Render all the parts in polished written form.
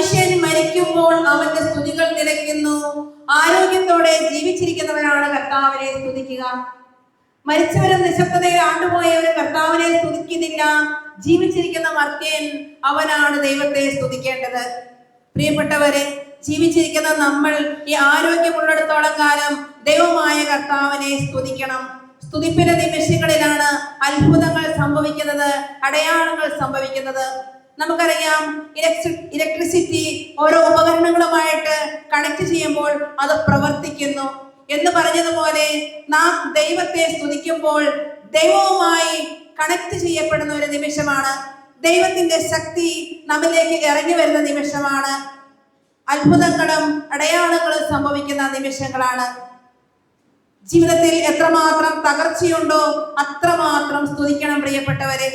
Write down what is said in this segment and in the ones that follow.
മനുഷ്യൻ മരിക്കുമ്പോൾ അവന്റെ സ്തുതികൾ നിലയ്ക്കുന്നു. ആരോഗ്യത്തോടെ ജീവിച്ചിരിക്കുന്നവരാണ് കർത്താവിനെ സ്തുതിക്കുക. മരിച്ചവരും നിശബ്ദതയിൽ ആണ്ടുപോയവരും കർത്താവിനെ സ്തുതിക്കുന്നില്ല. ജീവിച്ചിരിക്കുന്ന മർത്യൻ അവനാണ് ദൈവത്തെ സ്തുതിക്കേണ്ടത്. പ്രിയപ്പെട്ടവരെ, ജീവിച്ചിരിക്കുന്ന നമ്മൾ ഈ ആരോഗ്യമുള്ളിടത്തോളം കാലം ദൈവമായ കർത്താവിനെ സ്തുതിക്കണം. സ്തുതിപ്പിന്റെ നിമിഷങ്ങളിലാണ് അത്ഭുതങ്ങൾ സംഭവിക്കുന്നത്, അടയാളങ്ങൾ സംഭവിക്കുന്നത്. നമുക്കറിയാം, ഇലക്ട്രിസിറ്റി ഓരോ ഉപകരണങ്ങളുമായിട്ട് കണക്ട് ചെയ്യുമ്പോൾ അത് പ്രവർത്തിക്കുന്നു എന്ന് പറഞ്ഞതുപോലെ നാം ദൈവത്തെ സ്തുതിക്കുമ്പോൾ ദൈവവുമായി കണക്ട് ചെയ്യപ്പെടുന്ന ഒരു നിമിഷമാണ്. ദൈവത്തിന്റെ ശക്തി നമ്മിലേക്ക് ഇറങ്ങി വരുന്ന നിമിഷമാണ്. അത്ഭുതങ്ങളും അടയാളങ്ങളും സംഭവിക്കുന്ന നിമിഷങ്ങളാണ്. ജീവിതത്തിൽ എത്രമാത്രം തകർച്ചയുണ്ടോ അത്രമാത്രം സ്തുതിക്കണം പ്രിയപ്പെട്ടവരെ.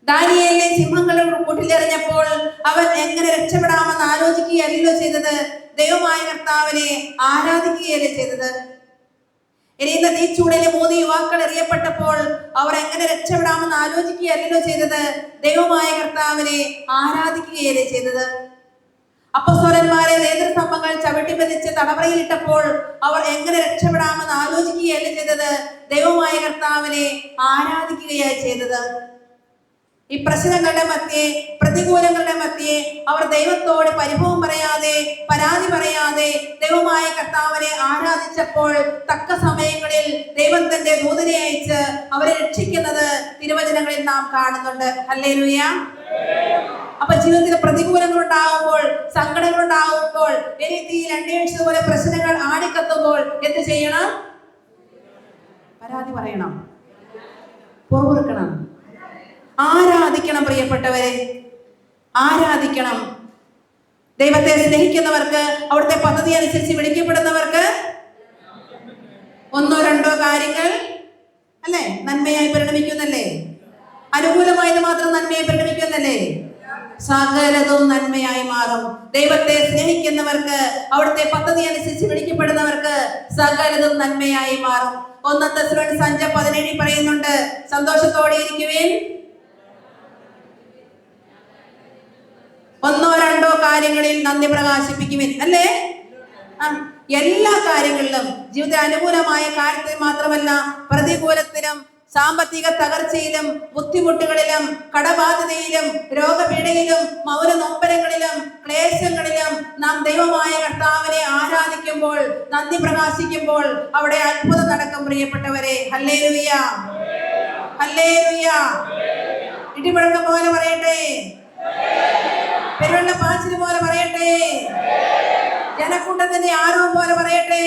ദാനിയേലിനെ സിംഹങ്ങളുടെ കൂട്ടിലെറിഞ്ഞപ്പോൾ അവൻ എങ്ങനെ രക്ഷപ്പെടാമെന്ന് ആലോചിക്കുകയല്ലോ ചെയ്തത്, ദൈവമായ കർത്താവിനെ ആരാധിക്കുകയല്ലേ ചെയ്തത്. എരിയുന്ന തീച്ചൂടയിലെ 3 യുവാക്കൾ എറിയപ്പെട്ടപ്പോൾ അവർ എങ്ങനെ രക്ഷപ്പെടാമെന്ന് ആലോചിക്കുകയല്ലോ ചെയ്തത്, ദൈവമായ കർത്താവിനെ ആരാധിക്കുകയല്ലേ ചെയ്തത്. അപ്പോസ്തലന്മാരെ നേതൃസ്തംഭങ്ങൾ ചവിട്ടിപ്പതിച്ച് തടവറയിലിട്ടപ്പോൾ അവർ എങ്ങനെ രക്ഷപ്പെടാമെന്ന് ആലോചിക്കുകയല്ലേ ചെയ്തത്, ദൈവമായ കർത്താവിനെ ആരാധിക്കുകയായി ചെയ്തത്. ഈ പ്രശ്നങ്ങളുടെ മധ്യേ, പ്രതികൂലങ്ങളുടെ മധ്യേ അവർ ദൈവത്തോട് പരിഭവം പറയാതെ, പരാതി പറയാതെ ദൈവമായ കർത്താവിനെ ആരാധിച്ചപ്പോൾ തക്ക സമയങ്ങളിൽ ദൈവം തന്റെ ദൂതനെ അയച്ച് അവരെ രക്ഷിക്കുന്നത് തിരുവചനങ്ങളിൽ നാം കാണുന്നുണ്ട്. ഹല്ലേലൂയ. അപ്പൊ ജീവിതത്തിൽ പ്രതികൂലങ്ങൾ ഉണ്ടാകുമ്പോൾ, സങ്കടങ്ങൾ ഉണ്ടാകുമ്പോൾ, തീയിൽ അന്വേഷിച്ചതുപോലെ പ്രശ്നങ്ങൾ ആടിക്കത്തുമ്പോൾ എന്ത് ചെയ്യണം? പരാതി പറയണം, പുറകുറുക്കണം, ആരാധിക്കണം. പ്രിയപ്പെട്ടവരെ, ആരാധിക്കണം. ദൈവത്തെ സ്നേഹിക്കുന്നവർക്ക്, അവിടുത്തെ പദ്ധതി അനുസരിച്ച് വിളിക്കപ്പെടുന്നവർക്ക് 1-2 കാര്യങ്ങൾ അല്ലേ നന്മയായി പരിണമിക്കുന്നല്ലേ? അനുകൂലമായത് മാത്രം നന്മയായി പരിണമിക്കുന്നല്ലേ? സകലതും നന്മയായി മാറും. ദൈവത്തെ സ്നേഹിക്കുന്നവർക്ക്, അവിടുത്തെ പദ്ധതി അനുസരിച്ച് വിളിക്കപ്പെടുന്നവർക്ക് സകലതും നന്മയായി മാറും. 1 തെസ്സലോനിക്കർ 5:17 പറയുന്നുണ്ട്, സന്തോഷത്തോടെ ഇരിക്കുവിൻ, 1-2 കാര്യങ്ങളിൽ നന്ദി പ്രകാശിപ്പിക്കുവിൻ. അല്ലേ? എല്ലാ കാര്യങ്ങളിലും, ജീവിതത്തിൽ അനുകൂലമായ കാര്യത്തിൽ മാത്രമല്ല, പ്രതികൂലത്തിലും, സാമ്പത്തിക തകർച്ചയിലും, ബുദ്ധിമുട്ടുകളിലും, കടബാധ്യതയിലും, രോഗപീഠയിലും, മൗന നൊമ്പരങ്ങളിലും, ക്ലേശങ്ങളിലും നാം ദൈവമായ കർത്താവിനെ ആരാധിക്കുമ്പോൾ, നന്ദി പ്രകാശിക്കുമ്പോൾ അവിടെ അത്ഭുതം നടക്കും പ്രിയപ്പെട്ടവരെ. Hallelujah, hallelujah. ഇടിമുഴക്കം പോലെ പറയട്ടെ, പെരുവെള്ള പാച്ചില് പോലെ പറയട്ടെ, ജനക്കൂട്ടത്തിന്റെ ആരവം പോലെ പറയട്ടെ,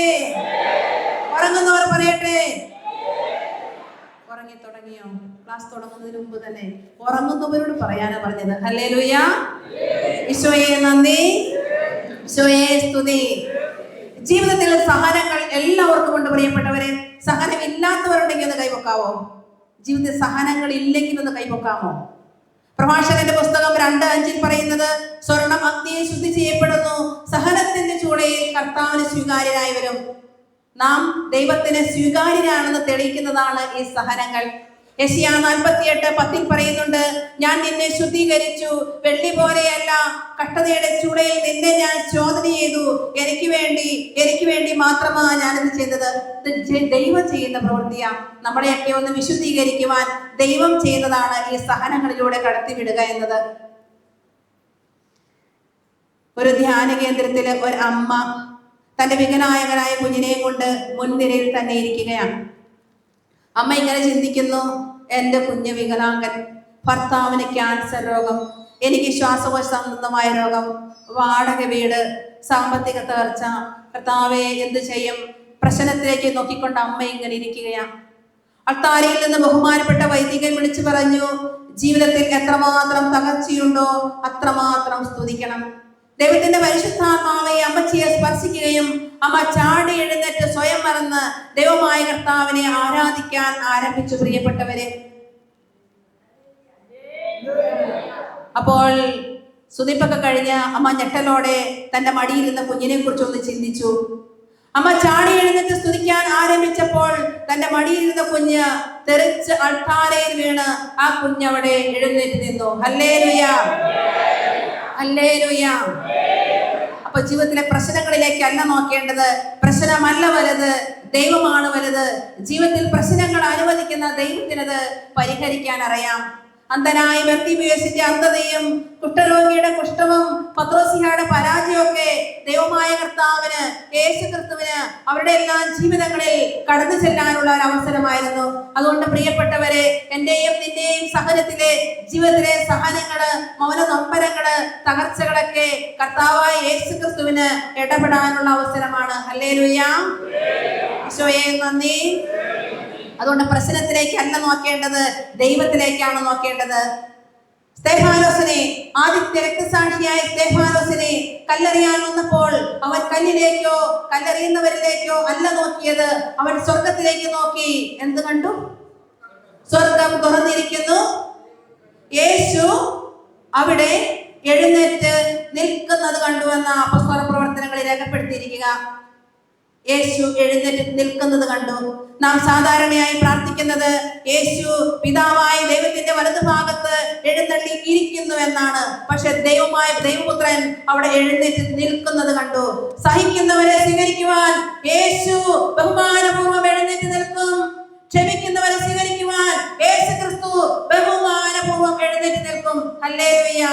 ഉറങ്ങുന്നവർ പറയട്ടെ. ഉറങ്ങി തുടങ്ങിയോ? ക്ലാസ് തുടങ്ങുന്നതിന് മുമ്പ് തന്നെ ഉറങ്ങുന്നവരോട് പറയാനാ പറഞ്ഞത്. ഹല്ലേലൂയ. ഈശോയെ നന്ദി, ഈശോയെ സ്തുതി. ജീവിതത്തിൽ സഹനങ്ങൾ എല്ലാവർക്കും ഉണ്ട് പ്രിയപ്പെട്ടവരെ. സഹനമില്ലാത്തവരുണ്ടെങ്കിൽ ഒന്ന് കൈവക്കാവോ? ജീവിതത്തിൽ സഹനങ്ങൾ ഇല്ലെങ്കിൽ ഒന്ന് കൈവക്കാമോ? പ്രഭാഷകന്റെ പുസ്തകം 2:5 പറയുന്നത്, സ്വർണം അഗ്നിയെ ശുദ്ധി ചെയ്യപ്പെടുന്നു, സഹനത്തിന്റെ ചൂളയിൽ കർത്താവിന് സ്വീകാര്യരായി വരും. നാം ദൈവത്തിന് സ്വീകാര്യരാണെന്ന് തെളിയിക്കുന്നതാണ് ഈ സഹനങ്ങൾ. യെശയ്യാ 48:10 പറയുന്നുണ്ട്, ഞാൻ നിന്നെ ശുദ്ധീകരിച്ചു, വെള്ളി പോലെയല്ല, കഷ്ടതയുടെ ചൂടയിൽ നിന്നെ ഞാൻ ശോധന ചെയ്തു, എനിക്ക് വേണ്ടി മാത്രമാണ് ഞാനിത് ചെയ്തത്. ദൈവം ചെയ്യുന്ന പ്രവൃത്തിയാ. നമ്മളെയൊക്കെ ഒന്ന് വിശുദ്ധീകരിക്കുവാൻ ദൈവം ചെയ്യുന്നതാണ് ഈ സഹനങ്ങളിലൂടെ കടത്തിവിടുക എന്നത്. ഒരു ധ്യാന കേന്ദ്രത്തില് ഒരു അമ്മ തന്റെ വികലാംഗനായ കുഞ്ഞിനെ കൊണ്ട് മുൻനിരയിൽ തന്നെ ഇരിക്കുകയാണ്. അമ്മ ഇങ്ങനെ ചിന്തിക്കുന്നു, എൻ്റെ കുഞ്ഞ് വികലാംഗൻ, ഭർത്താവിന് ക്യാൻസർ രോഗം, എനിക്ക് ശ്വാസകോശ സംബന്ധമായ രോഗം, വാടക വീട്, സാമ്പത്തിക തകർച്ച, കർത്താവേ എന്ത് ചെയ്യും? പ്രശ്നത്തിലേക്ക് നോക്കിക്കൊണ്ട് അമ്മ ഇങ്ങനെ ഇരിക്കുകയാണ്. അൾത്താരയിൽ നിന്ന് ബഹുമാനപ്പെട്ട വൈദികൻ വിളിച്ചു പറഞ്ഞു, ജീവിതത്തിൽ എത്രമാത്രം തകർച്ചയുണ്ടോ അത്രമാത്രം സ്തുതിക്കണം. ദൈവത്തിന്റെ പരിശുദ്ധാത്മാവെ അമ്മച്ചിയെ സ്പർശിക്കുകയും അമ്മ ചാടി എഴുന്നേറ്റ് സ്വയം മറന്ന് ദൈവമായ കർത്താവിനെ ആരാധിക്കാൻ ആരംഭിച്ചു. പ്രിയപ്പെട്ടവരെ, അപ്പോൾ സ്തുതിപ്പൊക്കെ കഴിഞ്ഞ് അമ്മ ഞെട്ടലോടെ തന്റെ മടിയിരുന്ന കുഞ്ഞിനെ കുറിച്ച് ഒന്ന് ചിന്തിച്ചു. അമ്മ ചാടി എഴുന്നേറ്റ് സ്തുതിക്കാൻ ആരംഭിച്ചപ്പോൾ തന്റെ മടിയിരുന്ന കുഞ്ഞ് തെറിച്ച് അൾത്താരയിൽ വീണ് ആ കുഞ്ഞവിടെ എഴുന്നേറ്റ് നിന്നു. Hallelujah, hallelujah. അപ്പൊ ജീവിതത്തിലെ പ്രശ്നങ്ങളിലേക്കല്ല നോക്കേണ്ടത്. പ്രശ്നമല്ല വലുത്, ദൈവമാണ് വലുത്. ജീവിതത്തിൽ പ്രശ്നങ്ങൾ അനുവദിക്കുന്ന ദൈവത്തിനത് പരിഹരിക്കാൻ അറിയാം. അന്ധനായ ബർത്തിമേയുവിന്റെ അന്ധതയും കുഷ്ഠരോഗിയുടെ കുഷ്ഠവും പത്രോസിഹയുടെ പരാജയമൊക്കെ ദൈവമായ കർത്താവിന്, യേശു ക്രിസ്തുവിന് അവരുടെ എല്ലാ ജീവിതങ്ങളിൽ കടന്നു ചെല്ലാനുള്ള ഒരു അവസരമായിരുന്നു. അതുകൊണ്ട് പ്രിയപ്പെട്ടവരെ, എന്റെയും നിന്റെയും സഹനത്തിലെ ജീവിതത്തിലെ സഹനങ്ങള്, മൗന നൊമ്പരങ്ങള്, തകർച്ചകളൊക്കെ കർത്താവായ യേശു ക്രിസ്തുവിന് ഇടപെടാനുള്ള അവസരമാണ്. ഹല്ലേലൂയ. ഈശോയെ നന്ദി. അതുകൊണ്ട് പ്രശ്നത്തിലേക്കല്ല നോക്കേണ്ടത്, ദൈവത്തിലേക്കാണ് നോക്കേണ്ടത്. സ്തെഫാനോസിനെ, ആദ്യത്തെ രക്തസാക്ഷിയായ സ്തെഫാനോസിനെ കല്ലെറിയാൻ വന്നപ്പോൾ അവൻ കല്ലിലേക്കോ കല്ലെറിയുന്നവരിലേക്കോ അല്ല നോക്കിയത്, അവൻ സ്വർഗത്തിലേക്ക് നോക്കി. എന്ത് കണ്ടു? സ്വർഗം തുറന്നിരിക്കുന്നു, യേശു അവിടെ എഴുന്നേറ്റ് നിൽക്കുന്നത് കണ്ടുവെന്ന അപ്പോസ്തല പ്രവർത്തനങ്ങളിൽ രേഖപ്പെടുത്തിയിരിക്കുക. യേശു എഴുന്നേറ്റ് നിൽക്കുന്നത് കണ്ടു. നാം സാധാരണയായി പ്രാർത്ഥിക്കുന്നത് യേശു പിതാവായ ദൈവത്തിന്റെ വലതുഭാഗത്ത് എഴുന്നള്ളി ഇരിക്കുന്നു എന്നാണ്. പക്ഷെ ദൈവപുത്രൻ അവിടെ എഴുന്നേറ്റ് നിൽക്കുന്നത് കണ്ടു. സഹിക്കുന്നവരെ സ്വീകരിക്കുവാൻ യേശു ബഹുമാനപൂർവ്വം എഴുന്നേറ്റ് നിൽക്കും. ക്ഷമിക്കുന്നവരെ സ്വീകരിക്കുവാൻ യേശു ക്രിസ്തു ബഹുമാനപൂർവ്വം എഴുന്നേറ്റ് നിൽക്കും. ഹല്ലേലൂയ.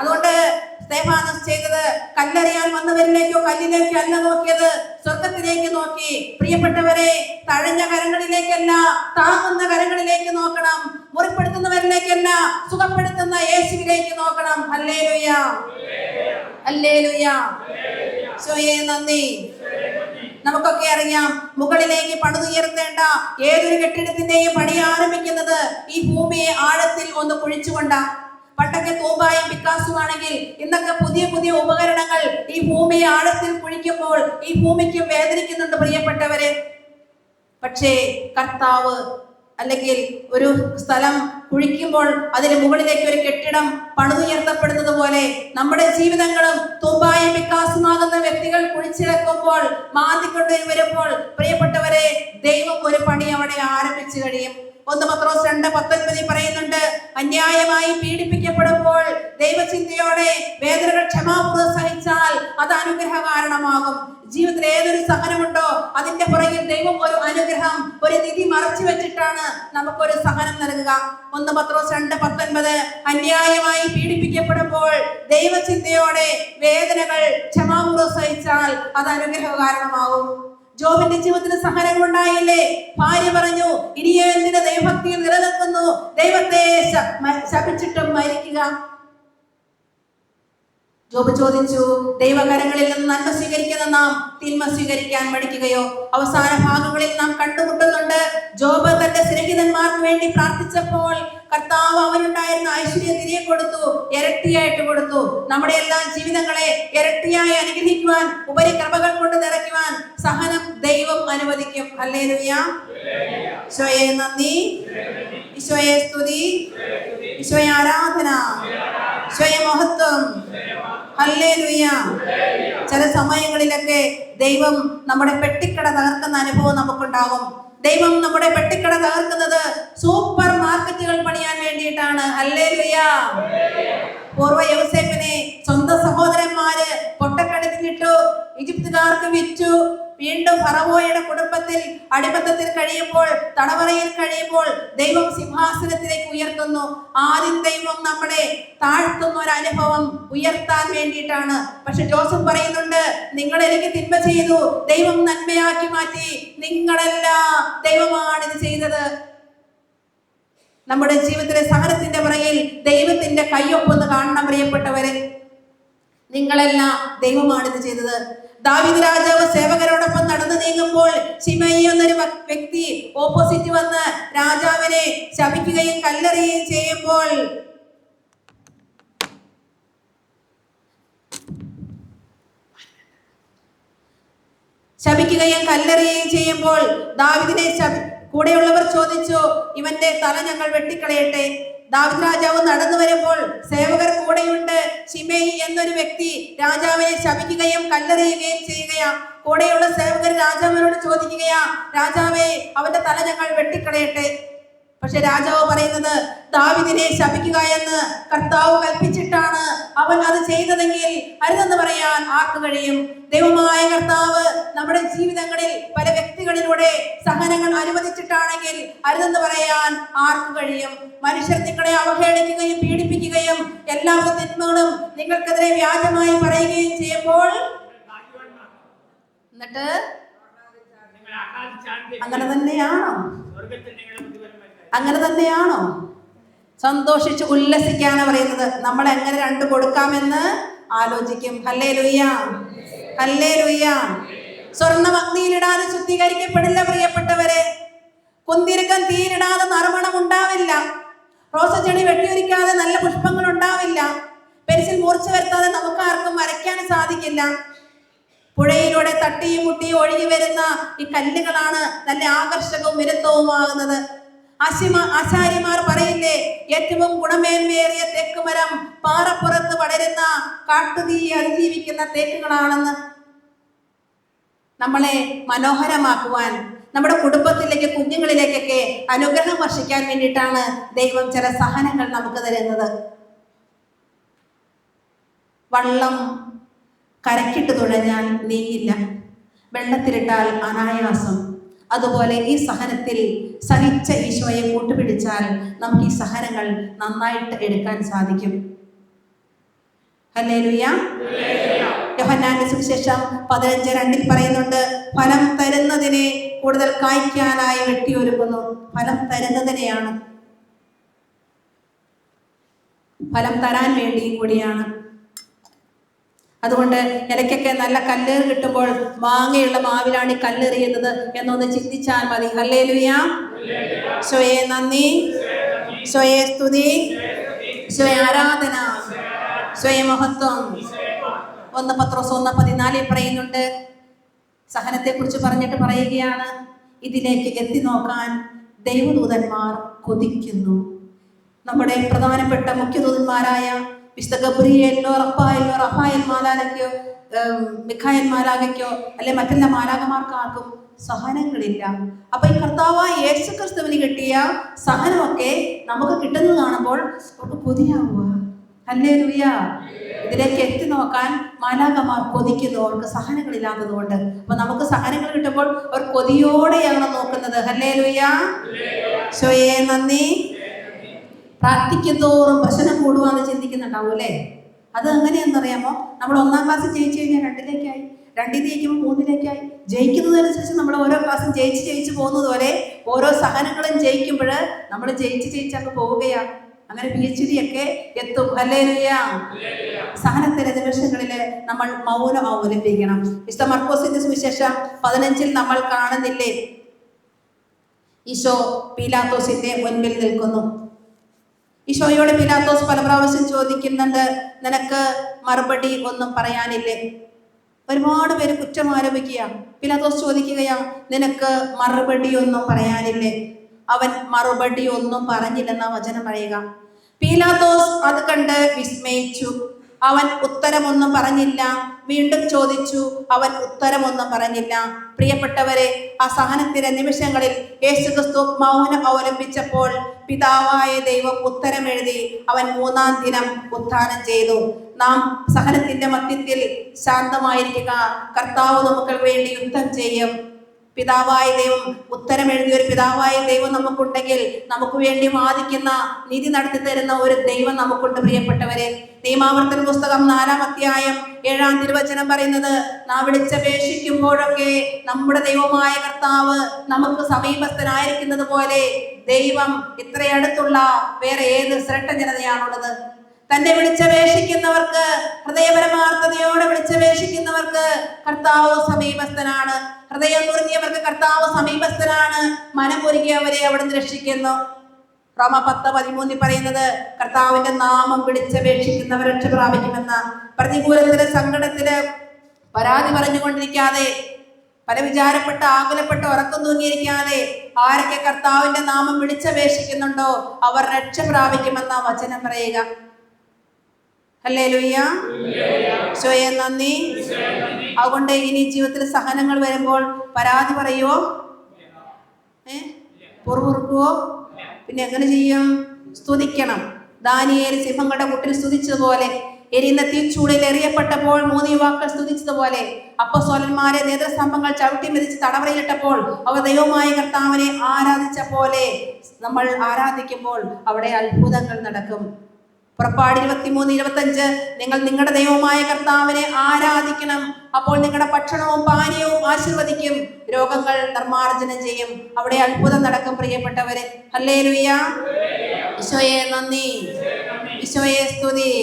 അതുകൊണ്ട് സ്തെഫാനോസ് ചെയ്തത് കല്ലെറിയാൻ വന്നവരിലേക്കോ കല്ലിലേക്കോ അല്ല നോക്കിയത്, സ്വർഗത്തിലേക്ക് നോക്കി. പ്രിയപ്പെട്ടവരെ, തഴഞ്ഞ കരങ്ങളിലേക്കല്ല, താങ്ങുന്ന കരങ്ങളിലേക്ക് നോക്കണം. മുറിപ്പെടുത്തുന്നവരിലേക്കല്ല, സുഖപ്പെടുത്തുന്ന യേശുവിലേക്ക് നോക്കണം. Hallelujah, hallelujah. ഈശോയെ നന്ദി. നമുക്കൊക്കെ അറിയാം, മുകളിലേക്ക് പണിതുയർത്തേണ്ട ഏതൊരു കെട്ടിടത്തിന്റെയും പണി ആരംഭിക്കുന്നത് ഈ ഭൂമിയെ ആഴത്തിൽ ഒന്ന് കുഴിച്ചുകൊണ്ടാണ്. പണ്ടൊക്കെ തൂമ്പായും പിക്കാസുമാണെങ്കിൽ ഇന്നൊക്കെ പുതിയ പുതിയ ഉപകരണങ്ങൾ ഈ ഭൂമിയെ ആഴത്തിൽ കുഴിക്കുമ്പോൾ ഈ ഭൂമിക്ക് വേദനിക്കുന്നുണ്ട് പ്രിയപ്പെട്ടവരെ. പക്ഷേ കർത്താവ് അല്ലെങ്കിൽ ഒരു സ്ഥലം കുഴിക്കുമ്പോൾ അതിന് മുകളിലേക്ക് ഒരു കെട്ടിടം പണിതുയർത്തപ്പെടുന്നത് പോലെ നമ്മുടെ ജീവിതങ്ങളും തൂമ്പായും പിക്കാസുമാകുന്ന വ്യക്തികൾ കുഴിച്ചിറക്കുമ്പോൾ, മാന്തിക്കൊണ്ട് വരുമ്പോൾ പ്രിയപ്പെട്ടവരെ, ദൈവം ഒരു പണി അവിടെ ആരംഭിച്ചു കഴിയും. 1 പത്രോസ് 2:19 പറയുന്നുണ്ട്, അന്യായമായി പീഡിപ്പിക്കപ്പെടുമ്പോൾ ദൈവചിന്തയോടെ വേദനകൾ ക്ഷമാപൂർവ്വം സഹിച്ചാൽ അത് അനുഗ്രഹ കാരണമാകും. ജീവിതത്തിൽ ഏതൊരു സഹനമുണ്ടോ അതിന്റെ പുറകിൽ ദൈവം ഒരു അനുഗ്രഹം, ഒരു നിധി മറച്ചു വെച്ചിട്ടാണ് നമുക്കൊരു സഹനം നൽകുക. 1 പത്രോസ് 2:19, അന്യായമായി പീഡിപ്പിക്കപ്പെടുമ്പോൾ ദൈവചിന്തയോടെ വേദനകൾ ക്ഷമാപൂർവ്വം സഹിച്ചാൽ അത് അനുഗ്രഹ കാരണമാകും. ജോബിന്റെ ജീവിതത്തിന് സഹനങ്ങൾ ഉണ്ടായില്ലേ? ഭാര്യ പറഞ്ഞു, ഇനിയെ എന്തിന് ദൈവഭക്തിയിൽ നിലനിൽക്കുന്നു, ദൈവത്തെ ശപിച്ചിട്ടും മരിക്കുക. ജോബ് ചോദിച്ചു, ദൈവകരങ്ങളിൽ നിന്ന് നന്മ സ്വീകരിക്കുന്ന നാം തിന്മ സ്വീകരിക്കാൻ മടിക്കുകയോ? അവസാന ഭാഗങ്ങളിൽ നാം കണ്ടുമുട്ടുന്നുണ്ട്, ജോബ് തന്റെ സ്നേഹിതന്മാർക്ക് വേണ്ടി പ്രാർത്ഥിച്ചപ്പോൾ കർത്താവ് അവനുണ്ടായിരുന്ന ഐശ്വര്യം തിരികെ കൊടുത്തു, ഇരട്ടിയായിട്ട് കൊടുത്തു. നമ്മുടെ എല്ലാ ജീവിതങ്ങളെ ഇരട്ടിയായി അനുഗ്രഹിക്കുവാൻ, ഉപരി കൃപകൾ കൊണ്ട് നിറയ്ക്കുവാൻ സഹനം ദൈവം അനുവദിക്കും. ഹല്ലേലൂയ. ഈശോയെ നന്ദി, ഈശോയെ സ്തുതി, ഈശോയെ ആരാധന, ഈശോയെ മഹത്വം. ഹല്ലേലൂയ. ചില സമയങ്ങളിലൊക്കെ ദൈവം നമ്മുടെ പെട്ടിക്കട തകർക്കുന്ന അനുഭവം നമുക്കുണ്ടാകും. ദൈവം നമ്മുടെ പെട്ടിക്കട തകർക്കുന്നത് സൂപ്പർ മാർക്കറ്റുകൾ പണിയാൻ വേണ്ടിയിട്ടാണ്. ഹല്ലേലൂയ. പൂർവ്വ യോസേഫിനെ സ്വന്തം സഹോദരന്മാര് പൊട്ടക്കടത്തിലിട്ടു, ഈജിപ്തുകാർക്ക് വിറ്റു. വീണ്ടും ഫറവോയുടെ കുടുംബത്തിൽ അടിമത്തത്തിൽ കഴിയുമ്പോൾ, തടവറയിൽ കഴിയുമ്പോൾ ദൈവം സിംഹാസനത്തിലേക്ക് ഉയർത്തുന്നു. ആദ്യം ദൈവം നമ്മളെ താഴ്ത്തുന്ന ഒരു അനുഭവം ഉയർത്താൻ വേണ്ടിയിട്ടാണ്. പക്ഷെ ജോസഫ് പറയുന്നുണ്ട്, നിങ്ങൾ എനിക്ക് തിന്മ ചെയ്തു, ദൈവം നന്മയാക്കി മാറ്റി. നിങ്ങളല്ല, ദൈവമാണ് ഇത് ചെയ്തത്. നമ്മുടെ ജീവിതത്തിലെ സഹനത്തിന്റെ പുറകിൽ ദൈവത്തിന്റെ കയ്യൊപ്പൊന്ന് കാണണം പ്രിയപ്പെട്ടവരെ. നിങ്ങളല്ല, ദൈവമാണ് ഇത് ചെയ്തത്. ദാവീദ് രാജാവ് സേവകരോടൊപ്പം നടന്നു നീങ്ങുമ്പോൾ ശിമെയി എന്നൊരു വ്യക്തി ഓപ്പോസിറ്റ് വന്ന് രാജാവിനെ ശപിക്കുകയും കല്ലെറിയുകയും ചെയ്യുമ്പോൾ ദാവീദിനെ കൂടെയുള്ളവർ ചോദിച്ചു, ഇവന്റെ തല ഞങ്ങൾ വെട്ടിക്കളയട്ടെ? ദാവീദ് രാജാവ് നടന്നു വരുമ്പോൾ സേവകർ കൂടെയുണ്ട്. ശിമെയി എന്നൊരു വ്യക്തി രാജാവിനെ ശപിക്കുകയും കല്ലെറിയുകയും ചെയ്യുകയാ. കൂടെയുള്ള സേവകർ രാജാവിനോട് ചോദിക്കുകയാ, രാജാവേ, അവന്റെ തല ഞങ്ങൾ വെട്ടിക്കളയട്ടെ? പക്ഷെ രാജാവ് പറയുന്നത് ദാവീദിനെ ശപിക്കുക എന്ന് കർത്താവ് കൽപ്പിച്ചിട്ടാണ് അവൻ അത് ചെയ്തതെങ്കിൽ അരുതെന്ന് പറയാൻ ആർക്ക് കഴിയും? ദൈവമായ കർത്താവ് നമ്മുടെ ജീവിതങ്ങളിൽ പല വ്യക്തികളിലൂടെ സഹനങ്ങൾ അനുവദിച്ചിട്ടാണെങ്കിൽ അരുതെന്ന് പറയാൻ ആർക്ക് കഴിയും? മനുഷ്യർ നിങ്ങളെ അവഹേളിക്കുകയും പീഡിപ്പിക്കുകയും എല്ലാ തിന്മകളും നിങ്ങൾക്കെതിരെ വ്യാജമായി പറയുകയും ചെയ്യുമ്പോൾ എന്നിട്ട് അങ്ങനെ തന്നെയാണോ? അങ്ങനെ തന്നെയാണോ? സന്തോഷിച്ച് ഉല്ലസിക്കാനാണ് പറയുന്നത്. നമ്മൾ എങ്ങനെ രണ്ട് കൊടുക്കാമെന്ന് ആലോചിക്കും. Hallelujah, hallelujah. സ്വർണ്ണം അഗ്നിയിലിടാതെ ശുദ്ധീകരിക്കപ്പെടില്ല പ്രിയപ്പെട്ടവരെ. കുന്തിരുക്കം തീയിലിടാതെ നറുമണം ഉണ്ടാവില്ല. റോസച്ചെടി വെട്ടിയൊരിക്കാതെ നല്ല പുഷ്പങ്ങൾ ഉണ്ടാവില്ല. പെൻസിൽ മൂർച്ച വരുത്താതെ നമുക്ക് ആർക്കും വരയ്ക്കാൻ സാധിക്കില്ല. പുഴയിലൂടെ തട്ടിയും മുട്ടിയും ഒഴുകി വരുന്ന ഈ കല്ലുകളാണ് നല്ല ആകർഷകവും വിരുദ്ധവുമാകുന്നത്. ആചാര്യമാർ പറയില്ലേ, ഏറ്റവും ഗുണമേന്മയേറിയ തേക്കുമരം പാറപ്പുറത്ത് വളരുന്ന കാട്ടുതീ അതിജീവിക്കുന്ന തേക്കുകളാണെന്ന്. നമ്മളെ മനോഹരമാക്കുവാൻ, നമ്മുടെ കുടുംബത്തിലേക്ക്, കുഞ്ഞുങ്ങളിലേക്കൊക്കെ അനുഗ്രഹം വർഷിക്കാൻ വേണ്ടിയിട്ടാണ് ദൈവം ചില സഹനങ്ങൾ നമുക്ക് തരുന്നത്. വള്ളം കരക്കിട്ട് തുഴഞ്ഞാൽ നീങ്ങില്ല, വെള്ളത്തിലിട്ടാൽ അനായാസം. അതുപോലെ ഈ സഹനത്തിൽ സഹിച്ച ഈശോയെ കൂട്ടുപിടിച്ചാൽ നമുക്ക് ഈ സഹനങ്ങൾ നന്നായിട്ട് എടുക്കാൻ സാധിക്കും. ഹല്ലേലൂയ. യോഹന്നാന്റെ സുവിശേഷം 15:2 പറയുന്നുണ്ട്, ഫലം തരുന്നതിനെ കൂടുതൽ കായ്ക്കാനായി വെട്ടിയൊരുക്കുന്നു. ഫലം തരുന്നതിനെയാണ്, ഫലം തരാൻ വേണ്ടിയും കൂടിയാണ്. അതുകൊണ്ട് ഇലയ്ക്കൊക്കെ നല്ല കല്ലേറ് കിട്ടുമ്പോൾ മാങ്ങയുള്ള മാവിലാണ് ഈ കല്ലെറിയുന്നത് എന്നൊന്ന് ചിന്തിച്ചാൽ മതി. ഹല്ലേലൂയ. ഈശോയെ നന്ദി, ഈശോയെ സ്തുതി, ഈശോയെ ആരാധന, ഈശോയെ മഹത്വം. 1 പത്രോസ് 1:14 പറയുന്നുണ്ട്, സഹനത്തെ കുറിച്ച് പറഞ്ഞിട്ട് പറയുകയാണ്, ഇതിലേക്ക് എത്തി നോക്കാൻ ദൈവദൂതന്മാർ കൊതിക്കുന്നു. നമ്മുടെ പ്രധാനപ്പെട്ട മുഖ്യദൂതന്മാരായ വിശുദ്ധ ഗബ്രിയേലിനോ റഫായേൽ മാലാഖയ്ക്കോ മിഖായേൽ മാലാഖയ്ക്കോ അല്ലെ മറ്റെല്ലാ മാലാഖമാർക്കാർക്കും സഹനങ്ങളില്ല. അപ്പൊ ഈ കർത്താവായ യേശു ക്രിസ്തുവിന് കിട്ടിയ സഹനമൊക്കെ നമുക്ക് കിട്ടുന്നത് കാണുമ്പോൾ നമുക്ക് കൊതിയാവുക. ഹല്ലേലൂയ. ഇതിലേക്ക് എത്തി നോക്കാൻ മാലാഖമാർ കൊതിക്കുന്നു, അവർക്ക് സഹനങ്ങളില്ലാത്തത് കൊണ്ട്. അപ്പൊ നമുക്ക് സഹനങ്ങൾ കിട്ടുമ്പോൾ അവർ കൊതിയോടെയാണ് നോക്കുന്നത്. ഹല്ലേലൂയ. ഈശോയെ നന്ദി. പ്രാർത്ഥിക്കുന്തോറും പ്രശ്നം കൂടുവാന്ന് ചിന്തിക്കുന്നുണ്ടാവും അല്ലേ? അത് എങ്ങനെയാണെന്നറിയാമോ? നമ്മൾ 1ാം ക്ലാസ് ജയിച്ചു കഴിഞ്ഞാൽ 2ലേക്കായി, 2 ജയിക്കുമ്പോൾ 3ലേക്കായി. ജയിക്കുന്നതനുസരിച്ച് നമ്മൾ ഓരോ ക്ലാസ്സും ജയിച്ച് പോകുന്നത് പോലെ ഓരോ സഹനങ്ങളും ജയിക്കുമ്പോൾ നമ്മൾ ജയിച്ചങ്ങ് പോവുകയാണ്. അങ്ങനെ PhD ഒക്കെ എത്തും. ഹല്ലേലൂയ. സഹനത്തിന്റെ നിമിഷങ്ങളിൽ നമ്മൾ മൗനം അവലംബിക്കണം. വിശുദ്ധ മർക്കോസിന്റെ സുവിശേഷം 15 നമ്മൾ കാണുന്നില്ലേ, ഈശോ പീലാത്തോസിന്റെ മുൻപിൽ നിൽക്കുന്നു. ഈശോയോട് പീലാത്തോസ് പല പ്രാവശ്യം ചോദിക്കുന്നുണ്ട്, നിനക്ക് മറുപടി ഒന്നും പറയാനില്ലേ? ഒരുപാട് പേര് കുറ്റം ആരോപിക്കുക. പീലാത്തോസ് ചോദിക്കുകയാ, നിനക്ക് മറുപടി ഒന്നും പറയാനില്ലേ? അവൻ മറുപടി ഒന്നും പറഞ്ഞില്ലെന്ന വചനം പറയുക. പീലാത്തോസ് അത് കണ്ട് വിസ്മയിച്ചു. അവൻ ഉത്തരമൊന്നും പറഞ്ഞില്ല. വീണ്ടും ചോദിച്ചു, അവൻ ഉത്തരമൊന്നും പറഞ്ഞില്ല. പ്രിയപ്പെട്ടവരെ, ആ സഹനത്തിന്റെ നിമിഷങ്ങളിൽ യേശുക്രിസ്തു മൗനം അവലംബിച്ചപ്പോൾ പിതാവായ ദൈവം ഉത്തരമെഴുതി അവൻ 3-ാം ദിനം ഉത്ഥാനം ചെയ്തു. നാം സഹനത്തിന്റെ മധ്യത്തിൽ ശാന്തമായിരിക്കുക. കർത്താവ് നമുക്ക് വേണ്ടി യുദ്ധം ചെയ്യും. പിതാവായ ദൈവം ഉത്തരമെഴുതിയ ഒരു പിതാവായ ദൈവം നമുക്കുണ്ടെങ്കിൽ നമുക്ക് വേണ്ടി വാദിക്കുന്ന, നീതി നടത്തി തരുന്ന ഒരു ദൈവം നമുക്കുണ്ട്. പ്രിയപ്പെട്ടവരെ, നിയമാവർത്തന പുസ്തകം 4-ാം അധ്യായം 7-ാം തിരുവചനം പറയുന്നത്, നാം വിളിച്ചപേക്ഷിക്കുമ്പോഴൊക്കെ നമ്മുടെ ദൈവമായ കർത്താവ് നമുക്ക് സമീപസ്ഥനായിരിക്കുന്നത് പോലെ ദൈവം ഇത്രയടുത്തുള്ള വേറെ ഏത് ശ്രേഷ്ഠ ജനതയാണുള്ളത്? തന്നെ വിളിച്ചപേക്ഷിക്കുന്നവർക്ക്, ഹൃദയപരമാർത്ഥതയോടെ വിളിച്ചപേക്ഷിക്കുന്നവർക്ക് കർത്താവ് സമീപസ്ഥനാണ്. ഹൃദയം നുറുങ്ങിയവർക്ക് കർത്താവ് സമീപസ്ഥനാണ്. മനമൊരുകിയവരെ അവിടുന്ന് രക്ഷിക്കുന്നു. റോമ 10:13 പറയുന്നത്, കർത്താവിന്റെ നാമം വിളിച്ചപേക്ഷിക്കുന്നവർ രക്ഷ പ്രാപിക്കുമെന്ന്. പ്രതികൂലത്തില്, സങ്കടത്തില് പരാതി പറഞ്ഞുകൊണ്ടിരിക്കാതെ, പല വിചാരപ്പെട്ട് ആകുലപ്പെട്ട് ഉറക്കം തൂങ്ങിയിരിക്കാതെ ആരൊക്കെ കർത്താവിന്റെ നാമം വിളിച്ചപേക്ഷിക്കുന്നുണ്ടോ അവർ രക്ഷ പ്രാപിക്കുമെന്ന വചനം പറയുക. ഹല്ലേലൂയ. ഈശോയെ നന്ദി. അതുകൊണ്ട് ഇനി ജീവിതത്തിൽ സഹനങ്ങൾ വരുമ്പോൾ പരാതി പറയുവോ? പുറകുറുക്കുവോ? പിന്നെ എങ്ങനെ ചെയ്യും? സ്തുതിക്കണം. ദാനിയേൽ സിംഹങ്ങളുടെ കൂട്ടിൽ സ്തുതിച്ചതുപോലെ, എരിയുന്ന തീച്ചൂടിൽ എറിയപ്പെട്ടപ്പോൾ 3 യുവാക്കൾ സ്തുതിച്ചതുപോലെ, അപ്പസ്തോലന്മാരെ നേതൃസ്തംഭങ്ങൾ ചവിട്ടി മെതിച്ച് തടവറയിലിട്ടപ്പോൾ അവർ ദൈവമായ കർത്താവിനെ ആരാധിച്ച പോലെ നമ്മൾ ആരാധിക്കുമ്പോൾ അവിടെ അത്ഭുതങ്ങൾ നടക്കും. പുറപ്പാട് 23:25 നിങ്ങൾ നിങ്ങളുടെ ദൈവമായ കർത്താവിനെ ആരാധിക്കണം, അപ്പോൾ നിങ്ങളുടെ ഭക്ഷണവും പാനീയവും ആശീർവദിക്കും, രോഗങ്ങൾ നിർമ്മാർജ്ജനം ചെയ്യും, അവിടെ അത്ഭുതം നടക്കും. പ്രിയപ്പെട്ടവരെ, ഹല്ലേലൂയ. ഈശോയെ നന്ദി, ഈശോയെ സ്തുതി.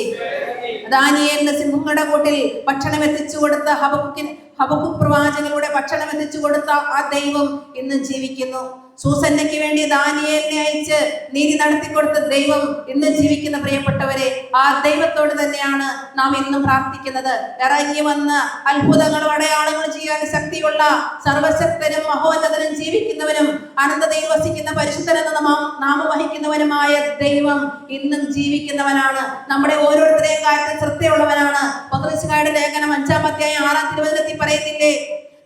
ദാനിയേലിന് സിംഹങ്ങളുടെ കൂട്ടിൽ ഭക്ഷണം എത്തിച്ചു കൊടുത്ത ഹബക്കൂക്ക് പ്രവാചകനിലൂടെ ഭക്ഷണം എത്തിച്ചു കൊടുത്ത ആ ദൈവം ഇന്നും ജീവിക്കുന്നു. സൂസന്നയ്ക്ക് വേണ്ടി ദാനിയേലിനെ അയച്ച് നീതി നടത്തിക്കൊടുത്ത ദൈവം ഇന്ന് ജീവിക്കുന്ന. പ്രിയപ്പെട്ടവരെ, ആ ദൈവത്തോട് തന്നെയാണ് നാം ഇന്നും പ്രാർത്ഥിക്കുന്നത്. ഇറങ്ങി വന്ന് അത്ഭുതങ്ങളും അടയാളങ്ങളും ചെയ്യാൻ ശക്തിയുള്ള സർവശക്തനും മഹോന്നതനും ജീവിക്കുന്നവനും അനന്തതയിൽ വസിക്കുന്ന പരിശുദ്ധനെന്ന നാമം വഹിക്കുന്നവനുമായ ദൈവം ഇന്നും ജീവിക്കുന്നവനാണ്. നമ്മുടെ ഓരോരുത്തരെയും കാര്യത്തിൽ ശ്രദ്ധയുള്ളവനാണ്. പത്രോസ്കാരുടെ ലേഖനം 5-ാം അധ്യായം 6-ാം തിരുവചനത്തിൽ പറയുന്നില്ലേ,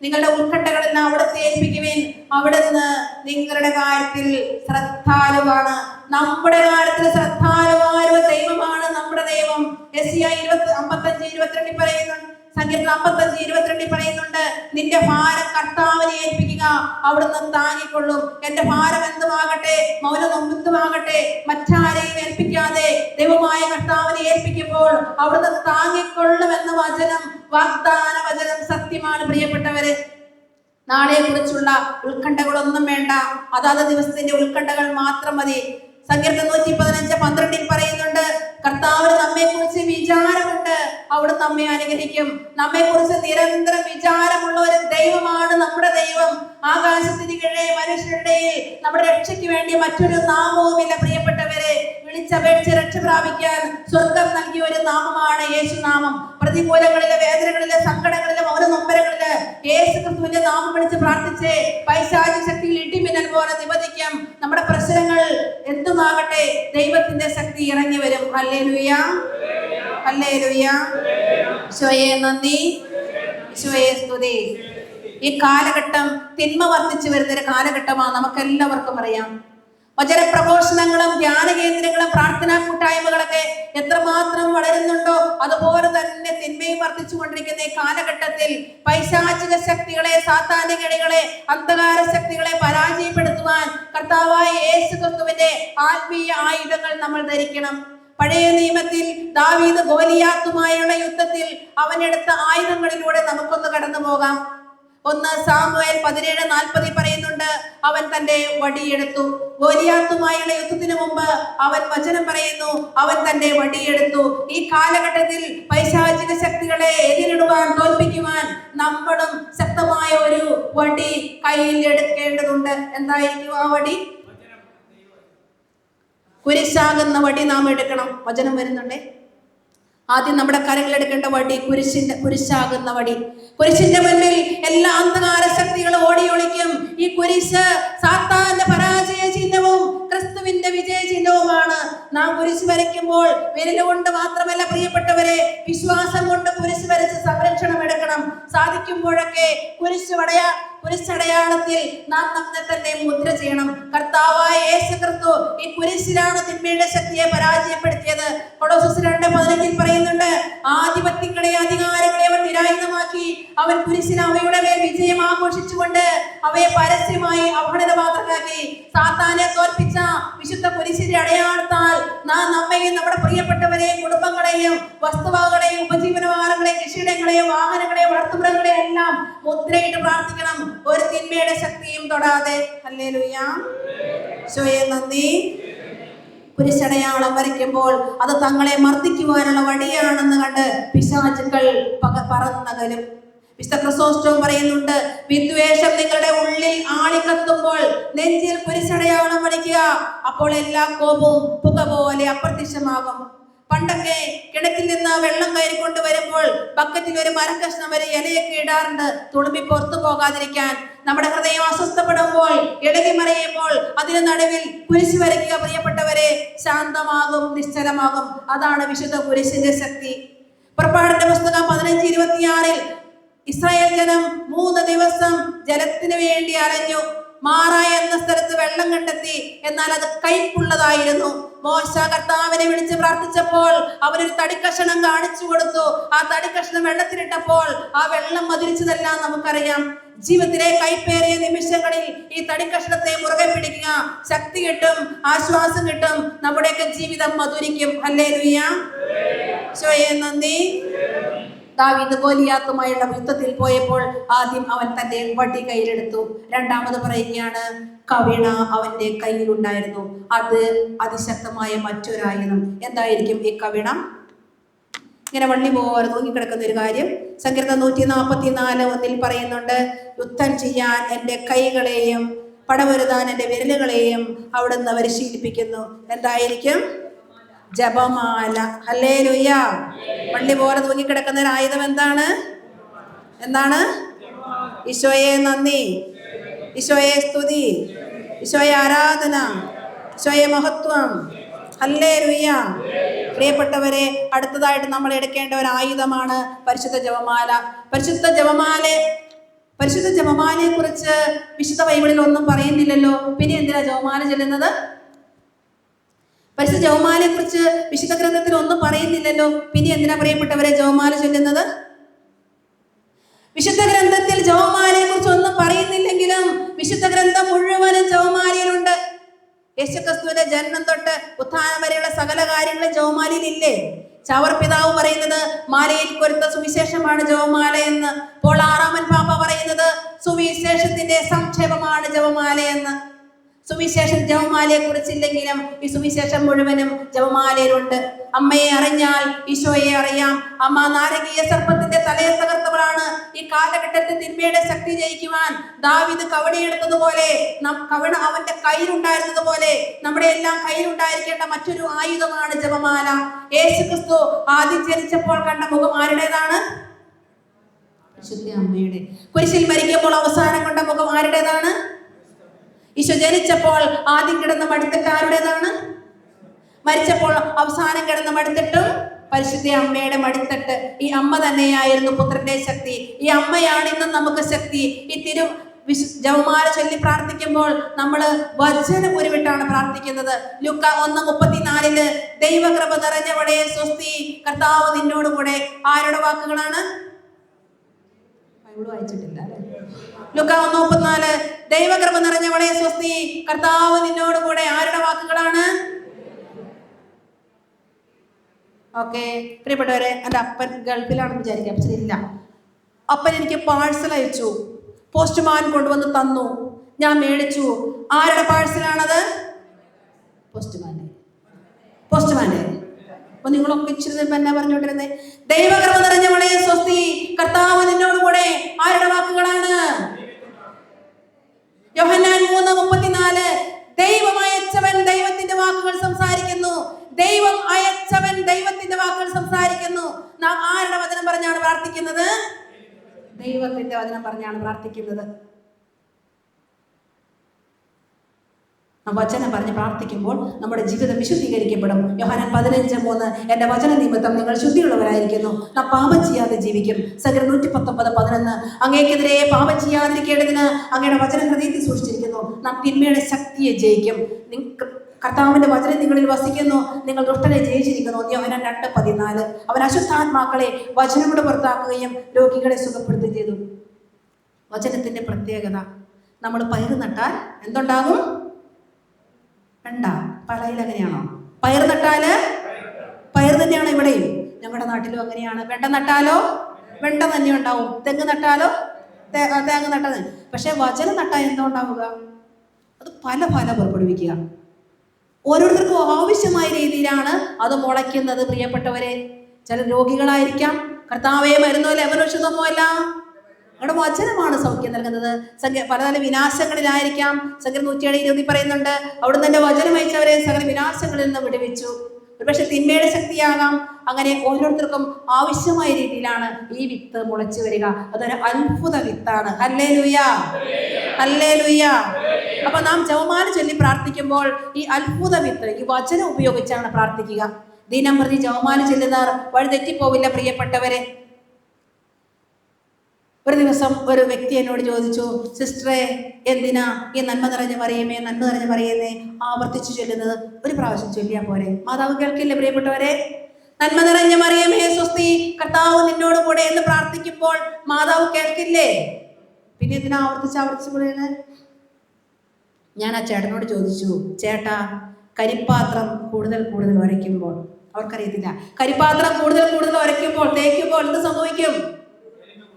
നിങ്ങളുടെ ഉത്കണ്ഠകളെല്ലാം അവിടുത്തെ ഏൽപ്പിക്കുവിൻ, അവിടുന്ന് നിങ്ങളുടെ കാര്യത്തിൽ ശ്രദ്ധാലുവാണ്. നമ്മുടെ കാര്യത്തിൽ ശ്രദ്ധാലുവായ ദൈവമാണ് നമ്മുടെ ദൈവം. യെശയ്യാ 55:22 പറയുന്നുണ്ട്, സങ്കീർത്തനം 55:22 പറയുന്നുണ്ട്, നിന്റെ ഭാരം കർത്താവിനെ ഏൽപ്പിക്കുക, അവിടുന്ന് താങ്ങിക്കൊള്ളും. എന്റെ ഭാരം എന്തുമാകട്ടെ, മൗനം എന്തുമാകട്ടെ, മറ്റാരെയും ഏൽപ്പിക്കാതെ ദൈവമായ കർത്താവിനെ ഏൽപ്പിക്കുമ്പോൾ അവിടുന്ന് താങ്ങിക്കൊള്ളും എന്ന വചനം, വാഗ്ദാന വചനം സത്യമാണ്. പ്രിയപ്പെട്ടവരെ, നാളെയെ കുറിച്ചുള്ള ഉത്കണ്ഠകളൊന്നും വേണ്ട, അതാത് ദിവസത്തിന്റെ ഉത്കണ്ഠകൾ മാത്രം മതി. സങ്കീർത്തനം 115:12 പറയുന്നുണ്ട്, കർത്താവിന് നമ്മെ കുറിച്ച് വിചാരമുണ്ട്, അവിടെ നമ്മെ അനുഗ്രഹിക്കും. നമ്മെ കുറിച്ച് നിരന്തരം വിചാരമുള്ള ഒരു ദൈവമാണ് നമ്മുടെ ദൈവം. ആകാശത്തിന് കീഴെ മനുഷ്യരുടെ നമ്മുടെ രക്ഷയ്ക്ക് വേണ്ടി മറ്റൊരു നാമവുമില്ല. പ്രിയപ്പെട്ടവരെ, വിളിച്ചപേക്ഷിച്ച് രക്ഷ പ്രാപിക്കാൻ സ്വർഗം നൽകിയ ഒരു നാമമാണ് യേശുനാമം. പ്രതികൂലങ്ങളിലെ, വേദനകളിലെ, സങ്കടങ്ങളിലെ, മൗനനൊമ്പരങ്ങളില് യേശു ക്രിസ്തുവിന്റെ നാമം വിളിച്ച് പ്രാർത്ഥിച്ച് പൈശാചിക ശക്തിയിൽ ഇടിമിന്നൽ പോലെ നിബന്ധിക്കാം. നമ്മുടെ പ്രശ്നങ്ങൾ എന്തുമാകട്ടെ, ദൈവത്തിന്റെ ശക്തി ഇറങ്ങി വരും. Hallelujah, hallelujah. ഈശോയെ നന്ദി, ഈശോയെ സ്തുതി. ഈ കാലഘട്ടം തിന്മ വർദ്ധിച്ചു വരുന്നൊരു കാലഘട്ടമാണ്, നമുക്കെല്ലാവർക്കും അറിയാം. വചന പ്രഘോഷണങ്ങളും ധ്യാന കേന്ദ്രങ്ങളും പ്രാർത്ഥനാ കൂട്ടായ്മകളൊക്കെ എത്രമാത്രം വളരുന്നുണ്ടോ അതുപോലെ തന്നെ തിന്മയും വർദ്ധിച്ചു കൊണ്ടിരിക്കുന്ന ഈ കാലഘട്ടത്തിൽ പൈശാചിക ശക്തികളെ, സാത്താനിക കെണികളെ, അന്ധകാര ശക്തികളെ പരാജയപ്പെടുത്തുവാൻ കർത്താവായ യേശു ക്രിസ്തുവിന്റെ ആത്മീയ ആയുധങ്ങൾ നമ്മൾ ധരിക്കണം. പഴയ നിയമത്തിൽ ദാവീദ് ഗോലിയാത്തുമായുള്ള യുദ്ധത്തിൽ അവനെടുത്ത ആയുധങ്ങളിലൂടെ നമുക്കൊന്ന് കടന്നു പോകാം. 1 സാമുവേൽ 17:40 പറയുന്നുണ്ട്, അവൻ തന്റെ വടിയെടുത്തു. ഗോലിയാത്തുമായുള്ള യുദ്ധത്തിന് മുമ്പ് അവൻ വചനം പറയുന്നു, അവൻ തന്റെ വടിയെടുത്തു. ഈ കാലഘട്ടത്തിൽ പൈശാചിക ശക്തികളെ എതിരിടുവാൻ, തോൽപ്പിക്കുവാൻ നമ്മളും ശക്തമായ ഒരു വടി കയ്യിൽ എടുക്കേണ്ടതുണ്ട്. എന്തായിരിക്കും ആ വടി? കുരിശാകുന്ന വടി നാം എടുക്കണം. വചനം വരുന്നുണ്ടേ. ആദ്യം നമ്മുടെ കരങ്ങൾ എടുക്കേണ്ട വടി കുരിശാകുന്ന വടി. കുരിശിന്റെ മുന്നിൽ എല്ലാ അന്ധകാര ശക്തികളും ഓടിയൊളിക്കും. ഈ കുരിശ് സാത്താന്റെ പരാജയ ചിഹ്നവും ക്രിസ്തുവിന്റെ വിജയ ചിഹ്നവുമാണ്. നാം കുരിശ് വരയ്ക്കുമ്പോൾ വിരലുകൊണ്ട് മാത്രമല്ല പ്രിയപ്പെട്ടവരെ, വിശ്വാസം കൊണ്ട് കുരിശ് വരച്ച് സംരക്ഷണം എടുക്കണം. സാധിക്കുമ്പോഴൊക്കെ കുരിശടയാളത്തിൽ നാം നമ്മെ തന്നെ മുദ്ര ചെയ്യണം. കർത്താവായ യേശു ക്രിസ്തു ഈ കുരിശിലാണ് തിന്മയുടെ ശക്തിയെ പരാജയപ്പെടുത്തിയത്. കൊളോസ്യർ 2:15 പറയുന്നുണ്ട്, ആധിപത്യങ്ങളെ, അധികാരങ്ങളെ അവൻ നിരായുധമാക്കി. അവൻ കുരിശിൽ അവയുടെ മേൽ വിജയം ആഘോഷിച്ചുകൊണ്ട് അവയെ പരസ്യമായി അവഹേളനമാത്രമാക്കി. സാത്താനെ തോൽപ്പിച്ച വിശുദ്ധ കുരിശിന്റെ അടയാളത്താൽ നാം നമ്മെയും നമ്മുടെ പ്രിയപ്പെട്ടവരെയും കുടുംബങ്ങളെയും വസ്തുവകകളെയും ഉപജീവനമാർഗങ്ങളെയും കൃഷിയിടങ്ങളെയും വാഹനങ്ങളെയും വളർത്തുമൃഗങ്ങളെയും എല്ലാം മുദ്രയിട്ട് പ്രാർത്ഥിക്കണം, ഒരു തിന്മയുടെ ശക്തിയും തൊടാതെ. ഹല്ലേലൂയ, ഈശോയെ നന്ദി. കുരിശടയാളം വരയ്ക്കുമ്പോൾ അത് തങ്ങളെ മർദ്ദിക്കുവാനുള്ള വടിയാണെന്ന് കണ്ട് പിശാചുക്കൾ പറന്നകലും. വിശുദ്ധ ക്രിസോസ്റ്റം പറയുന്നുണ്ട്, വിദ്വേഷം നിങ്ങളുടെ ഉള്ളിൽ ആളിക്കത്തുമ്പോൾ നെഞ്ചിൽ കുരിശടയാളം വരയ്ക്കുക, അപ്പോൾ എല്ലാ കോപവും പുക പോലെ അപ്രത്യക്ഷമാകും. പണ്ടൊക്കെ കിണറ്റിൽ നിന്ന് വെള്ളം കയറിക്കൊണ്ട് വരുമ്പോൾ ബക്കറ്റിൽ ഒരു മരക്കഷ്ണം വരെ ഇലയൊക്കെ ഇടാറുണ്ട്, തുളുമ്പി പുറത്തു പോകാതിരിക്കാൻ. നമ്മുടെ ഹൃദയം അസ്വസ്ഥപ്പെടുമ്പോൾ, ഇടകി മറിയുമ്പോൾ അതിന് നടുവിൽ കുരിശ് വരയ്ക്കുക. പ്രിയപ്പെട്ടവരെ, ശാന്തമാകും, നിശ്ചലമാകും. അതാണ് വിശുദ്ധ കുരിശിന്റെ ശക്തി. പുറപ്പാടിന്റെ പുസ്തകം 15:26 ഇസ്രായേൽ ജനം 3 ദിവസം ജലത്തിന് വേണ്ടി അലഞ്ഞു. മാറ എന്ന സ്ഥലത്ത് വെള്ളം കണ്ടെത്തി. എന്നാൽ അത് കയ്പുള്ളതായിരുന്നു. മോശ കർത്താവിനെ വിളിച്ച് പ്രാർത്ഥിച്ചപ്പോൾ അവനൊരു തടിക്കഷണം കാണിച്ചു കൊടുത്തു. ആ തടിക്കഷണം വെള്ളത്തിലിട്ടപ്പോൾ ആ വെള്ളം മധുരിച്ചതെല്ലാം നമുക്കറിയാം. ജീവിതത്തിലെ കൈപ്പേറിയ നിമിഷങ്ങളിൽ ഈ തടിക്കഷണത്തെ മുറുകെ പിടിക്കുക. ശക്തി കിട്ടും, ആശ്വാസം കിട്ടും, നമ്മുടെയൊക്കെ ജീവിതം മധുരിക്കും. ഹല്ലേലൂയ. ഈശോയെ നന്ദി. ദാവീദ് ഗോലിയാത്തുമായുള്ള യുദ്ധത്തിൽ പോയപ്പോൾ ആദ്യം അവൻ തന്റെ വടി കയ്യിലെടുത്തു. രണ്ടാമത് പറയുകയാണ്, കവിണ അവന്റെ കയ്യിലുണ്ടായിരുന്നു. അത് അതിശക്തമായ മറ്റൊരായുധം. എന്തായിരിക്കും ഈ കവിണ? ഇങ്ങനെ വള്ളി പോലെ തൂങ്ങിക്കിടക്കുന്ന ഒരു കാര്യം. സങ്കീർത്തനം 144:1 പറയുന്നുണ്ട്, യുദ്ധം ചെയ്യാൻ എൻ്റെ കൈകളെയും പടവരുതാൻ എൻ്റെ വിരലുകളെയും അവിടുന്ന് പരിശീലിപ്പിക്കുന്നു. എന്തായിരിക്കും? ജപമാല. ഹല്ലേലൂയ. വള്ളി പോലെ തൂങ്ങിക്കിടക്കുന്ന ഒരു ആയുധം എന്താണ്? ഈശോയെ നന്ദി, ഈശോയെ സ്തുതി, ഈശോയെ ആരാധന, ഈശോയെ മഹത്വം. ഹല്ലേലൂയ. പ്രിയപ്പെട്ടവരെ, അടുത്തതായിട്ട് നമ്മൾ എടുക്കേണ്ട ഒരു ആയുധമാണ് പരിശുദ്ധ ജപമാല. പരിശുദ്ധ ജപമാലയെ കുറിച്ച് വിശുദ്ധ ബൈബിളിൽ ഒന്നും പറയുന്നില്ലല്ലോ. പിന്നെ എന്തിനാ ജപമാല ചൊല്ലുന്നത്? പരിശുദ്ധ ജപമാലയെ കുറിച്ച് വിശുദ്ധ ഗ്രന്ഥത്തിൽ ഒന്നും പറയുന്നില്ലല്ലോ. പിന്നെ എന്തിനാ പ്രിയപ്പെട്ടവരെ ജപമാല ചൊല്ലുന്നത്? വിശുദ്ധ ഗ്രന്ഥത്തിൽ ജപമാലയെ കുറിച്ച് ഒന്നും പറയുന്നില്ലെങ്കിലും വിശുദ്ധ ഗ്രന്ഥം മുഴുവനും ജപമാലയിലുണ്ട്. യേശുക്രിസ്തുവിന്റെ ജനനം തൊട്ട് ഉത്ഥാനം വരെയുള്ള സകല കാര്യങ്ങളും ജപമാലയിലില്ലേ? ചാവർ പിതാവ് പറയുന്നത് മാലയിൽ കൊരുത്ത സുവിശേഷമാണ് ജപമാല എന്ന്. പോൾ 6-ാമൻ പാപ്പ പറയുന്നത് സുവിശേഷത്തിന്റെ സംക്ഷേപമാണ് ജപമാല എന്ന്. സുവിശേഷം ജപമാലയെ കുറിച്ചില്ലെങ്കിലും ഈ സുവിശേഷം മുഴുവനും ജപമാലയിലുണ്ട്. അമ്മയെ അറിഞ്ഞാൽ ഈശോയെ അറിയാം. അമ്മ നാരകീയ സർപ്പത്തിന്റെ തലയെ തകർത്തവളാണ്. ഈ കാലഘട്ടത്തിൽ തിന്മയുടെ ശക്തി ജയിക്കുവാൻ ദാവീദ് കവടിയെടുത്തതുപോലെ, കവണ അവന്റെ കയ്യിലുണ്ടായിരുന്നതുപോലെ നമ്മുടെ എല്ലാം കയ്യിലുണ്ടായിരിക്കേണ്ട മറ്റൊരു ആയുധമാണ് ജപമാല. യേശുക്രിസ്തു ആദ്യം ജനിച്ചപ്പോൾ കണ്ട മുഖം ആരുടേതാണ്? വിശുദ്ധ അമ്മയുടെ. കുരിശിൽ മരിക്കുമ്പോൾ അവസാനം കണ്ട മുഖം ആരുടേതാണ്? ഈശോ ജനിച്ചപ്പോൾ ആദ്യം കിടന്ന മടിത്തട്ട് ആരുടേതാണ്? മരിച്ചപ്പോൾ അവസാനം കിടന്ന മടിത്തട്ടും പരിശുദ്ധ അമ്മയുടെ മടിത്തട്ട്. ഈ അമ്മ തന്നെയായിരുന്നു പുത്രന്റെ ശക്തി. ഈ അമ്മയാണ് ഇന്നും നമുക്ക് ശക്തി. ഈ ജപമാല ചൊല്ലി പ്രാർത്ഥിക്കുമ്പോൾ നമ്മൾ വചനം ഉരുവിട്ടാണ് പ്രാർത്ഥിക്കുന്നത്. ലൂക്ക 1:34 ദൈവകൃപ നിറഞ്ഞവളെ സ്വസ്തി, കർത്താവ് നിന്നോട് കൂടെ. ആരുടെ വാക്കുകളാണ്? വായിച്ചിട്ടില്ല അല്ലെ? ലൂക്ക 1:34 ദൈവകൃപ നിറഞ്ഞവളെ സ്വസ്തി, കർത്താവ് നിന്നോട് കൂടെ. ആരുടെ വാക്കുകളാണ്? ഓക്കെ പ്രിയപ്പെട്ടവരെ, എൻ്റെ അപ്പൻ ഗൾഫിലാണെന്ന് വിചാരിക്കാം. പക്ഷെ ഇല്ല, അപ്പൻ എനിക്ക് പാഴ്സൽ അയച്ചു. പോസ്റ്റ്മാൻ കൊണ്ടുവന്ന് തന്നു, ഞാൻ മേടിച്ചു. ആരുടെ പാഴ്സലാണത്? പോസ്റ്റ്മാൻ്റെ. അപ്പൊ നിങ്ങളൊക്കെ ഇച്ചിരി എന്നാ പറഞ്ഞോണ്ടിരുന്നേ? ദൈവകൃപ നിറഞ്ഞവളെ സ്വസ്തി, കർത്താവ് നിന്നോട് കൂടെ. ആരുടെ വാക്കുകളാണ്? യോഹന്നാൻ 3:34 ദൈവം അയച്ചവൻ ദൈവത്തിന്റെ വാക്കുകൾ സംസാരിക്കുന്നു. ദൈവം അയച്ചവൻ ദൈവത്തിന്റെ വാക്കുകൾ സംസാരിക്കുന്നു. നാം ആരുടെ വചനം പറഞ്ഞാണ് പ്രാർത്ഥിക്കുന്നത്? ദൈവത്തിന്റെ വചനം പറഞ്ഞാണ് പ്രാർത്ഥിക്കുന്നത്. വചനം പറഞ്ഞ് പ്രാർത്ഥിക്കുമ്പോൾ നമ്മുടെ ജീവിതം വിശുദ്ധീകരിക്കപ്പെടും. യോഹന്നാൻ 15:3 എൻ്റെ വചന നിമിത്തം നിങ്ങൾ ശുദ്ധിയുള്ളവരായിരിക്കുന്നു, നാം പാപം ചെയ്യാതെ ജീവിക്കും. സങ്കീർത്തനം 119:11 അങ്ങേക്കെതിരെ പാപം ചെയ്യാതിരിക്കേണ്ടതിന് അങ്ങയുടെ വചനം ഹൃദയത്തിൽ സൂക്ഷിച്ചിരിക്കുന്നു, നാം തിന്മയുടെ ശക്തിയെ ജയിക്കും. കർത്താവിന്റെ വചനം നിങ്ങളിൽ വസിക്കുന്നു, നിങ്ങൾ ദുഷ്ടനെ ജയിച്ചിരിക്കുന്നു. യോഹന്നാൻ 2:14 അവൻ അശുദ്ധാത്മാക്കളെ വചനം കൊണ്ട് പുറത്താക്കുകയും രോഗികളെ സുഖപ്പെടുത്തുകയും ചെയ്തു. വചനത്തിന്റെ പ്രത്യേകത, നമ്മൾ പയർ നട്ടാൽ എന്തുണ്ടാകും? വെണ്ട. പളയിൽ അങ്ങനെയാണോ? പയർ നട്ടാല് പയർ തന്നെയാണ് ഇവിടെയും, ഞങ്ങളുടെ നാട്ടിലും അങ്ങനെയാണ്. വെണ്ട നട്ടാലോ വെണ്ട തന്നെ ഉണ്ടാവും. തെങ്ങ് നട്ടാലോ തേങ്ങ നട്ടത്. പക്ഷെ വചനം നട്ടാൽ എന്താ ഉണ്ടാവുക? അത് പല ഫലം പുറപ്പെടുവിക്കുക. ഓരോരുത്തർക്കും ആവശ്യമായ രീതിയിലാണ് അത് മുളയ്ക്കുന്നത്. പ്രിയപ്പെട്ടവരെ, ചില രോഗികളായിരിക്കാം. കർത്താവേ മരുന്നോ ലെവനോഷതമോ അല്ല, അവിടെ വചനമാണ് സൗഖ്യം നൽകുന്നത്. പലതര വിനാശങ്ങളിലായിരിക്കാം. സങ്കീർത്തനം 107:20 പറയുന്നുണ്ട്, അവിടുന്ന് എൻ്റെ വചനം അയച്ചവരെ സകല വിനാശങ്ങളിൽ നിന്ന് വിടുവിച്ചു. ഒരുപക്ഷെ തിന്മയുടെ ശക്തിയാകാം. അങ്ങനെ ഓരോരുത്തർക്കും ആവശ്യമായ രീതിയിലാണ് ഈ വിത്ത് മുളച്ചു വരിക. അതൊരു അത്ഭുത വിത്താണ്. Hallelujah, hallelujah. അപ്പൊ നാം ജപമാല ചൊല്ലി പ്രാർത്ഥിക്കുമ്പോൾ ഈ അത്ഭുത വിത്ത്, ഈ വചനം ഉപയോഗിച്ചാണ് പ്രാർത്ഥിക്കുക. ദിനം പ്രതി ജപമാല ചൊല്ലുന്നവർ വഴി തെറ്റിപ്പോവില്ല. പ്രിയപ്പെട്ടവരെ, ഒരു ദിവസം ഒരു വ്യക്തി എന്നോട് ചോദിച്ചു, സിസ്റ്ററെ എന്തിനാ ഈ നന്മ നിറഞ്ഞ മറിയമേ നന്മ നിറഞ്ഞ മറിയമേ ആവർത്തിച്ചു ചൊല്ലുന്നത്? ഒരു പ്രാവശ്യം ചൊല്ലിയാ പോരെ? മാതാവ് കേൾക്കില്ലേ പ്രിയപ്പെട്ടവരെ? നന്മ നിറഞ്ഞ മറിയമേ സ്വസ്തി, കർത്താവ് നിന്നോട് കൂടെ എന്ന് പ്രാർത്ഥിക്കുമ്പോൾ മാതാവ് കേൾക്കില്ലേ? പിന്നെ എന്തിനാ ആവർത്തിച്ച് പറയുന്നത്? ഞാൻ ആ ചേട്ടനോട് ചോദിച്ചു, ചേട്ടാ കരിപ്പാത്രം കൂടുതൽ ഉരയ്ക്കുമ്പോൾ, അവർക്കറിയത്തില്ല, കരിപ്പാത്രം കൂടുതൽ ഉരയ്ക്കുമ്പോൾ തേക്കുമ്പോൾ എന്ത് സംഭവിക്കും?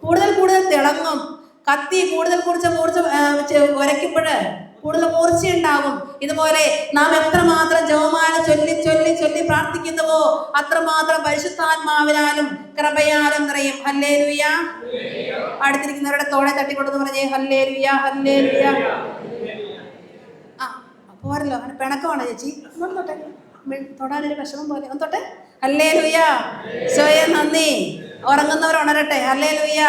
കൂടുതൽ തിളങ്ങും. കത്തി കൂടുതൽ ഉരയ്ക്കുമ്പോൾ കൂടുതൽ മൂർച്ചയുണ്ടാകും. ഇതുപോലെ നാം എത്രമാത്രം ജപമാല ചൊല്ലി പ്രാർത്ഥിക്കുന്നുവോ അത്രമാത്രം പരിശുദ്ധാത്മാവിനാലും കൃപയാലും നിറയും. ഹല്ലേലൂയ. അടുത്തിരിക്കുന്നവരുടെ തോളെ തട്ടിക്കൊണ്ടെന്ന് പറഞ്ഞേ ഹല്ലേലൂയ, ഹല്ലേലൂയ. പോരല്ലോ, അങ്ങനെ പിണക്കമാണോ ചേച്ചി? തൊട്ടെ, തൊടാനൊരു വിഷമം പോലെ ഒന്ന് തൊട്ടെ. ഹല്ലേലൂയ. ഈശോയെ നന്ദി. ഉറങ്ങുന്നവർ ഉണരട്ടെ. ഹല്ലേലൂയ.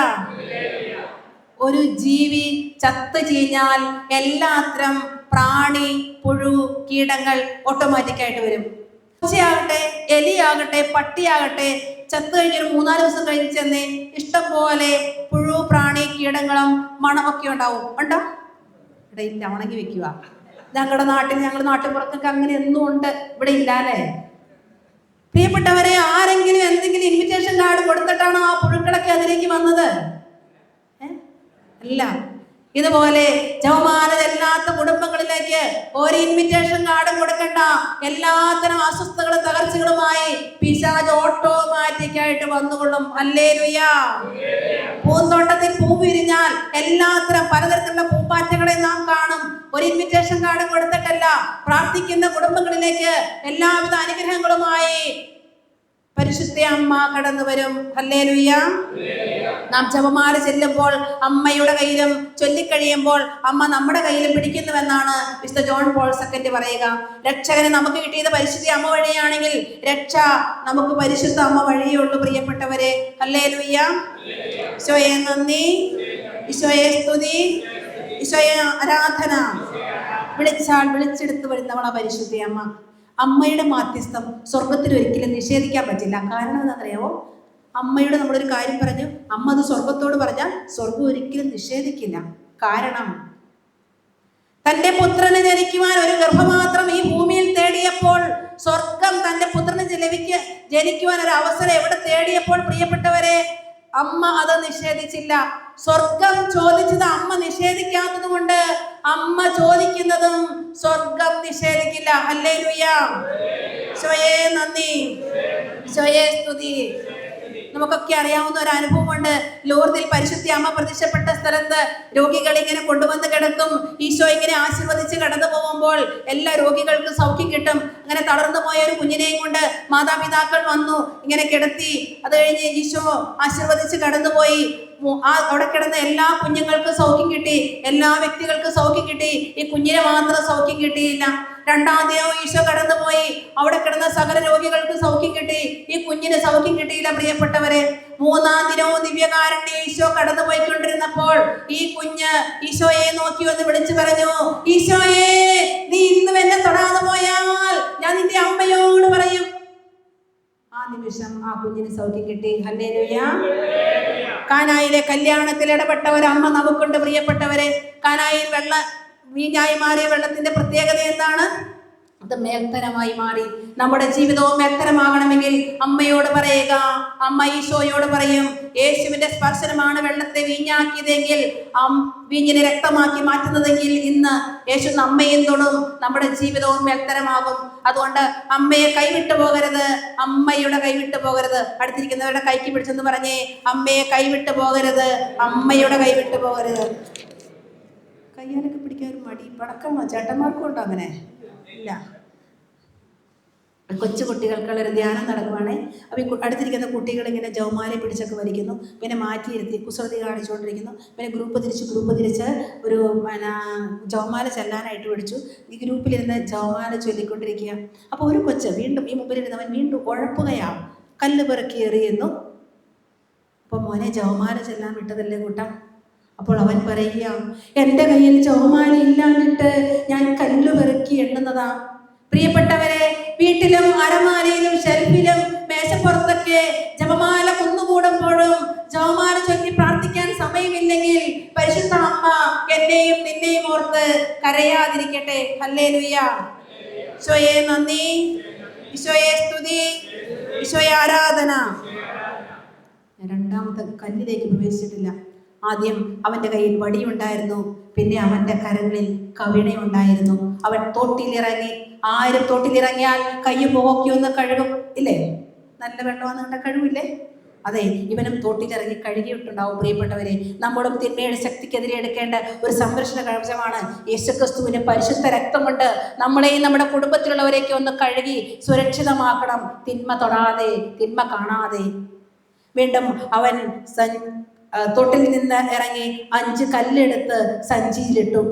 ഒരു ജീവി ചത്തു ചീഞ്ഞാൽ എല്ലാത്തരം പ്രാണി, പുഴു, കീടങ്ങൾ ഓട്ടോമാറ്റിക്കായിട്ട് വരും. പൂച്ചയാകട്ടെ, എലിയാകട്ടെ, പട്ടിയാകട്ടെ, ചത്തു കഴിഞ്ഞൊരു 3-4 ദിവസം കഴിഞ്ഞ് ചെന്നേ ഇഷ്ടം പോലെ പുഴു, പ്രാണി, കീടങ്ങളും മണമൊക്കെ ഉണ്ടാവും. ഉണ്ടോ? ഇവിടെ ഇല്ല, ഉണങ്ങി വെക്കുക. ഞങ്ങളുടെ നാട്ടിൻപുറത്തൊക്കെ അങ്ങനെ എന്നും ഉണ്ട്, ഇവിടെ ഇല്ല അല്ലേ? പ്രിയപ്പെട്ടവരെ, ആരെങ്കിലും എന്തെങ്കിലും ഇൻവിറ്റേഷൻ കാർഡ് കൊടുത്തിട്ടാണോ ആ പുഴുക്കളൊക്കെ അതിലേക്ക് വന്നത്? അല്ല. ഇതുപോലെ ജപമാല ചെല്ലാത്ത കുടുംബങ്ങളിലേക്ക് ഒരു ഇൻവിറ്റേഷൻ കാർഡും കൊടുക്കണ്ട. എല്ലാത്തരം അസ്വസ്ഥകളും തകർച്ചകളുമായി പിശാച് ഓട്ടോമാറ്റിക്കായിട്ട് വന്നുകൊള്ളും. ഹല്ലേലൂയ. പൂന്തോട്ടത്തിൽ പൂ വിരിഞ്ഞാൽ എല്ലാത്തരം പലതരത്തിലുള്ള പൂമ്പാറ്റകളെ നാം കാണും. ഒരു ഇൻവിറ്റേഷൻ കാർഡും കൊടുത്തിട്ടല്ല. പ്രാർത്ഥിക്കുന്ന കുടുംബങ്ങളിലേക്ക് എല്ലാവിധ അനുഗ്രഹങ്ങളുമായി പരിശുദ്ധ അമ്മ കടന്നു വരും. ഹല്ലേലൂയ. നാം ജപമാല ചെല്ലുമ്പോൾ അമ്മയുടെ കയ്യിലും ചൊല്ലിക്കഴിയുമ്പോൾ അമ്മ നമ്മുടെ കയ്യിലും പിടിക്കുന്നുവെന്നാണ് വിശുദ്ധ ജോൺ പോൾ II പറയുക. രക്ഷകനെ നമുക്ക് കിട്ടിയത് പരിശുദ്ധ അമ്മ വഴിയാണെങ്കിൽ രക്ഷ നമുക്ക് പരിശുദ്ധ അമ്മ വഴിയേ ഉള്ളൂ. പ്രിയപ്പെട്ടവരെ, ഹല്ലേലൂയ. ഈശോയെ നന്ദി, ഈശോയെ സ്തുതി, ഈശോയെ ആരാധന. വിളിച്ചാൽ വിളിച്ചെടുത്ത് വരുന്നവളാ പരിശുദ്ധ അമ്മ. അമ്മയുടെ മാധ്യസ്ഥം സ്വർഗത്തിൽ ഒരിക്കലും നിഷേധിക്കാൻ പറ്റില്ല. കാരണം എന്താണെന്നറിയാമോ? അമ്മയുടെ നമ്മളൊരു കാര്യം പറഞ്ഞു, അമ്മ അത് സ്വർഗത്തോട് പറഞ്ഞാൽ സ്വർഗം ഒരിക്കലും നിഷേധിക്കില്ല. കാരണം തന്റെ പുത്രന് ജനിക്കുവാൻ ഒരു ഗർഭമാത്രം ഈ ഭൂമിയിൽ തേടിയപ്പോൾ സ്വർഗം തന്റെ പുത്രന് ജനിക്കുവാൻ ഒരു അവസരം എവിടെ തേടിയപ്പോൾ പ്രിയപ്പെട്ടവരെ, അമ്മ അത് നിഷേധിച്ചില്ല. സ്വർഗം ചോദിച്ചത് അമ്മ നിഷേധിക്കാത്തത് കൊണ്ട് അമ്മ ചോദിക്കുന്നതും സ്വർഗം നിഷേധിക്കില്ല. ഹല്ലേലൂയ. ഈശോയെ നന്ദി, ഈശോയെ സ്തുതി. നമുക്കൊക്കെ അറിയാവുന്ന ഒരു അനുഭവമുണ്ട്. ലൂർദിൽ പരിശുദ്ധ അമ്മ പ്രത്യക്ഷപ്പെട്ട സ്ഥലത്ത് രോഗികൾ ഇങ്ങനെ കൊണ്ടുവന്ന് കിടക്കും. ഈശോ ഇങ്ങനെ ആശീർവദിച്ച് കടന്നു പോകുമ്പോൾ എല്ലാ രോഗികൾക്കും സൗഖ്യം കിട്ടും. അങ്ങനെ തളർന്നു പോയ ഒരു കുഞ്ഞിനെയും കൊണ്ട് മാതാപിതാക്കൾ വന്നു, ഇങ്ങനെ കിടത്തി. അത് കഴിഞ്ഞ് ഈശോ ആശീർവദിച്ച് കടന്നുപോയി. അവിടെ കിടന്ന എല്ലാ കുഞ്ഞുങ്ങൾക്കും സൗഖ്യം കിട്ടി, എല്ലാ വ്യക്തികൾക്കും സൗഖ്യം കിട്ടി. ഈ കുഞ്ഞിനെ മാത്രം സൗഖ്യം കിട്ടിയില്ല. 2-ാം ദിനവും ഈശോ കടന്നുപോയി. അവിടെ കിടന്ന സകല രോഗികൾക്ക് സൗഖ്യം കിട്ടി, ഈ കുഞ്ഞിന് സൗഖ്യം കിട്ടിയില്ല. പ്രിയപ്പെട്ടവരെ, 3-ാം ദിനവും ദിവ്യകാരുണ്യ ഈശോ കടന്നുപോയിക്കൊണ്ടിരുന്നപ്പോൾ ഈ കുഞ്ഞ് ഈശോയെ നോക്കി വന്ന് വിളിച്ചു പറഞ്ഞു, ഈശോയെ, നീ ഇന്നും എന്നെ തൊടാതെ പോയാൽ ഞാൻ നിന്റെ അമ്മയോട് പറയും. ആ നിമിഷം ആ കുഞ്ഞിന് സൗഖ്യം കിട്ടി. ഹല്ലേലൂയ. കാനായിലെ കല്യാണത്തിൽ ഇടപെട്ട ഒരമ്മ നമുക്കുണ്ട് പ്രിയപ്പെട്ടവരെ. കാനായിൽ വീഞ്ഞായി മാറിയ വെള്ളത്തിന്റെ പ്രത്യേകത എന്താണ്? അത് മേൽത്തരമായി മാറി. നമ്മുടെ ജീവിതവും മേൽത്തരമാകണമെങ്കിൽ അമ്മയോട് പറയുക. അമ്മ ഈശോയോട് പറയും, യേശുവിന്റെ സ്പർശനമാണ് വെള്ളത്തെ വീഞ്ഞാക്കിയതെങ്കിൽ, വീഞ്ഞിനെ രക്തമാക്കി മാറ്റുന്നതെങ്കിൽ ഇന്ന് യേശു അമ്മയും തൊടും, നമ്മുടെ ജീവിതവും മേൽത്തരമാകും. അതുകൊണ്ട് അമ്മയെ കൈവിട്ടു പോകരുത്, അമ്മയുടെ കൈവിട്ടു പോകരുത്. അടുത്തിരിക്കുന്നവരുടെ കൈക്ക് പിടിച്ചെന്ന് പറഞ്ഞേ, അമ്മയെ കൈവിട്ടു പോകരുത്, അമ്മയുടെ കൈവിട്ടു പോകരുത്. കയ്യാലൊക്കെ പിടിക്കാൻ ഒരു മടി, പടക്കണോ? ചേട്ടന്മാർക്കും ഉണ്ടോ അങ്ങനെ? ഇല്ല. കൊച്ചു കുട്ടികൾക്കുള്ളൊരു ധ്യാനം നടക്കുവാണേ. അപ്പോൾ അടുത്തിരിക്കുന്ന കുട്ടികൾ ഇങ്ങനെ ജവമാല പിടിച്ചൊക്കെ വരിക്കുന്നു, പിന്നെ മാറ്റിയിരുത്തി കുസൃതി കാണിച്ചുകൊണ്ടിരിക്കുന്നു. പിന്നെ ഗ്രൂപ്പ് തിരിച്ച് ഒരു ജവമാല ചെല്ലാനായിട്ട് വിളിച്ചു. ഈ ഗ്രൂപ്പിലിരുന്ന് ജവമാല ചൊല്ലിക്കൊണ്ടിരിക്കുക. അപ്പോൾ ഒരു കൊച്ച് വീണ്ടും ഈ മുമ്പിലിരുന്നവൻ വീണ്ടും ഉഴപ്പുകയാണ്, കല്ല് പെറുക്കി എറിയുന്നു. അപ്പോൾ മോനെ ജവമാല ചെല്ലാൻ വിട്ടതല്ലേ കൂട്ടാ? അപ്പോൾ അവൻ പറയുക, എൻ്റെ കയ്യിൽ ജവമാല ഇല്ലാഞ്ഞിട്ട് ഞാൻ കല്ല് പെറുക്കി എണ്ണുന്നതാ. പ്രിയപ്പെട്ടവരെ, വീട്ടിലും അരമാലയിലും ഷെൽഫിലും മേശപ്പുറത്തൊക്കെ ജപമാല കുന്നുകൂടുമ്പോഴും ജപമാല ചൊല്ലി പ്രാർത്ഥിക്കാൻ സമയമില്ല ഓർത്തില്ലെങ്കിൽ പരിശുദ്ധ അമ്മ എന്നെയും നിന്നെയും ഓർത്ത് കരയാതിരിക്കട്ടെ. ഹല്ലേലൂയ. ഈശോയെ നന്ദി, ഈശോയെ സ്തുതി, ഈശോയെ ആരാധന. രണ്ടാമത്തെ കല്ലിലേക്ക് പ്രവേശിച്ചിട്ടില്ല. ആദ്യം അവന്റെ കയ്യിൽ വടിയുണ്ടായിരുന്നു, പിന്നെ അവന്റെ കരങ്ങളിൽ കവിണയുണ്ടായിരുന്നു. അവൻ തോട്ടിലിറങ്ങി. ആരും തോട്ടിലിറങ്ങിയാൽ കയ്യും മുഖമൊക്കെ ഒന്ന് കഴുകും ഇല്ലേ? നല്ല വെള്ളമാണെന്ന് കണ്ട കഴുകില്ലേ? അതെ, ഇവനും തോട്ടിലിറങ്ങി കഴുകിയിട്ടുണ്ടാവും. പ്രിയപ്പെട്ടവരെ, നമ്മളും തിന്മയുടെ ശക്തിക്കെതിരെ എടുക്കേണ്ട ഒരു സംരക്ഷണ കവചമാണ് യേശുക്രിസ്തുവിന്റെ പരിശുദ്ധ രക്തം കൊണ്ട് നമ്മളെയും നമ്മുടെ കുടുംബത്തിലുള്ളവരെയൊക്കെ ഒന്ന് കഴുകി സുരക്ഷിതമാക്കണം. തിന്മ തൊടാതെ, തിന്മ കാണാതെ. വീണ്ടും അവൻ തൊട്ടിൽ നിന്ന് ഇറങ്ങി 5 കല്ലെടുത്ത് സഞ്ചിയിലിട്ടു.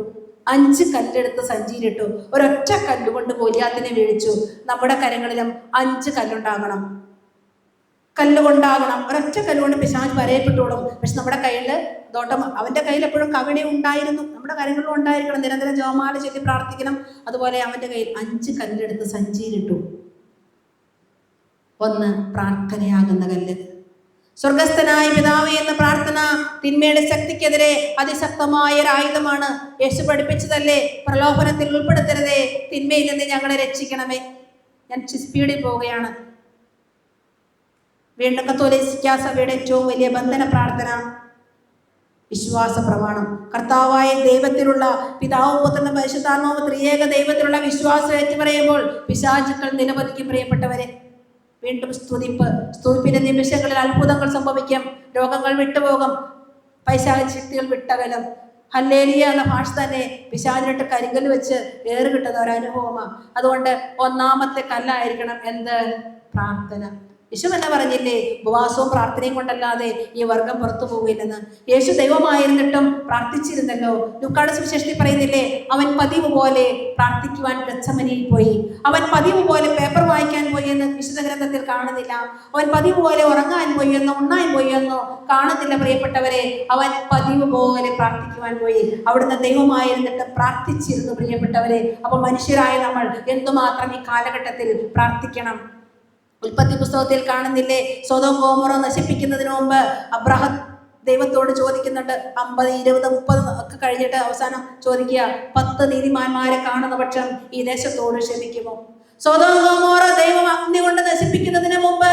5 കല്ലെടുത്ത് സഞ്ചിയിലിട്ടു. ഒരൊറ്റ കല്ലുകൊണ്ട് ഗോലിയാത്തിനെ വീഴിച്ചു. നമ്മുടെ കരങ്ങളിലും 5 കല്ലുണ്ടാകണം. കല്ലുകൊണ്ടാകണം. ഒരൊറ്റ കല്ലുകൊണ്ട് പിശാച് പരയപ്പെട്ടോളും. പക്ഷെ നമ്മുടെ കയ്യിൽ തോട്ടം, അവന്റെ കയ്യിൽ എപ്പോഴും കവിണ ഉണ്ടായിരുന്നു. നമ്മുടെ കാര്യങ്ങളിലും ഉണ്ടായിരിക്കണം. നിരന്തരം ജപമാല ചൊല്ലി പ്രാർത്ഥിക്കണം. അതുപോലെ അവന്റെ കയ്യിൽ 5 കല്ലെടുത്ത് സഞ്ചിയിലിട്ടു. 1 പ്രാർത്ഥനയാകുന്ന കല്ല്. സ്വർഗസ്ഥനായ പിതാവേ എന്ന പ്രാർത്ഥന തിന്മയുടെ ശക്തിക്കെതിരെ അതിശക്തമായ ഒരു ആയുധമാണ്. യേശു പഠിപ്പിച്ചതല്ലേ, പ്രലോഭനത്തിൽ ഉൾപ്പെടുത്തരുതേ, തിന്മയിൽ നിന്ന് ഞങ്ങളെ രക്ഷിക്കണമേ. ഞാൻ സ്പീഡിൽ പോവുകയാണ്. വീണ്ടും കത്തോലിക്ക സഭയുടെ ഏറ്റവും വലിയ ബന്ധന പ്രാർത്ഥന വിശ്വാസ പ്രമാണം. കർത്താവായ ദൈവത്തിലുള്ള പിതാവ് പുത്രനും പരിശുദ്ധാത്മാവ് ത്രിയേക ദൈവത്തിലുള്ള വിശ്വാസം ഏറ്റുപറയുമ്പോൾ പിശാചുക്കൾ നിലപതിക്കും. പ്രിയപ്പെട്ടവരെ, വീണ്ടും സ്തുതിപ്പിന്റെ നിമിഷങ്ങളിൽ അത്ഭുതങ്ങൾ സംഭവിക്കും. രോഗങ്ങൾ വിട്ടുപോകും, പൈശാചിക ശക്തികൾ വിട്ടകലും. ഹല്ലേലൂയ എന്ന ഭാഷ തന്നെ പിശാചിനിട്ട് കരിങ്കൽ വെച്ച് ഏറ് കിട്ടുന്ന ഒരു അനുഭവമാണ്. അതുകൊണ്ട് ഒന്നാമത്തെ കല്ലായിരിക്കണം എന്ത്? പ്രാർത്ഥന. യേശു തന്നെ പറഞ്ഞില്ലേ, ഉപവാസവും പ്രാർത്ഥനയും കൊണ്ടല്ലാതെ ഈ വർഗം പുറത്തു പോകില്ലെന്ന്. യേശു ദൈവമായിരുന്നിട്ടും പ്രാർത്ഥിച്ചിരുന്നല്ലോ. ലൂക്കായുടെ സുവിശേഷത്തിൽ പറയുന്നില്ലേ, അവൻ പതിവ് പോലെ പ്രാർത്ഥിക്കുവാൻ ഗെത്സമനിയിൽ പോയി. അവൻ പതിവ് പോലെ പേപ്പർ വായിക്കാൻ പോയി എന്ന് വിശുദ്ധ ഗ്രന്ഥത്തിൽ കാണുന്നില്ല. അവൻ പതിവ് പോലെ ഉറങ്ങാൻ പോയി എന്നോ ഉണ്ണാൻ പോയി എന്നോ കാണുന്നില്ല. പ്രിയപ്പെട്ടവരെ, അവൻ പതിവ് പോലെ പ്രാർത്ഥിക്കുവാൻ പോയി. അവിടുന്ന് ദൈവമായിരുന്നിട്ട് പ്രാർത്ഥിച്ചിരുന്നു. പ്രിയപ്പെട്ടവരെ, അപ്പൊ മനുഷ്യരായ നമ്മൾ എന്തുമാത്രം ഈ കാലഘട്ടത്തിൽ പ്രാർത്ഥിക്കണം. ഉൽപ്പത്തി പുസ്തകത്തിൽ കാണുന്നില്ലേ, സൊദോം ഗോമോറ നശിപ്പിക്കുന്നതിന് മുമ്പ് അബ്രഹാം ദൈവത്തോട് ചോദിക്കുന്നുണ്ട്. 50, 20, 30 ഒക്കെ കഴിഞ്ഞിട്ട് അവസാനം ചോദിക്കുക, 10 നീതിമാന്മാരെ കാണുന്ന പക്ഷം ഈ ദേശത്തോട് ക്ഷമിക്കുമോ? സൊദോം ഗോമോറ ദൈവം അഗ്നി കൊണ്ട് നശിപ്പിക്കുന്നതിന് മുമ്പ്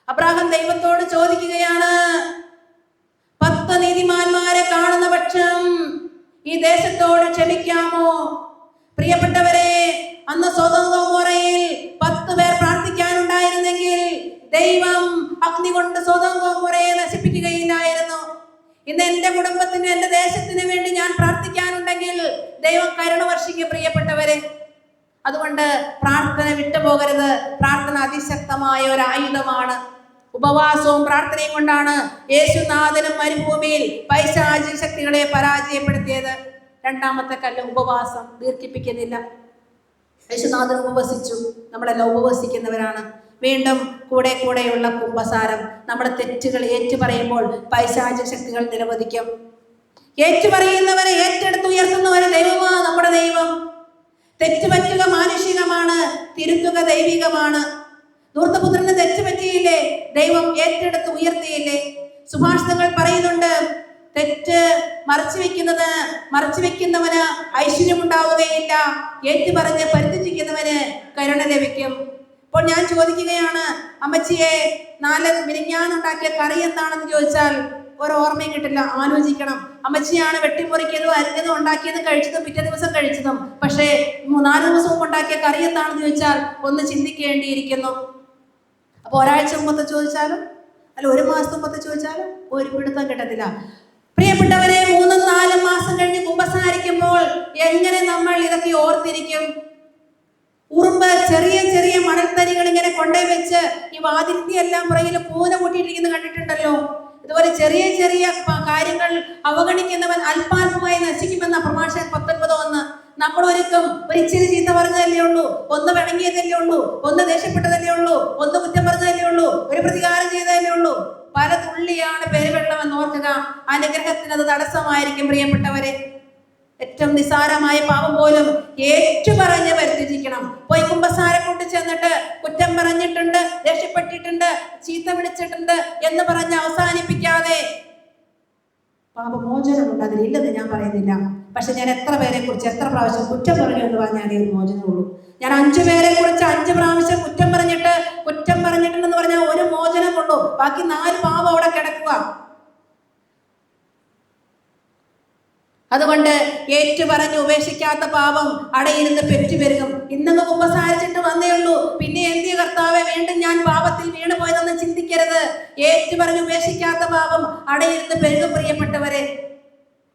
അബ്രഹാം ദൈവത്തോട് ചോദിക്കുകയാണ്, 10 നീതിമാന്മാരെ കാണുന്ന പക്ഷം ഈ ദേശത്തോട് ക്ഷമിക്കാമോ? പ്രിയപ്പെട്ടവരെ, അന്ന് സൊദോം ഗോമോറയിൽ 10 പേർ പ്രാർത്ഥിക്കാനുണ്ടായിരുന്നെങ്കിൽ ദൈവം അഗ്നി കൊണ്ട് സൊദോം ഗോമോറയെ നശിപ്പിക്കുകയില്ലായിരുന്നു. ഇന്ന് എന്റെ കുടുംബത്തിന്, എന്റെ ദേശത്തിന് വേണ്ടി ഞാൻ പ്രാർത്ഥിക്കാനുണ്ടെങ്കിൽ ദൈവം കരുണ വർഷിക്കും. പ്രിയപ്പെട്ടവരെ, അതുകൊണ്ട് പ്രാർത്ഥന വിട്ടുപോകരുത്. പ്രാർത്ഥന അതിശക്തമായ ഒരു ആയുധമാണ്. ഉപവാസവും പ്രാർത്ഥനയും കൊണ്ടാണ് യേശുനാഥനും മരുഭൂമിയിൽ പൈശാചിക ശക്തികളെ പരാജയപ്പെടുത്തിയത്. രണ്ടാമത്തെ കല്ല് ഉപവാസം. ദീർഘിപ്പിക്കുന്നില്ല. യേശുനാഥൻ ഉപവസിച്ചു. നമ്മളെല്ലാം ഉപവസിക്കുന്നവരാണ്. വീണ്ടും കൂടെയുള്ള കുമ്പസാരം. നമ്മുടെ തെറ്റുകൾ ഏറ്റുപറയുമ്പോൾ പൈശാചിക ശക്തികൾ നിലവധിക്കും. ഏറ്റുപറയുന്നവരെ, ഏറ്റെടുത്തുയർത്തുന്നവരെ ദൈവമാണ് നമ്മുടെ ദൈവം. തെറ്റുപറ്റുക മാനുഷികമാണ്, തിരുത്തുക ദൈവികമാണ്. ധൂർത്തപുത്രന് തെറ്റുപറ്റിയില്ലേ, ദൈവം ഏറ്റെടുത്ത് ഉയർത്തിയില്ലേ? സുഭാഷിതങ്ങൾ പറയുന്നുണ്ട്, തെറ്റ് മറച്ചു വെക്കുന്നവന് ഐശ്വര്യമുണ്ടാവുകയില്ല, ഏറ്റുപറഞ്ഞ് പരിത്യജിക്കുന്നവന് കരുണ ലഭിക്കും. ഇപ്പോൾ ഞാൻ ചോദിക്കുകയാണ്, അമ്മച്ചിയെ, 4 മിനിഞ്ഞാന്നുണ്ടാക്കിയ കറി എന്താണെന്ന് ചോദിച്ചാൽ ഒരു ഓർമ്മയും കിട്ടില്ല. ആലോചിക്കണം. അമ്മച്ചിയാണ് വെട്ടിമുറിക്കതും അരിഞ്ഞതും ഉണ്ടാക്കിയതും കഴിച്ചതും പിറ്റേ ദിവസം കഴിച്ചതും. പക്ഷേ 4 ദിവസം മുമ്പ് ഉണ്ടാക്കിയ കറി എന്താണെന്ന് ചോദിച്ചാൽ ഒന്ന് ചിന്തിക്കേണ്ടിയിരിക്കുന്നു. അപ്പൊ ഒരാഴ്ച മുമ്പത്തെ ചോദിച്ചാലും, അല്ല 1 മാസത്തെ മുമ്പത്തെ ചോദിച്ചാലും ഒരു പിടുത്തം കിട്ടത്തില്ല. പ്രിയപ്പെട്ടവരെ, 3-4 മാസം കഴിഞ്ഞ് കുമ്പസാരിക്കുമ്പോൾ എങ്ങനെ നമ്മൾ ഇതൊക്കെ ഓർത്തിരിക്കും? ഉറുമ്പ് ചെറിയ മണൽത്തരികൾ ഇങ്ങനെ കൊണ്ടേ വെച്ച് ഈ വാതിലിന്റെ എല്ലാം പുറകിൽ പൂന കൂട്ടിയിട്ടിരിക്കുന്നത് കണ്ടിട്ടുണ്ടല്ലോ. ഇതുപോലെ ചെറിയ കാര്യങ്ങൾ അവഗണിക്കുന്നവൻ അല്പാൽപമായി നശിക്കുമെന്ന പ്രഭാഷകൻ 19:1. നമ്മൾ ഒരിക്കലും ഇച്ചിരി ചീത്ത പറഞ്ഞതല്ലേ ഉള്ളൂ, ഒന്ന് പിണങ്ങിയതല്ലേ ഉള്ളൂ, ഒന്ന് ദേഷ്യപ്പെട്ടതല്ലേ ഉള്ളൂ, ഒന്ന് കുറ്റം പറഞ്ഞതല്ലേ ഉള്ളൂ, ഒരു പ്രതികാരം ചെയ്തതല്ലേ ഉള്ളൂ. പല തുള്ളിയാണ് പെരുവെള്ളം എന്ന് ഓർക്കുക. അനുഗ്രഹത്തിന് അത് തടസ്സമായിരിക്കും. പ്രിയപ്പെട്ടവരെ, ഏറ്റവും നിസാരമായ പാപം പോലും ഏറ്റുപറഞ്ഞ് പരിത്യജിക്കണം. പോയി കുമ്പസാരം കൊണ്ട് ചെന്നിട്ട് കുറ്റം പറഞ്ഞിട്ടുണ്ട്, ദേഷ്യപ്പെട്ടിട്ടുണ്ട്, ചീത്ത വിളിച്ചിട്ടുണ്ട് എന്ന് പറഞ്ഞ് അവസാനിപ്പിക്കാതെ പാപമോചനമുണ്ട്, അതിലില്ലെന്ന് ഞാൻ പറയുന്നില്ല. പക്ഷെ ഞാൻ എത്ര പേരെ കുറിച്ച് എത്ര പ്രാവശ്യം കുറ്റം പറഞ്ഞു എന്ന് പറഞ്ഞാലേ ഒരു മോചനമുള്ളൂ. ഞാൻ 5 പേരെ കുറിച്ച് 5 പ്രാവശ്യം കുറ്റം പറഞ്ഞിട്ടുണ്ടെന്ന് പറഞ്ഞാൽ ഒരു മോചനമുള്ളൂ. ബാക്കി 4 പാപം അവിടെ കിടക്കുക. അതുകൊണ്ട് ഏറ്റു പറഞ്ഞ് ഉപേക്ഷിക്കാത്ത പാപം അടയിരുന്ന് പെറ്റുപെരുകും. ഇന്നങ്ങ് കുമ്പസാരിച്ചിട്ട് വന്നേ ഉള്ളൂ, പിന്നെ എന്തിയ കർത്താവെ വീണ്ടും ഞാൻ പാപത്തിൽ വീണു പോയതെന്ന് ചിന്തിക്കരുത്. ഏറ്റു പറഞ്ഞ് ഉപേക്ഷിക്കാത്ത പാപം അടയിരുന്ന് പെരുകും പ്രിയപ്പെട്ടവരെ.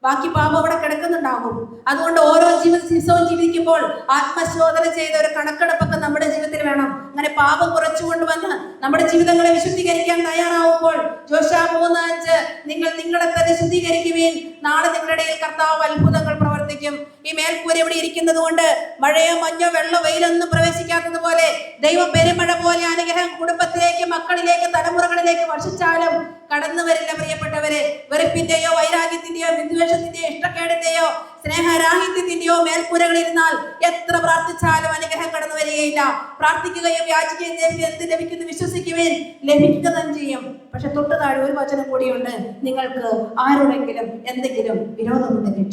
ബാക്കി പാപം അവിടെ കിടക്കുന്നുണ്ടാകും. അതുകൊണ്ട് ഓരോ ദിവസവും ജീവിക്കുമ്പോൾ ആത്മശോധന ചെയ്ത ഒരു കണക്കെടുപ്പൊക്കെ നമ്മുടെ ജീവിതത്തിൽ വേണം. അങ്ങനെ പാപം കുറച്ചുകൊണ്ട് വന്ന് നമ്മുടെ ജീവിതങ്ങളെ വിശുദ്ധീകരിക്കാൻ തയ്യാറാവുമ്പോൾ ജോഷുവ 3:5 നിങ്ങൾ നിങ്ങളെ തന്നെ ശുദ്ധീകരിക്കുവിൻ, നാളെ നിങ്ങളുടെ ഇടയിൽ കർത്താവ് അത്ഭുതങ്ങൾ പ്രവർത്തിക്കും. ഈ മേൽക്കൂര ഇവിടെ ഇരിക്കുന്നത് കൊണ്ട് മഴയോ മഞ്ഞോ വെള്ളോ വെയിലൊന്നും പ്രവേശിക്കാത്തത് പോലെ ദൈവം പെരുമഴ പോലെ അനുഗ്രഹം കുടുംബത്തിലേക്ക്, മക്കളിലേക്ക്, തലമുറകളിലേക്ക് വർഷിച്ചാലും കടന്നു വരില്ല പ്രിയപ്പെട്ടവരെ. വെറുപ്പിന്റെയോ വൈരാഗ്യത്തിന്റെയോ വിദ്വേഷത്തിന്റെയോ ഇഷ്ടക്കേടിന്റെയോ സ്നേഹരാഹിത്യത്തിന്റെയോ മേൽക്കൂരകളിരുന്നാൽ എത്ര പ്രാർത്ഥിച്ചാലും അനുഗ്രഹം കടന്നു വരികയില്ല. പ്രാർത്ഥിക്കുകയും യാചിക്കുകയും എന്ത് ലഭിക്കുന്നു വിശ്വസിക്കുകയും ലഭിക്കുക തന്നെ ചെയ്യും. പക്ഷെ തൊട്ട് താഴെ ഒരു വചനം കൂടിയുണ്ട്, നിങ്ങൾക്ക് ആരോടെങ്കിലും എന്തെങ്കിലും വിരോധമുണ്ടെങ്കിൽ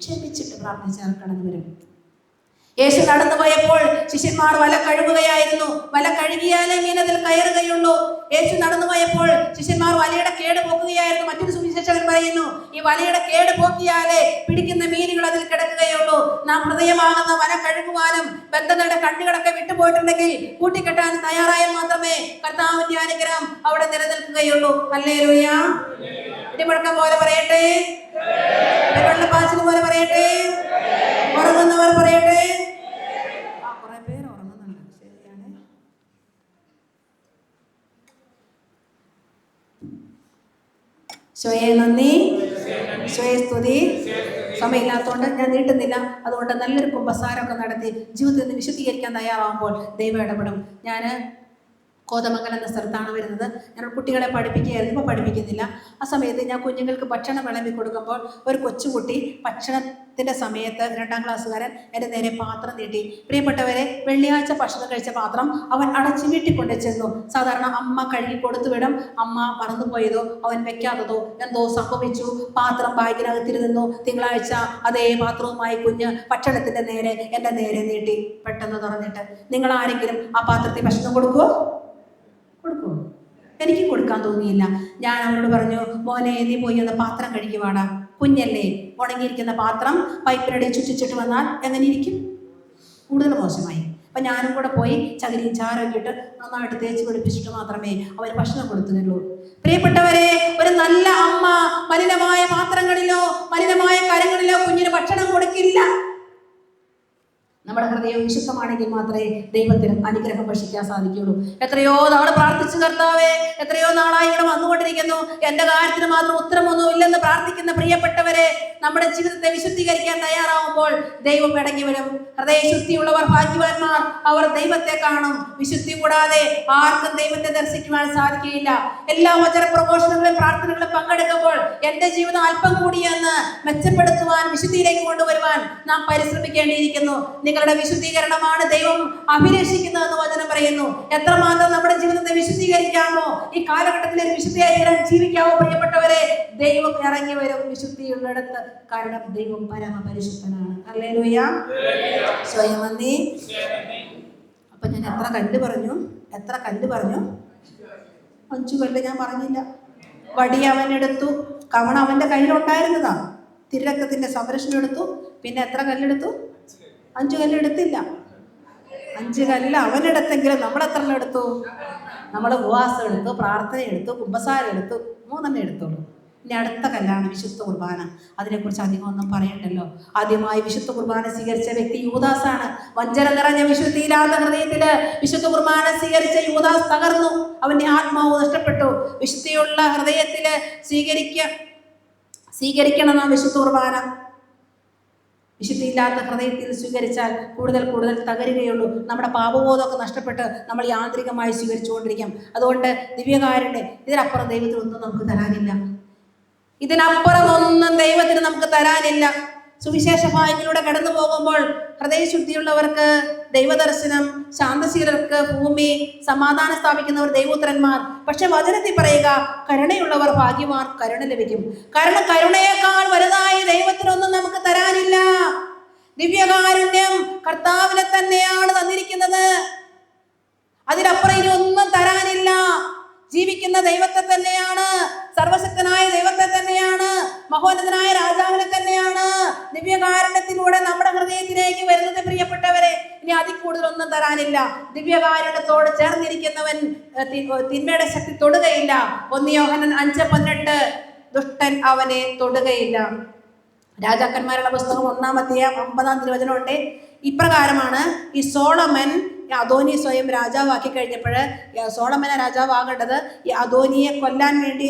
ക്ഷമിച്ചിട്ട് പ്രാർത്ഥിച്ചാൽ കടന്നു വരും. യേശു നടന്നു പോയപ്പോൾ ശിഷ്യന്മാർ വല കഴുകുകയായിരുന്നു. വല കഴുകിയാലേ മീൻ അതിൽ കയറുകയുള്ളൂ. യേശു നടന്നു പോയപ്പോൾ ശിഷ്യന്മാർ വലയുടെ കേട് പോക്കുകയായിരുന്നു. മറ്റൊരു സുവിശേഷകൻ പറയുന്നു, ഈ വലയുടെ കേട് പോക്കിയാലേ പിടിക്കുന്ന മീനുകൾ അതിൽ കിടക്കുകയുള്ളൂ. നാം ഹൃദയമാകുന്ന വല കഴുകുവാനും ബന്ധങ്ങളുടെ കണ്ണുകളൊക്കെ വിട്ടുപോയിട്ടുണ്ടെങ്കിൽ കൂട്ടിക്കെട്ടാൻ തയ്യാറായാൽ മാത്രമേ കർത്താവിന്റെ അനുഗ്രഹം അവിടെ നിലനിൽക്കുകയുള്ളൂ. ഹല്ലേലൂയ. ഇടിമുഴക്കം പോലെ പറയട്ടെ, വെള്ളപ്പാച്ചിൽ പോലെ പറയട്ടെ, ഉറങ്ങുന്നവർ പറയട്ടെ. കുറെ പേര് ഉറങ്ങുന്നുണ്ട്, ശരിയാണ്. ഈശോയെ നന്ദി, ഈശോയെ സ്തുതി. സമയമില്ലാത്തതുകൊണ്ട് ഞാൻ നീട്ടുന്നില്ല. അതുകൊണ്ട് നല്ലൊരു കുമ്പസാരമൊക്കെ നടത്തി ജീവിതത്തിൽ നിന്ന് വിശുദ്ധീകരിക്കാൻ തയ്യാറാവുമ്പോൾ ദൈവം ഇടപെടും. ഞാൻ കോതമംഗലം എന്ന സ്ഥലത്താണ് വരുന്നത്. ഞാൻ കുട്ടികളെ പഠിപ്പിക്കുകയായിരുന്നു, ഇപ്പോൾ പഠിപ്പിക്കുന്നില്ല. ആ സമയത്ത് ഞാൻ കുഞ്ഞുങ്ങൾക്ക് ഭക്ഷണം വിളമ്പി കൊടുക്കുമ്പോൾ ഒരു കൊച്ചുകുട്ടി ഭക്ഷണത്തിൻ്റെ സമയത്ത് 2ാം ക്ലാസ്സുകാരൻ എൻ്റെ നേരെ പാത്രം നീട്ടി. പ്രിയപ്പെട്ടവരെ, വെള്ളിയാഴ്ച ഭക്ഷണം കഴിച്ച പാത്രം അവൻ അടച്ചു വീട്ടിക്കൊണ്ട് ചെന്നു. സാധാരണ അമ്മ കഴുകി കൊടുത്തു വിടും. അമ്മ മറന്നുപോയതോ അവൻ വെക്കാത്തതോ എന്തോ സംഭവിച്ചു. പാത്രം ബാഗിനകത്തിരുന്നു. തിങ്കളാഴ്ച അതേ പാത്രവുമായി കുഞ്ഞ് ഭക്ഷണത്തിൻ്റെ നേരെ എൻ്റെ നേരെ നീട്ടി. പെട്ടെന്ന് തുറന്നിട്ട്, നിങ്ങൾ ആരെങ്കിലും ആ പാത്രത്തിൽ ഭക്ഷണം കൊടുക്കുമോ? എനിക്ക് കൊടുക്കാൻ തോന്നിയില്ല. ഞാൻ അവനോട് പറഞ്ഞു, മോനെ നീ പോയി ഒന്ന് പാത്രം കഴുകിവാടാ. കുഞ്ഞല്ലേ, ഉണങ്ങിയിരിക്കുന്ന പാത്രം പൈപ്പിനിടെ ചുറ്റിച്ചിട്ട് വന്നാൽ എങ്ങനെ ഇരിക്കും? കൂടുതൽ മോശമായി. അപ്പം ഞാനും കൂടെ പോയി ചകിരിയും ചാരമൊക്കെ ഇട്ട് നന്നായിട്ട് തേച്ച് പിടിപ്പിച്ചിട്ട് മാത്രമേ അവന് ഭക്ഷണം കൊടുത്തുള്ളൂ. പ്രിയപ്പെട്ടവരെ, ഒരു നല്ല അമ്മ മലിനമായ പാത്രങ്ങളിലോ മലിനമായ കരങ്ങളിലോ കുഞ്ഞിന് ഭക്ഷണം കൊടുക്കില്ല. നമ്മുടെ ഹൃദയം വിശുദ്ധമാണെങ്കിൽ മാത്രമേ ദൈവത്തിനും അനുഗ്രഹം ഭക്ഷിക്കാൻ സാധിക്കുകയുള്ളൂ. എത്രയോ നാൾ പ്രാർത്ഥിച്ചു കർത്താവേ, എത്രയോ നാളായി ഇവിടെ വന്നുകൊണ്ടിരിക്കുന്നു, എൻ്റെ കാര്യത്തിന് മാത്രം ഉത്തരമൊന്നും ഇല്ലെന്ന് പ്രാർത്ഥിക്കുന്ന പ്രിയപ്പെട്ടവരെ, നമ്മുടെ ജീവിതത്തെ വിശുദ്ധീകരിക്കാൻ തയ്യാറാവുമ്പോൾ ദൈവം ഇടങ്ങി വരും. ഹൃദയശുദ്ധിയുള്ളവർ ഭാഗ്യവാന്മാർ, അവർ ദൈവത്തെ കാണും. വിശുദ്ധി കൂടാതെ ആർക്കും ദൈവത്തെ ദർശിക്കുവാൻ സാധിക്കുകയില്ല. എല്ലാ വചന പ്രഘോഷണങ്ങളും പ്രാർത്ഥനകളും പങ്കെടുക്കുമ്പോൾ എൻ്റെ ജീവിതം അല്പം കൂടിയെന്ന് മെച്ചപ്പെടുത്തുവാൻ, വിശുദ്ധിയിലേക്ക് കൊണ്ടുവരുവാൻ നാം പരിശ്രമിക്കേണ്ടിയിരിക്കുന്നു. നിങ്ങളുടെ വിശുദ്ധീകരണമാണ് ദൈവം അഭിലഷിക്കുന്നതെന്ന് വചനം പറയുന്നു. എത്രമാത്രം നമ്മുടെ ജീവിതത്തെ വിശുദ്ധീകരിക്കാമോ, ഈ കാലഘട്ടത്തിൽ ഒരു വിശുദ്ധിയായി ജീവിക്കാമോ പ്രിയപ്പെട്ടവരെ, ദൈവം ഇറങ്ങി വരും വിശുദ്ധിയുള്ളിടത്ത്. കാരണം ദൈവം പരമപരിശുദ്ധനാണ്. ഹല്ലേലൂയ. സ്വയം നന്ദി. അപ്പൊ ഞാൻ എത്ര കല്ല് പറഞ്ഞു? 5 കല്ല് ഞാൻ പറഞ്ഞില്ല. വടി അവനെടുത്തു, കവണ അവന്റെ കയ്യിലുണ്ടായിരുന്നതാ. തിരക്കത്തിന്റെ സംരക്ഷണം എടുത്തു. പിന്നെ എത്ര കല്ലെടുത്തു? 5 കല്ലെടുത്തില്ല. 5 കല്ല് അവനെടുത്തെങ്കിലും നമ്മൾ എത്ര എടുത്തു? നമ്മൾ ഉപവാസം എടുത്തു, പ്രാർത്ഥന എടുത്തു, കുമ്പസാരം എടുത്തു, 3 എടുത്തുള്ളൂ. ഇനി അടുത്ത കല്ലാണ് വിശുദ്ധ കുർബാന. അതിനെക്കുറിച്ച് അധികം ഒന്നും പറയണ്ടല്ലോ. ആദ്യമായി വിശുദ്ധ കുർബാന സ്വീകരിച്ച വ്യക്തി യൂദാസാണ്. വഞ്ചന നിറഞ്ഞ വിശുദ്ധിയില്ലാത്ത ഹൃദയത്തില് വിശുദ്ധ കുർബാന സ്വീകരിച്ച യൂദാസ് തകർന്നു. അവന്റെ ആത്മാവ് നഷ്ടപ്പെട്ടു. വിശുദ്ധിയുള്ള ഹൃദയത്തില് സ്വീകരിക്കണം നാം വിശുദ്ധ കുർബാന. വിശുദ്ധിയില്ലാത്ത ഹൃദയത്തിൽ സ്വീകരിച്ചാൽ കൂടുതൽ തകരുകയുള്ളൂ. നമ്മുടെ പാപബോധമൊക്കെ നഷ്ടപ്പെട്ട് നമ്മൾ യാന്ത്രികമായി സ്വീകരിച്ചുകൊണ്ടിരിക്കും. അതുകൊണ്ട് ദിവ്യകാരുണ്യ, ഇതിനപ്പുറം ദൈവത്തിനൊന്നും നമുക്ക് തരാനില്ല. ഇതിനപ്പുറം ഒന്നും ദൈവത്തിന് നമുക്ക് തരാനില്ല. സുവിശേഷ ഭാഗങ്ങളിലൂടെ കടന്നു പോകുമ്പോൾ ഹൃദയശുദ്ധിയുള്ളവർക്ക് ദൈവദർശനം, ശാന്തശീലർക്ക് ഭൂമി, സമാധാനം സ്ഥാപിക്കുന്നവർ ദൈവപുത്രന്മാർ. പക്ഷെ വചനത്തിൽ പറയുക, കരുണയുള്ളവർ ഭാഗ്യവാൻ, കരുണ ലഭിക്കും. കാരണം കരുണയേക്കാൾ വലുതായി ദൈവത്തിനൊന്നും നമുക്ക് തരാനില്ല. ദിവ്യകാരുണ്യം കർത്താവിനെ തന്നെയാണ് തന്നിരിക്കുന്നത്. അതിലപ്പുറം ഇനി ഒന്നും തരാനില്ല. ജീവിക്കുന്ന ദൈവത്തെ തന്നെയാണ്, സർവശക്തനായ ദൈവത്തെ തന്നെയാണ്, മഹോന്നതനായ രാജാവിനെ തന്നെയാണ് ദിവ്യകാരുണ്യത്തിലൂടെ നമ്മുടെ ഹൃദയത്തിലേക്ക് വരുന്നത്. പ്രിയപ്പെട്ടവരെ, ഇനി അതിൽ കൂടുതലൊന്നും തരാനില്ല. ദിവ്യകാരുണ്യത്തോട് ചേർന്നിരിക്കുന്നവൻ തിന്മയുടെ ശക്തി തൊടുകയില്ല. 1 യോഹന്നാൻ 5:18 ദുഷ്ടൻ അവനെ തൊടുകയില്ല. രാജാക്കന്മാരുടെ പുസ്തകം 1-ാം അധ്യായം 50-ാം തിരുവചനമുണ്ട്. ഇപ്രകാരമാണ് ഈ സോളമൻ അദോനി സ്വയം രാജാവാക്കി കഴിഞ്ഞപ്പോൾ, സോളമനെ രാജാവാകേണ്ടത് ഈ അദോനിയെ കൊല്ലാൻ വേണ്ടി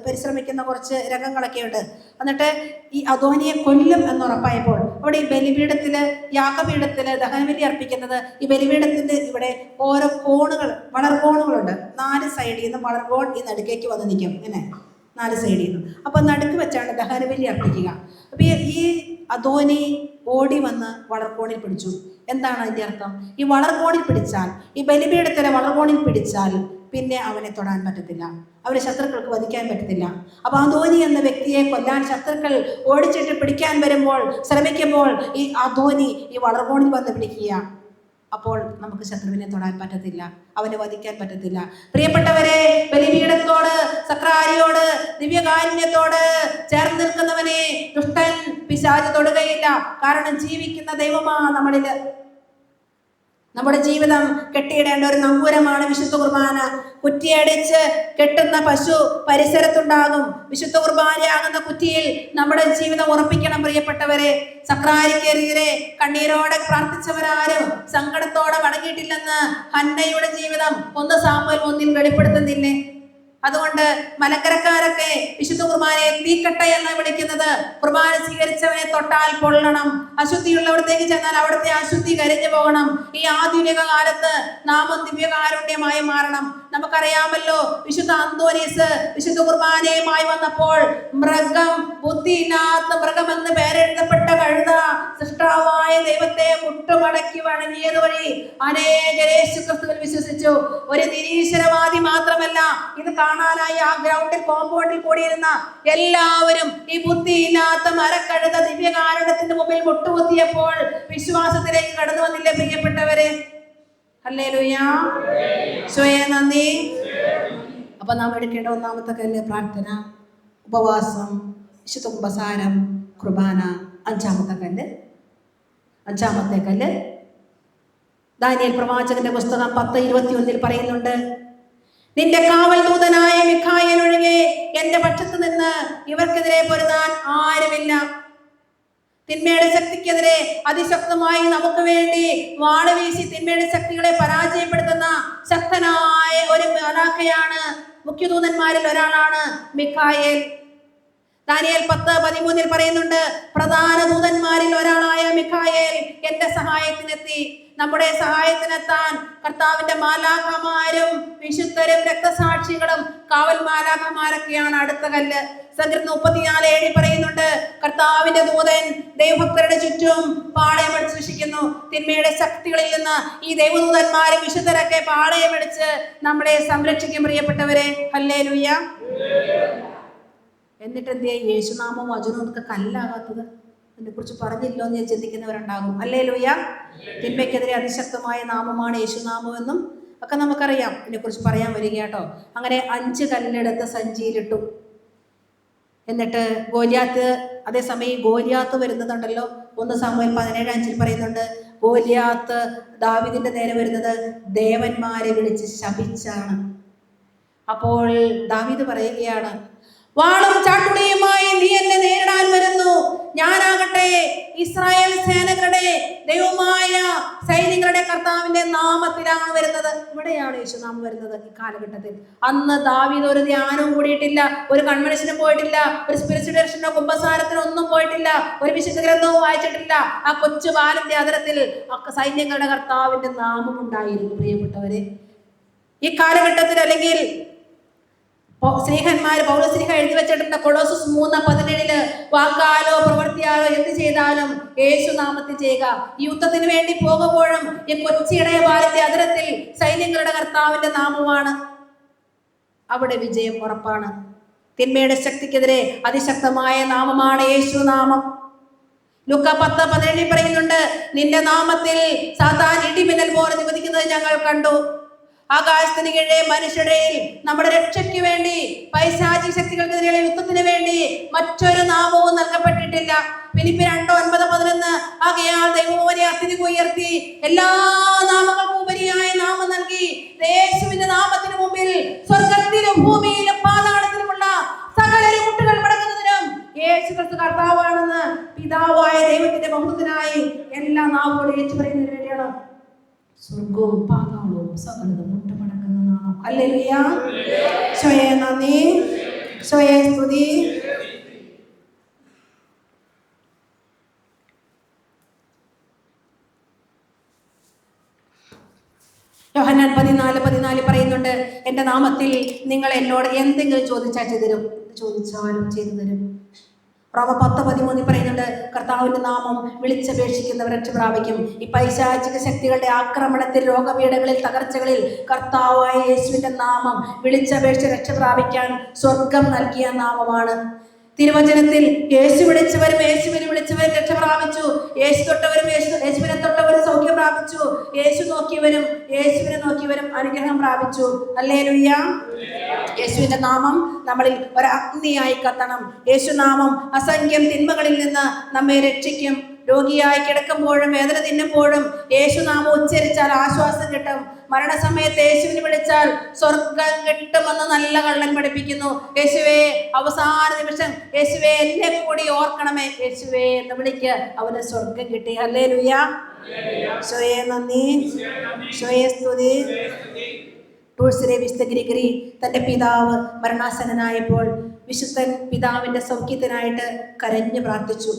പരിശ്രമിക്കുന്ന കുറച്ച് രംഗങ്ങളൊക്കെ ഉണ്ട്. എന്നിട്ട് ഈ അദോനിയെ കൊല്ലും എന്നുറപ്പായപ്പോൾ അവിടെ ഈ ബലിപീഠത്തിൽ, യാഗപീഠത്തിൽ ദഹനബലി അർപ്പിക്കുന്നത്, ഈ ബലിപീഠത്തിൻ്റെ ഇവിടെ ഓരോ കോണുകൾ, വളർകോണുകളുണ്ട്. 4 സൈഡിൽ നിന്ന് വളർകോൺ ഈ നടുക്കേക്ക് വന്ന് നിൽക്കും. ഇങ്ങനെ 4 സൈഡിൽ നിന്ന്. അപ്പം നടുക്ക് വെച്ചാണ് ദഹനബലി അർപ്പിക്കുക. അപ്പം ഈ അദോനി ഓടി വന്ന് വളർകോണിൽ പിടിച്ചു. എന്താണ് അതിൻ്റെ അർത്ഥം? ഈ വളർകോണിൽ പിടിച്ചാൽ, ഈ ബലിപീഠത്തിലെ വളർകോണിൽ പിടിച്ചാൽ പിന്നെ അവനെ തൊടാൻ പറ്റത്തില്ല, അവരെ ശത്രുക്കൾക്ക് വധിക്കാൻ പറ്റത്തില്ല. അപ്പോൾ അദോനി എന്ന വ്യക്തിയെ കൊല്ലാൻ ശത്രുക്കൾ ഓടിച്ചിട്ട് പിടിക്കാൻ വരുമ്പോൾ, ശ്രമിക്കുമ്പോൾ ഈ അദോനി ഈ വളർകോണിൽ വന്ന് പിടിക്കുക. അപ്പോൾ നമുക്ക് ശത്രുവിനെ തൊടാൻ പറ്റത്തില്ല, അവനെ വധിക്കാൻ പറ്റത്തില്ല. പ്രിയപ്പെട്ടവരെ, ബലിപീഠത്തോട്, സക്രാരിയോട്, ദിവ്യകാരുണ്യത്തോട് ചേർന്ന് നിൽക്കുന്നവനെ ദുഷ്ടൻ, പിശാച് തൊടുകയില്ല. കാരണം ജീവിക്കുന്ന ദൈവമാ നമ്മളിൽ. നമ്മുടെ ജീവിതം കെട്ടിയിടേണ്ട ഒരു നങ്കൂരമാണ് വിശുദ്ധ കുർബാന. കുറ്റിയടിച്ച് കെട്ടുന്ന പശു പരിസരത്തുണ്ടാകും. വിശുദ്ധ കുർബാനയാകുന്ന കുറ്റിയിൽ നമ്മുടെ ജീവിതം ഉറപ്പിക്കണം. പ്രിയപ്പെട്ടവരെ, സക്രാരിക്കെതിരെ കണ്ണീരോടെ പ്രാർത്ഥിച്ചവരാരും സങ്കടത്തോടെ മടങ്ങിയിട്ടില്ലെന്ന് ഹന്നയുടെ ജീവിതം 1 സാമുവേൽ 1-ൽ വെളിപ്പെടുത്തുന്നില്ലേ? അതുകൊണ്ട് മലക്കരക്കാരൊക്കെ വിശുദ്ധ കുർബാനയെ തീക്കട്ട എന്ന് വിളിക്കുന്നത്. കുർബാന സ്വീകരിച്ചവനെ തൊട്ടാൽ പൊള്ളണം. അശുദ്ധിയുള്ളവിടത്തേക്ക് ചെന്നാൽ അവിടുത്തെ അശുദ്ധി കരിഞ്ഞു പോകണം. ഈ ആധുനിക കാലത്ത് നാമം ദിവ്യകാരുണ്യമായി മാറണം. നമുക്കറിയാമല്ലോ, വിശുദ്ധ അന്തോനീസ് വിശുദ്ധ കുർബാനയുമായി വന്നപ്പോൾ മൃഗം, ബുദ്ധിയില്ലാത്ത മൃഗമെന്ന് പേരെഴുതപ്പെട്ട കഴുത സൃഷ്ടാവായ ദൈവത്തെ മുട്ടുമടക്കി വണങ്ങിയത് വഴി അനേകരെ യേശുക്രിസ്തുവിൽ വിശ്വസിച്ചു. ഒരു നിരീശ്വരവാദി മാത്രമല്ല, ഇത് കാണാനായി ആ ഗ്രൗണ്ടിൽ, കോമ്പൗണ്ടിൽ കൂടിയിരുന്ന എല്ലാവരും ഈ ബുദ്ധിയില്ലാത്ത മരക്കഴുത ദിവ്യകാരുണ്യത്തിന്റെ മുമ്പിൽ മുട്ടുകുത്തിയപ്പോൾ വിശ്വാസത്തിലേക്ക് കടന്നു വന്നില്ലേ പ്രിയപ്പെട്ടവരെ? ഹല്ലേലൂയ, ഈശോയെ നന്ദി. അപ്പൊ നാം എടുക്കേണ്ട 1-ാമത്തെ കല്ല് പ്രാർത്ഥന, ഉപവാസം, വിശുദ്ധ കുമ്പസാരം, കുർബാന. 5-ാമത്തെ കല്ല് ദാനിയേൽ പ്രവാചകന്റെ പുസ്തകം 10:21 പറയുന്നുണ്ട്, നിന്റെ കാവൽ ദൂതനായ മിഖായേൽ ഒഴികെ എന്റെ പക്ഷത്ത് നിന്ന് ഇവർക്കെതിരെ പൊരുതാൻ ആരുമില്ല. തിന്മയുടെ ശക്തിക്കെതിരെ അതിശക്തമായി നമുക്ക് വേണ്ടി വാള് വീശി തിന്മയുടെ ശക്തികളെ പരാജയപ്പെടുത്തുന്ന ശക്തനായ ഒരു മാലാഖയാണ്, മുഖ്യദൂതന്മാരിൽ ഒരാളാണ് മിഖായേൽ. ദാനിയേൽ 10:13 പറയുന്നുണ്ട്, പ്രധാന ദൂതന്മാരിൽ ഒരാളായ മിഖായേൽ എന്റെ സഹായത്തിനെത്തി. നമ്മുടെ സഹായത്തിനെത്താൻ കർത്താവിന്റെ മാലാഖമാരും വിശുദ്ധരും രക്തസാക്ഷികളും കാവൽ മാലാഖമാരൊക്കെയാണ് അടുത്ത കല്ല്. സങ്കീർത്തനം 34:7 പറയുന്നുണ്ട്, കർത്താവിന്റെ ദൂതൻ ദൈവഭക്തരുടെ ചുറ്റും പാളയമടിച്ച് രക്ഷിക്കുന്നു. തിന്മയുടെ ശക്തികളിൽ നിന്ന് ഈ ദൈവദൂതന്മാരും വിശുദ്ധരൊക്കെ പാളയമടിച്ച് നമ്മളെ സംരക്ഷിക്കും. പ്രിയപ്പെട്ടവരെ, ഹല്ലേലൂയ. എന്നിട്ട് എന്തേ യേശുനാമവും വചനവും ഒക്കെ കല്ലാകാത്തത്? അതിനെക്കുറിച്ച് പറഞ്ഞില്ലോ എന്ന് ചിന്തിക്കുന്നവരുണ്ടാകും. ഹല്ലേലൂയ. തിന്മയ്ക്കെതിരെ അതിശക്തമായ നാമമാണ് യേശുനാമമെന്നും ഒക്കെ നമുക്കറിയാം. ഇതിനെക്കുറിച്ച് പറയാൻ വരിക കേട്ടോ. അങ്ങനെ 5 കല്ലെടുത്ത് സഞ്ചിയിലിട്ടു. എന്നിട്ട് ഗോലിയാത്ത്, അതേസമയം ഗോലിയാത്ത് വരുന്നതുണ്ടല്ലോ, 1 സാമുവേൽ 17:5 പറയുന്നുണ്ട്, ഗോലിയാത്ത് ദാവീദിന്റെ നേരെ വരുന്നത് ദേവന്മാരെ വിളിച്ച് ശപിച്ചാണ്. അപ്പോൾ ദാവീദ് പറയുകയാണ്, വാളും ചാട്ടുടിയുമായി നീ എന്നെ നേരിടാൻ വരുന്നു. ഞാനാകട്ടെ ഇസ്രായേൽ സേനകളുടെ ദൈവമായ സൈനികരുടെ കർത്താവിന്റെ നാമത്തിലാണ് വരുന്നത്. ഇവിടെയാണ് യേശുനാമം വരുന്നത് ഈ കാലഘട്ടത്തിൽ. അന്ന് ദാവീദ് ഒരു ധ്യാനവും കൂടിയിട്ടില്ല, ഒരു കൺവെൻഷനും പോയിട്ടില്ല, ഒരു സ്പിരിച്വൽ ഡയറക്ഷനോ കുമ്പസാരത്തിനോ ഒന്നും പോയിട്ടില്ല, ഒരു വിശുദ്ധ ഗ്രന്ഥവും വായിച്ചിട്ടില്ല. ആ കൊച്ചു ബാലന്റെ അതരത്തിൽ സൈന്യങ്ങളുടെ കർത്താവിന്റെ നാമം ഉണ്ടായിരുന്നു. പ്രിയപ്പെട്ടവരെ, ഈ കാലഘട്ടത്തിൽ അല്ലെങ്കിൽ സ്നേഹന്മാര് പൗലോസ്ലീഹ എഴുതി വെച്ചിട്ടുണ്ട് കൊളോസസ് 3:17 വാക്കാലോ പ്രവൃത്തിയാലോ എന്ത് ചെയ്താലും യേശു നാമത്തിൽ ചെയ്യുക. ഈ യുദ്ധത്തിന് വേണ്ടി പോകുമ്പോഴും ഈ കൊച്ചിയുടെ ബാലന്റെ അതിരത്തിൽ സൈന്യങ്ങളുടെ കർത്താവിന്റെ നാമമാണ്. അവിടെ വിജയം ഉറപ്പാണ്. തിന്മയുടെ ശക്തിക്കെതിരെ അതിശക്തമായ നാമമാണ് യേശു നാമം. ലൂക്കാ 10:17 പറയുന്നുണ്ട്, നിന്റെ നാമത്തിൽ സാത്താൻ ഇടിമിന്നൽ പോലെ നിവദിക്കുന്നത് ഞങ്ങൾ കണ്ടു. ആകാശത്തിന് കീഴെ മനുഷ്യരുടെ നമ്മുടെ രക്ഷയ്ക്ക് വേണ്ടി പൈശാചിക ശക്തികൾക്കെതിരെയുള്ള യുദ്ധത്തിന് വേണ്ടി മറ്റൊരു നാമവും നൽകപ്പെട്ടിട്ടില്ല. ഫിലിപ്പിയർ 2:9-11 ആകയാൽ ദൈവം അവനെ അത്യധികം ഉയർത്തി എല്ലാ നാമങ്ങൾക്കും ഉപരിയായ നാമം നൽകി. യേശുവിന്റെ നാമത്തിന് മുമ്പിൽ സ്വർഗത്തിലും ഭൂമിയിലും പാതാളത്തിലുമുള്ള സകല മുട്ടുകൾ മടങ്ങുന്നതിനും യേശു ക്രിസ്തു കർത്താവാണെന്ന് പിതാവായ ദൈവത്തിന്റെ മഹത്വത്തിനായി എല്ലാ നാമങ്ങളും ഏറ്റു പറയുന്നതിന് വേണ്ടിയാണ് സ്വർഗവും പാതാളവും സകലതും മുട്ടുമടക്കുന്ന നാമം. ഹല്ലേലൂയ. ഈശോയെ നന്ദി, ഈശോയെ സ്തുതി. യോഹന്നാൻ 14:14 പറയുന്നുണ്ട്, എന്റെ നാമത്തിൽ നിങ്ങൾ എന്നോട് എന്തെങ്കിലും ചോദിച്ചാൽ ചോദിച്ചാലും ചെയ്തു തരും. റോമ 10:13 പറയുന്നുണ്ട്, കർത്താവിന്റെ നാമം വിളിച്ചപേക്ഷിക്കുന്നവർ രക്ഷ പ്രാപിക്കും. ഈ പൈശാചിക ശക്തികളുടെ ആക്രമണത്തിൽ, രോഗപീഠകളിൽ, തകർച്ചകളിൽ കർത്താവായ യേശുവിന്റെ നാമം വിളിച്ചപേക്ഷിച്ച് രക്ഷ പ്രാപിക്കാൻ സ്വർഗം നൽകിയ നാമമാണ്. തിരുവചനത്തിൽ യേശു വിളിച്ചവരും യേശുവിനെ വിളിച്ചവരും രക്ഷ പ്രാപിച്ചു, യേശു തൊട്ടവരും യേശുവിനെ തൊട്ടവരും സൗഖ്യം പ്രാപിച്ചു, യേശു നോക്കിയവരും യേശുവിനെ നോക്കിയവരും അനുഗ്രഹം പ്രാപിച്ചു. ഹല്ലേലൂയ. യേശുവിന്റെ നാമം നമ്മളിൽ ഒരു അഗ്നിയായി കത്തണം. യേശുനാമം അസംഖ്യം തിന്മകളിൽ നിന്ന് നമ്മെ രക്ഷിക്കും. രോഗിയായി കിടക്കുമ്പോഴും വേദന തിന്നുമ്പോഴും യേശുനാമം ഉച്ചരിച്ചാൽ ആശ്വാസം കിട്ടും. മരണസമയത്ത് യേശുവിനെ വിളിച്ചാൽ സ്വർഗം കിട്ടുമെന്ന് നല്ല കള്ളൻ പഠിപ്പിക്കുന്നു. യേശുവേ, അവസാന നിമിഷം യേശുവേ എന്നെ കൂടി ഓർക്കണമേ, യേശുവേ എന്ന് വിളിക്ക്, അവന് സ്വർഗം കിട്ടി. ഹല്ലേലൂയ. ഈശോയെ നന്ദി, ഈശോയെ സ്തുതി. ടൂൾസിലെ വിശുദ്ധ ഗ്രിഗറി തന്റെ പിതാവ് മരണാസന്നനായപ്പോൾ വിശുദ്ധൻ പിതാവിന്റെ സൗഖ്യത്തിനായിട്ട് കരഞ്ഞു പ്രാർത്ഥിച്ചു.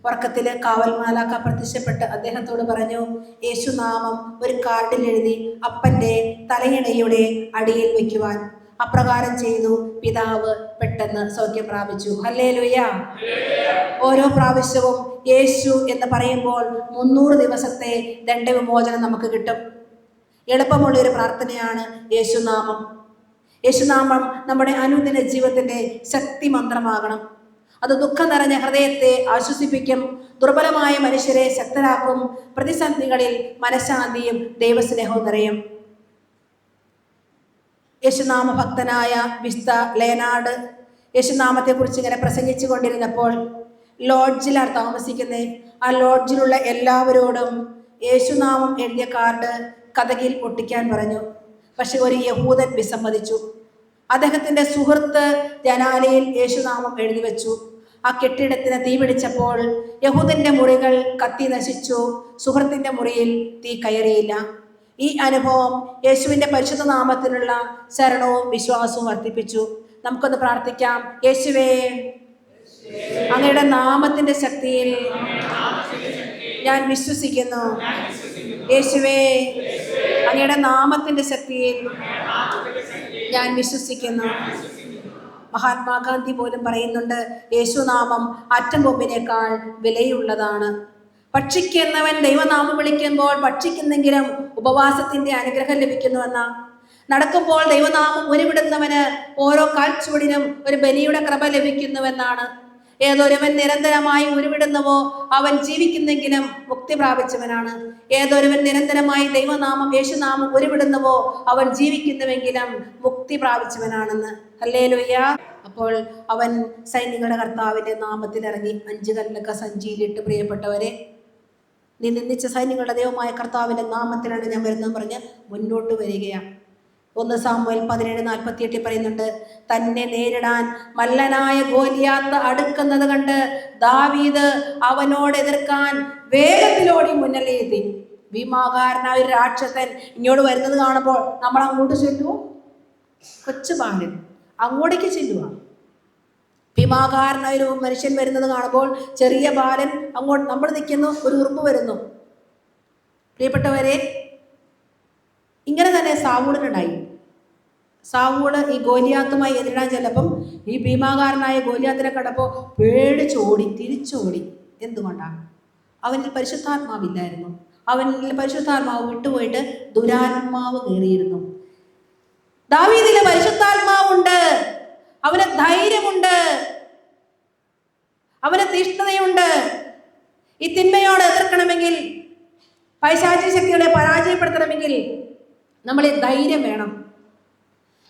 ഉറക്കത്തില് കാവൽ മാലാഖ പ്രത്യക്ഷപ്പെട്ട് അദ്ദേഹത്തോട് പറഞ്ഞു, യേശുനാമം ഒരു കാർഡിൽ എഴുതി അപ്പന്റെ തലയിണയുടെ അടിയിൽ വെക്കുവാൻ. അപ്രകാരം ചെയ്തു. പിതാവ് പെട്ടെന്ന് സൗഖ്യം പ്രാപിച്ചു. ഹല്ലേലൂയ. ഓരോ പ്രാവശ്യവും യേശു എന്ന് പറയുമ്പോൾ 300 ദിവസത്തെ ദണ്ഡവിമോചനം നമുക്ക് കിട്ടും. എളുപ്പമുള്ളൊരു പ്രാർത്ഥനയാണ് യേശുനാമം. യേശുനാമം നമ്മുടെ അനുദിന ജീവിതത്തിന്റെ ശക്തി മന്ത്രമാകണം. അത് ദുഃഖം നിറഞ്ഞ ഹൃദയത്തെ ആശ്വസിപ്പിക്കും, ദുർബലമായ മനുഷ്യരെ ശക്തരാക്കും, പ്രതിസന്ധികളിൽ മനഃശാന്തിയും ദൈവസ്നേഹവും നിറയും. യേശുനാമ ഭക്തനായ വിസ്ത ലേനാട് യേശുനാമത്തെക്കുറിച്ച് ഇങ്ങനെ പ്രസംഗിച്ചു കൊണ്ടിരുന്നപ്പോൾ ലോഡ്ജിലാണ് താമസിക്കുന്നത്. ആ ലോഡ്ജിലുള്ള എല്ലാവരോടും യേശുനാമം എഴുതിയ കാർഡ് കതകിൽ ഒട്ടിക്കാൻ പറഞ്ഞു. പക്ഷെ ഒരു യഹൂദൻ വിസമ്മതിച്ചു. അദ്ദേഹത്തിന്റെ സുഹൃത്ത് ജനാലയിൽ യേശുനാമം എഴുതി വെച്ചു. ആ കെട്ടിടത്തിന് തീ പിടിച്ചപ്പോൾ യഹൂദന്റെ മുറികൾ കത്തി നശിച്ചു, സുഹൃത്തിന്റെ മുറിയിൽ തീ കയറിയില്ല. ഈ അനുഭവം യേശുവിന്റെ പരിശുദ്ധ നാമത്തിലുള്ള ശരണവും വിശ്വാസവും വർദ്ധിപ്പിച്ചു. നമുക്കൊന്ന് പ്രാർത്ഥിക്കാം. യേശുവേ, അങ്ങയുടെ നാമത്തിന്റെ ശക്തിയിൽ ഞാൻ വിശ്വസിക്കുന്നു. യേശുവേ, അങ്ങയുടെ നാമത്തിന്റെ ശക്തിയിൽ ഞാൻ വിശ്വസിക്കുന്നു. മഹാത്മാഗാന്ധി പോലും പറയുന്നുണ്ട്, യേശുനാമം ആറ്റം ബോംബിനേക്കാൾ വിലയുള്ളതാണ്. ഭക്ഷിക്കുന്നവൻ ദൈവനാമം വിളിക്കുമ്പോൾ ഭക്ഷിക്കുന്നെങ്കിലും ഉപവാസത്തിന്റെ അനുഗ്രഹം ലഭിക്കുന്നുവെന്ന, നടക്കുമ്പോൾ ദൈവനാമം ഉരുവിടുന്നവന് ഓരോ കാൽച്ചുവടിനും ഒരു ബലിയുടെ കൃപ ലഭിക്കുന്നുവെന്നാണ്. ഏതൊരുവൻ നിരന്തരമായി ഉരുവിടുന്നുവോ അവൻ ജീവിക്കുന്നെങ്കിലും മുക്തി പ്രാപിച്ചവനാണ്. ഏതൊരുവൻ നിരന്തരമായി ദൈവനാമം യേശുനാമം ഉരുവിടുന്നുവോ അവൻ ജീവിക്കുന്നുവെങ്കിലും മുക്തി പ്രാപിച്ചവനാണെന്ന്. ഹല്ലേലൂയ. അപ്പോൾ അവൻ സൈന്യങ്ങളുടെ കർത്താവിന്റെ നാമത്തിൽ ഇറങ്ങി 5 കല്ലൊക്കെ സഞ്ചിയിലിട്ട്, പ്രിയപ്പെട്ടവരെ, നീ നിന്ദിച്ച സൈന്യങ്ങളുടെ ദൈവമായ കർത്താവിന്റെ നാമത്തിലാണ് ഞാൻ വരുന്നതെന്ന് പറഞ്ഞ് മുന്നോട്ട് വരികയാണ്. 1 സാമുവേൽ 17:48 പറയുന്നുണ്ട്, തന്നെ നേരിടാൻ മല്ലനായ ഗോലിയാത്ത് അടുക്കുന്നത് കണ്ട് ദാവീദ് അവനോട് എതിർക്കാൻ വേഗത്തിലോടി മുന്നിലെത്തി. ഭീമാകാരനായ ഒരു രാക്ഷസൻ ഇങ്ങോട്ട് വരുന്നത് കാണുമ്പോൾ നമ്മൾ അങ്ങോട്ട് ചെല്ലുവോ? കൊച്ചു ബാലൻ അങ്ങോട്ടേക്ക് ചെല്ലുക. ഭീമാകാരനായ ഒരു മനുഷ്യൻ വരുന്നത് കാണുമ്പോൾ ചെറിയ ബാലൻ അങ്ങോട്ട്, നമ്മൾ നിൽക്കുന്നു, ഒരു ഉറുമ്പ് വരുന്നു. പ്രിയപ്പെട്ടവരെ, ഇങ്ങനെ തന്നെ സാവൂളിനുണ്ടായി. സാവൂള് ഈ ഗോലിയാത്തുമായി എതിരിടാൻ ചെല്ലപ്പം ഈ ഭീമാകാരനായ ഗോലിയാത്തിനെ കണ്ടപ്പോൾ പേടിച്ചോടി, തിരിച്ചോടി. എന്തുകൊണ്ടാണ്? അവനിൽ പരിശുദ്ധാത്മാവില്ലായിരുന്നു. അവനിൽ പരിശുദ്ധാത്മാവ് വിട്ടുപോയിട്ട് ദുരാത്മാവ് കയറിയിരുന്നു. ദാവീദിലെ പരിശുദ്ധാത്മാവുണ്ട്, അവന് ധൈര്യമുണ്ട്, അവന് തീഷ്ണതയുണ്ട്. ഈ തിന്മയോട് എതിർക്കണമെങ്കിൽ, പൈശാചിക ശക്തികളെ പരാജയപ്പെടുത്തണമെങ്കിൽ നമ്മൾ ഈ ധൈര്യം വേണം.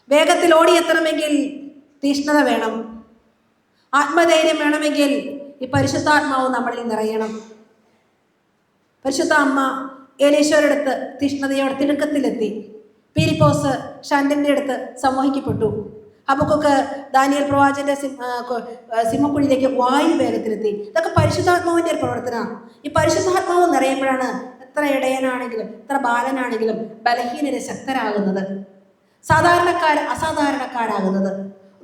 വേഗത്തിൽ ഓടിയെത്തണമെങ്കിൽ തീഷ്ണത വേണം. ആത്മധൈര്യം വേണമെങ്കിൽ ഈ പരിശുദ്ധാത്മാവ് നമ്മളിൽ നിറയണം. പരിശുദ്ധ അമ്മ എലീശോയുടെ അടുത്ത് തീഷ്ണതയോടെ തിടുക്കത്തിലെത്തി. പീലിപ്പോസ് ഷാൻഡിന്റെ അടുത്ത് സമൂഹിക്കപ്പെട്ടു. ഹബക്കൂക്ക് ദാനിയേൽ പ്രവാചകന്റെ സിംഹക്കുഴിയിലേക്ക് വായു വേഗത്തിലെത്തി. ഇതൊക്കെ പരിശുദ്ധാത്മാവിന്റെ ഒരു പ്രവർത്തനമാണ്. ഈ പരിശുദ്ധാത്മാവ് നിറയുമ്പോഴാണ് എത്ര ഇടയനാണെങ്കിലും എത്ര ബാലനാണെങ്കിലും ബലഹീനരെ ശക്തരാകുന്നത്, സാധാരണക്കാർ അസാധാരണക്കാരാകുന്നത്,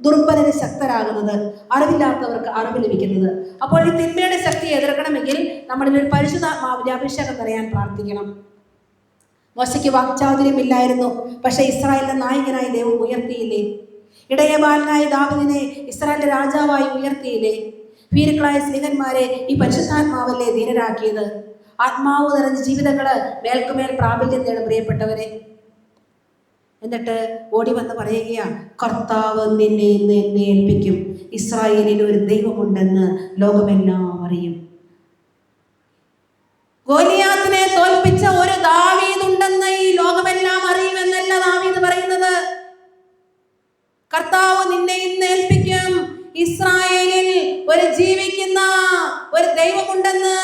ദുർബലര് ശക്തരാകുന്നത്, അറിവില്ലാത്തവർക്ക് അറിവ് ലഭിക്കുന്നത്. അപ്പോൾ ഈ തിന്മയുടെ ശക്തിയെ എതിർക്കണമെങ്കിൽ നമ്മളിൽ ഒരു പരിശുദ്ധാത്മാവിന്റെ അഭിഷേകം നിറയാൻ പ്രാർത്ഥിക്കണം. മോശയ്ക്ക് വാക്ചാതുര്യമില്ലായിരുന്നു, പക്ഷെ ഇസ്രായേലിന്റെ നായകനായി ദൈവം ഉയർത്തിയില്ലേ? ഇടയബാലനായ ദാവീദിനെ ഇസ്രായേലിന്റെ രാജാവായി ഉയർത്തിയില്ലേ? ഭീരുക്കളായ സ്ത്രീഹന്മാരെ ഈ പരിശുദ്ധാത്മാവല്ലേ ധീരരാക്കിയത്? ആത്മാവ് നിറഞ്ഞ ജീവിതങ്ങള് മേൽക്കുമേൽ പ്രാബല്യം നേടും പ്രിയപ്പെട്ടവരെ. എന്നിട്ട് ഓടി വന്ന് പറയുകയാണ്, കർത്താവ് നിന്നെ ഇന്ന് എന്നെ ഏൽപ്പിക്കും. ഇസ്രായേലിൽ ഒരു ദൈവമുണ്ടെന്ന് ലോകമെല്ലാം അറിയും. ഗോലിയാത്തിനെ തോൽപ്പിച്ച ഒരു ദാവീദുണ്ടെന്ന് ഈ ലോകമെല്ലാം അറിയുമെന്നല്ല ദാവീദ് പറയുന്നത്. കർത്താവ് നിന്നെ ഇന്ന് ഏൽപ്പിക്കും. ഇസ്രായേലിൽ ഒരു ജീവിക്കുന്ന ഒരു ദൈവമുണ്ടെന്ന്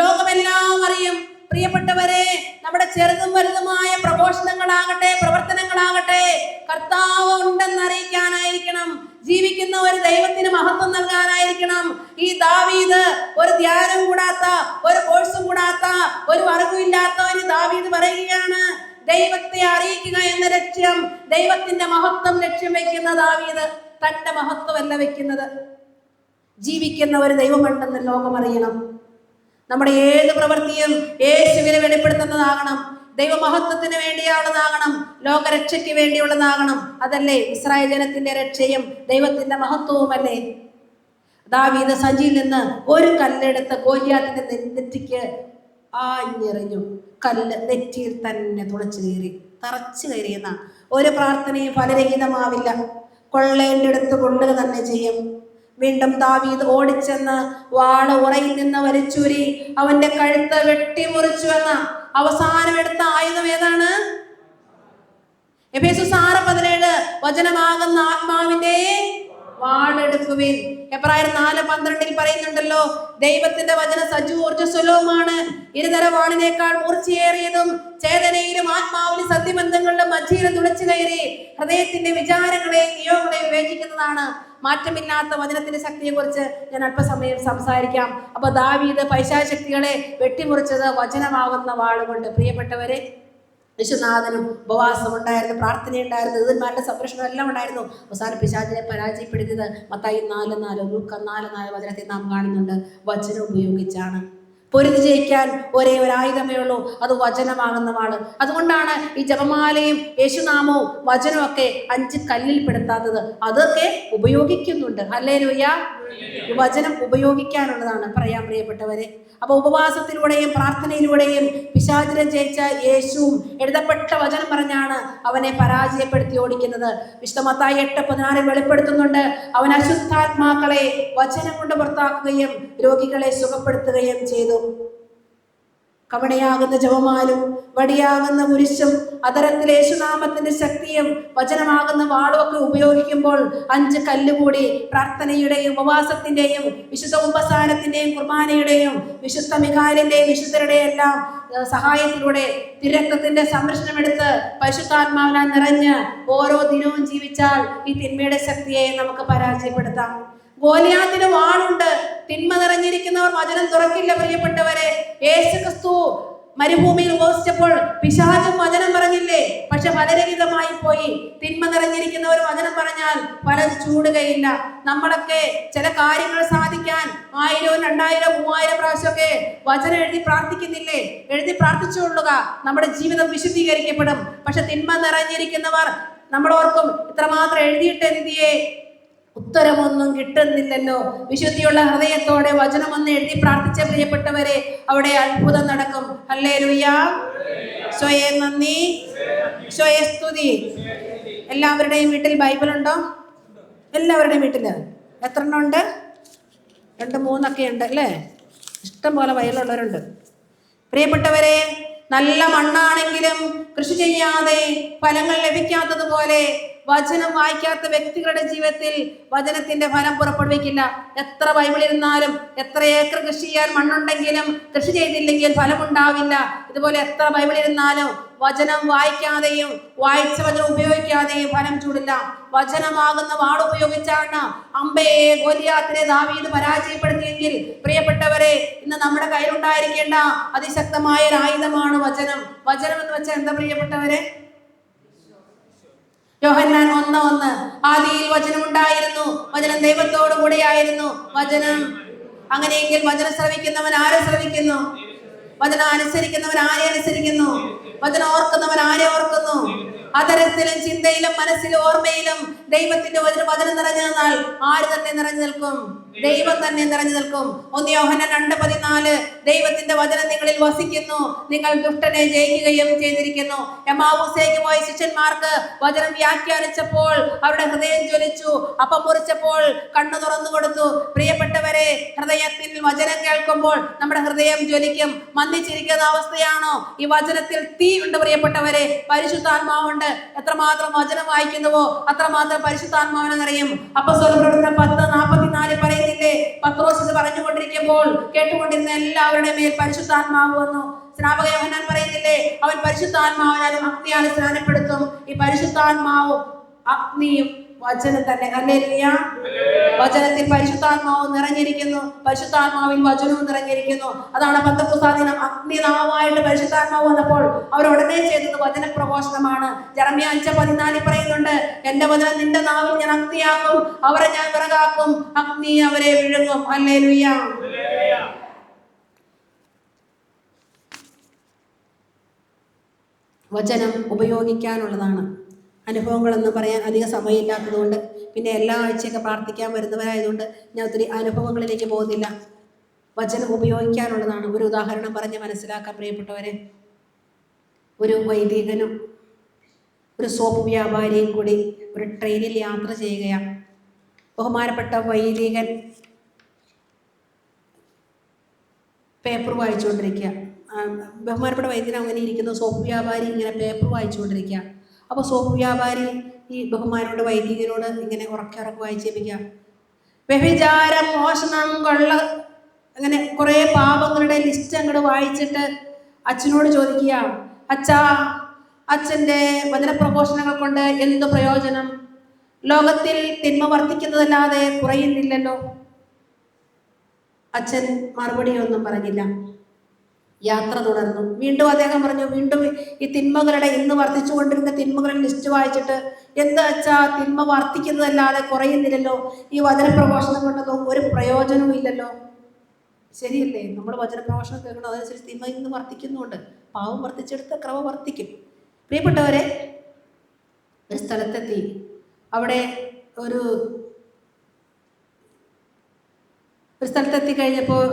ലോകമെല്ലാം അറിയും. പ്രിയപ്പെട്ടവരെ, നമ്മുടെ ചെറുതും വലുതുമായ പ്രഘോഷണങ്ങളാകട്ടെ, പ്രവർത്തനങ്ങളാകട്ടെ, കർത്താവ് ഉണ്ടെന്ന് അറിയിക്കാനായിരിക്കണം. ജീവിക്കുന്ന ഒരു ദൈവത്തിന് മഹത്വം നൽകാനായിരിക്കണം. ഈ ദാവീദ് ഒരു ധ്യാനം കൂടാത്ത, ഒരു കോഴ്സും കൂടാത്ത, ഒരു അറിവില്ലാത്ത ഒരു ദാവീദ് പറയുകയാണ്, ദൈവത്തെ അറിയിക്കുക എന്ന ലക്ഷ്യം, ദൈവത്തിന്റെ മഹത്വം ലക്ഷ്യം വെക്കുന്ന ദാവീദ് തന്റെ മഹത്വമല്ല വെക്കുന്നത്. ജീവിക്കുന്ന ഒരു ദൈവമുണ്ടെന്ന് ലോകം അറിയണം. നമ്മുടെ ഏത് പ്രവൃത്തിയും യേശുവിനെ വെളിപ്പെടുത്തുന്നതാകണം, ദൈവമഹത്വത്തിന് വേണ്ടിയുള്ളതാകണം, ലോകരക്ഷയ്ക്ക് വേണ്ടിയുള്ളതാകണം. അതല്ലേ ഇസ്രായേൽ ജനത്തിന്റെ രക്ഷയും ദൈവത്തിന്റെ മഹത്വവുമല്ലേ? ദാവീദ് സഞ്ചിയിൽ നിന്ന് ഒരു കല്ലെടുത്ത് ഗോലിയാത്തിന്റെ നെറ്റിക്ക് ആഞ്ഞെറിഞ്ഞു. കല്ല് നെറ്റിയിൽ തന്നെ തുളച്ചു കയറി, തറച്ചു കയറിയെന്ന. ഒരു പ്രാർത്ഥനയും ഫലരഹിതമാവില്ല, കൊള്ളേണ്ടിടത്ത് കൊള്ളുക തന്നെ ചെയ്യും. വീണ്ടും ദാവീദ് ഓടിച്ചെന്ന് വാള് ഉറയിൽ നിന്ന് വലിച്ചൂരി അവന്റെ കഴുത്ത് വെട്ടിമുറിച്ചു എന്ന അവസാനം എടുത്ത ആയുധം ഏതാണ്? എഫേസ്യർ 6:17 വചനമാകുന്ന ആത്മാവിന്റെ വാളെടുക്കുവിൻ. എബ്രായർ 4:12 പറയുന്നുണ്ടല്ലോ, ദൈവത്തിന്റെ വചന സജീവോർജ്ജസ്വലവുമാണ്, ഇരുതര വാളിനേക്കാൾ മൂർച്ചയേറിയതും ചേതനയിലും ആത്മാവിലും സത്യബന്ധങ്ങളുടെ മധ്യയിലും തുളച്ചു കയറി ഹൃദയത്തിന്റെ വിചാരങ്ങളെയും നിയോഗങ്ങളെയും വിവേചിക്കുന്നതാണ്. മാറ്റമില്ലാത്ത വചനത്തിന്റെ ശക്തിയെ കുറിച്ച് ഞാൻ അല്പസമയം സംസാരിക്കാം. അപ്പൊ ദാവീദ് പൈശാചശക്തികളെ വെട്ടിമുറിച്ചത് വചനമാകുന്ന വാളുകൊണ്ട്. പ്രിയപ്പെട്ടവരെ, വിശ്വനാഥനും ഉപവാസം ഉണ്ടായിരുന്നു, പ്രാർത്ഥനയുണ്ടായിരുന്നു, ദൂതന്മാരുടെ സംരക്ഷണം എല്ലാം ഉണ്ടായിരുന്നു. അവസാനം പിശാചിനെ പരാജയപ്പെടുത്തിയത് മത്തായി 4:4 ലൂക്ക 4:4 വചനത്തിൽ നാം കാണുന്നുണ്ട്. വചനം ഉപയോഗിച്ചാണ്. പൊരുതി ജയിക്കാൻ ഒരേ ഒരു ആയുധമേ ഉള്ളൂ, അത് വചനമാകുന്ന വാള്. അതുകൊണ്ടാണ് ഈ ജപമാലയും യേശുനാമവും വചനമൊക്കെ 5 കല്ലിൽ പെടുത്താത്തത്. അതൊക്കെ ഉപയോഗിക്കുന്നുണ്ട്. ഹല്ലേലൂയ. വചനം ഉപയോഗിക്കാനുള്ളതാണ്. പറയാം പ്രിയപ്പെട്ടവരെ. അപ്പൊ ഉപവാസത്തിലൂടെയും പ്രാർത്ഥനയിലൂടെയും പിശാചിനെ ജയിച്ച യേശുവും എഴുതപ്പെട്ട വചനം പറഞ്ഞാണ് അവനെ പരാജയപ്പെടുത്തി ഓടിക്കുന്നത്. വിശുദ്ധ മത്തായി 8:16 വെളിപ്പെടുത്തുന്നുണ്ട്, അവൻ അശുദ്ധാത്മാക്കളെ വചനം കൊണ്ട് പുറത്താക്കുകയും രോഗികളെ സുഖപ്പെടുത്തുകയും ചെയ്തു. കവണയാകുന്ന ജപമാലും വടിയാകുന്ന കുരിശും അതരത്തിലെ യേശുനാമത്തിന്റെ ശക്തിയും വചനമാകുന്ന വാളുമൊക്കെ ഉപയോഗിക്കുമ്പോൾ 5 കല്ലുകൂടി പ്രാർത്ഥനയുടെയും ഉപവാസത്തിന്റെയും വിശുദ്ധ കുമ്പസാരത്തിന്റെയും കുർബാനയുടെയും വിശുദ്ധ മിഖായേലിന്റെയും വിശുദ്ധരുടെയും എല്ലാം സഹായത്തിലൂടെ തിരക്തത്തിന്റെ സംരക്ഷണമെടുത്ത് പരിശുദ്ധാത്മാവിനാൽ നിറഞ്ഞ് ഓരോ ദിനവും ജീവിച്ചാൽ ഈ തിന്മയുടെ ശക്തിയെ നമുക്ക് പരാജയപ്പെടുത്താം. ഗോലിയാത്തിന് വാളുണ്ട്. തിന്മ നിറഞ്ഞിരിക്കുന്നവർ വചനം തുറക്കില്ല. പ്രിയപ്പെട്ടവരെ, യേശുക്രിസ്തു മരുഭൂമിയിൽ ഉപവസിച്ചപ്പോൾ പിശാചും വചനം പറഞ്ഞില്ലേ? പക്ഷെ ഫലരഹിതമായി പോയി. തിന്മ നിറഞ്ഞിരിക്കുന്നവർ വചനം പറഞ്ഞാൽ ഫലം ചൂടുകയില്ല. നമ്മളൊക്കെ ചില കാര്യങ്ങൾ സാധിക്കാൻ 1000, 2000, 3000 പ്രാവശ്യമൊക്കെ വചനം എഴുതി പ്രാർത്ഥിക്കുന്നില്ലേ? എഴുതി പ്രാർത്ഥിച്ചുകൊള്ളുക, നമ്മുടെ ജീവിതം വിശുദ്ധീകരിക്കപ്പെടും. പക്ഷെ തിന്മ നിറഞ്ഞിരിക്കുന്നവർ നമ്മളോർക്കും ഇത്രമാത്രം എഴുതിയിട്ടെന്തിയെ ഉത്തരമൊന്നും കിട്ടുന്നില്ലല്ലോ. വിശുദ്ധിയുള്ള ഹൃദയത്തോടെ വചനമൊന്ന് എഴുതി പ്രാർത്ഥിച്ച പ്രിയപ്പെട്ടവരെ, അവിടെ അത്ഭുതം നടക്കും. ഹല്ലേലൂയ. ഈശോയെ നന്ദി, ഈശോയെ സ്തുതി. എല്ലാവരുടെയും വീട്ടിൽ ബൈബിൾ ഉണ്ടോ? എല്ലാവരുടെയും വീട്ടില് എത്ര എണ്ണം ഉണ്ട്? 2, 3 ഉണ്ട് അല്ലേ? ഇഷ്ടം പോലെ ബൈബിളുള്ളവരുണ്ട്. പ്രിയപ്പെട്ടവരെ, നല്ല മണ്ണാണെങ്കിലും കൃഷി ചെയ്യാതെ ഫലങ്ങൾ ലഭിക്കാത്തതുപോലെ വചനം വായിക്കാത്ത വ്യക്തികളുടെ ജീവിതത്തിൽ വചനത്തിന്റെ ഫലം പുറപ്പെടുവിക്കില്ല. എത്ര ബൈബിൾ ഇരുന്നാലും, എത്ര ഏക്കർ കൃഷി ചെയ്യാൻ മണ്ണുണ്ടെങ്കിലും കൃഷി ചെയ്തില്ലെങ്കിൽ ഫലമുണ്ടാവില്ല. ഇതുപോലെ എത്ര ബൈബിൾ ഇരുന്നാലും വചനം വായിക്കാതെയും വായിച്ച വചനം ഉപയോഗിക്കാതെയും ഫലം ചൂടില്ല. വചനമാകുന്ന വാൾ ഉപയോഗിച്ചാണ് അമ്പയെ ഗോലിയാത്തിനെ ദാവീദ് പരാജയപ്പെടുത്തിയെങ്കിൽ പ്രിയപ്പെട്ടവരെ, ഇന്ന് നമ്മുടെ കയ്യിലുണ്ടായിരിക്കേണ്ട അതിശക്തമായ ഒരു ആയുധമാണ് വചനം. വചനം എന്ന് വെച്ചാൽ എന്താ പ്രിയപ്പെട്ടവരെ? യോഹന്നാൻ 1:1 ആദിയിൽ വചനം ഉണ്ടായിരുന്നു, വചനം ദൈവത്തോടു കൂടെയായിരുന്നു. വചനം അങ്ങനെയെങ്കിൽ വചനം ശ്രവിക്കുന്നവൻ ആരെ ശ്രവിക്കുന്നു? വചനം അനുസരിക്കുന്നവൻ ആരെ അനുസരിക്കുന്നു? വചനം ഓർക്കുന്നവൻ ആരെ ഓർക്കുന്നു? അതരത്തിലും ചിന്തയിലും മനസ്സിലും ഓർമ്മയിലും ദൈവത്തിന്റെ വചനം നിറഞ്ഞു നിന്നാൽ ആര് തന്നെ നിറഞ്ഞു നിൽക്കും? ദൈവം തന്നെ നിറഞ്ഞു നിൽക്കും. 1 യോഹന്നാൻ 2:14 ദൈവത്തിന്റെ വചനം നിങ്ങളിൽ വസിക്കുന്നു, നിങ്ങൾ ദുഷ്ടനെ ജയിക്കുകയും ചെയ്തിരിക്കുന്നു. എമ്മാവൂസിലേക്ക് പോയ ശിഷ്യന്മാർക്ക് വചനം വ്യാഖ്യാനിച്ചപ്പോൾ അവരുടെ ഹൃദയം ജ്വലിച്ചു. അപ്പം മുറിച്ചപ്പോൾ കണ്ണു തുറന്നു കൊടുത്തു. പ്രിയപ്പെട്ടവരെ, ഹൃദയത്തിൽ വചനം കേൾക്കുമ്പോൾ നമ്മുടെ ഹൃദയം ജ്വലിക്കും. മന്ദിച്ചിരിക്കുന്ന അവസ്ഥയാണോ? ഈ വചനത്തിൽ തീ ഉണ്ട് പ്രിയപ്പെട്ടവരെ, പരിശുദ്ധാത്മാവുണ്ട്. എത്രമാത്രം വചനം വായിക്കുന്നുവോ അത്രമാത്രം പരിശുദ്ധാത്മാവിനെ നിറയും. അപ്പോസ്തല പ്രവർത്തനം 10:44 പറയുന്നില്ലേ, പത്രോസ് ഇത് പറഞ്ഞുകൊണ്ടിരിക്കുമ്പോൾ കേട്ടുകൊണ്ടിരുന്ന എല്ലാവരുടെ മേൽ പരിശുദ്ധാത്മാവ് വന്നു. സ്നാപക യോഹന്നാൻ പറയുന്നില്ലേ, അവൻ പരിശുദ്ധാത്മാവിനാലും അഗ്നിയാലും സ്നാനപ്പെടുത്തും. ഈ പരിശുദ്ധാത്മാവും അഗ്നിയും വചനം തന്നെ. ഹല്ലേലൂയ. വചനത്തിൽ പരിശുദ്ധാത്മാവ് നിറഞ്ഞിരിക്കുന്നു, പരിശുദ്ധാത്മാവിൽ വചനവും നിറഞ്ഞിരിക്കുന്നു. അതാണ് പെന്തക്കോസ്ത് ദിനം അഗ്നിനാവായിട്ട് പരിശുദ്ധാത്മാവ് വന്നപ്പോൾ അവർ ഉടനെ ചെയ്തത് വചന പ്രഘോഷണമാണ്. ജെറമ്യാ 5:14 പറയുന്നുണ്ട്, എന്റെ വചനം നിന്റെ നാവിൽ ഞാൻ അഗ്നിയാക്കും, അവരെ ഞാൻ വിറകാക്കും, അഗ്നി അവരെ വിഴുങ്ങും. ഹല്ലേലൂയ. വചനം ഉപയോഗിക്കാനുള്ളതാണ്. അനുഭവങ്ങളെന്ന് പറയാൻ അധികം സമയമില്ലാത്തതുകൊണ്ട്, പിന്നെ എല്ലാ ആഴ്ചയൊക്കെ പ്രാർത്ഥിക്കാൻ വരുന്നവരായതുകൊണ്ട് ഞാൻ ഒത്തിരി അനുഭവങ്ങളിലേക്ക് പോകുന്നില്ല. വചനം ഉപയോഗിക്കാനുള്ളതാണ്. ഒരു ഉദാഹരണം പറഞ്ഞ് മനസ്സിലാക്കാൻ പ്രിയപ്പെട്ടവരെ, ഒരു വൈദികനും ഒരു സോപ്പ് വ്യാപാരിയും കൂടി ഒരു ട്രെയിനിൽ യാത്ര ചെയ്യുകയാണ്. ബഹുമാനപ്പെട്ട വൈദികൻ പേപ്പർ വായിച്ചുകൊണ്ടിരിക്കുക. ബഹുമാനപ്പെട്ട വൈദ്യൻ അങ്ങനെ ഇരിക്കുന്നു. സോപ്പ് വ്യാപാരി ഇങ്ങനെ പേപ്പർ വായിച്ചുകൊണ്ടിരിക്കുക. അപ്പോൾ സോപ്പ് വ്യാപാരി ഈ ബഹുമാനോട് വൈദികനോട് ഇങ്ങനെ ഉറക്കെ വായിച്ചേപ്പിക്കുക. വ്യഭിചാരം, മോഷണം, കൊള്ള, അങ്ങനെ കുറേ പാപങ്ങളുടെ ലിസ്റ്റ് അങ്ങോട്ട് വായിച്ചിട്ട് അച്ഛനോട് ചോദിക്കുക, അച്ഛാ, അച്ഛൻ്റെ വചനപ്രഘോഷണങ്ങൾ കൊണ്ട് എന്ത് പ്രയോജനം? ലോകത്തിൽ തിന്മ വർദ്ധിക്കുന്നതല്ലാതെ കുറയുന്നില്ലല്ലോ. അച്ഛൻ മറുപടിയൊന്നും പറഞ്ഞില്ല. യാത്ര തുടർന്നു. വീണ്ടും അദ്ദേഹം പറഞ്ഞു, വീണ്ടും ഈ തിന്മകളുടെ ഇന്ന് വർദ്ധിച്ചുകൊണ്ടിരുന്ന തിന്മകളുടെ ലിസ്റ്റ് വായിച്ചിട്ട്, എന്താ അച്ഛാ, തിന്മ വർദ്ധിക്കുന്നതല്ലാതെ കുറയുന്നില്ലല്ലോ, ഈ വചനപ്രഘോഷണം കൊണ്ടൊന്നും ഒരു പ്രയോജനവും ഇല്ലല്ലോ. ശരിയല്ലേ? നമ്മൾ വചനപ്രഘോഷണം കേൾക്കണം, അതനുസരിച്ച് തിന്മ ഇന്ന് വർദ്ധിക്കുന്നുണ്ട്. പാവം വർദ്ധിച്ചെടുത്ത ക്രമം വർദ്ധിക്കും. പ്രിയപ്പെട്ടവരെ, ഒരു സ്ഥലത്തെത്തി. അവിടെ ഒരു സ്ഥലത്തെത്തി കഴിഞ്ഞപ്പോൾ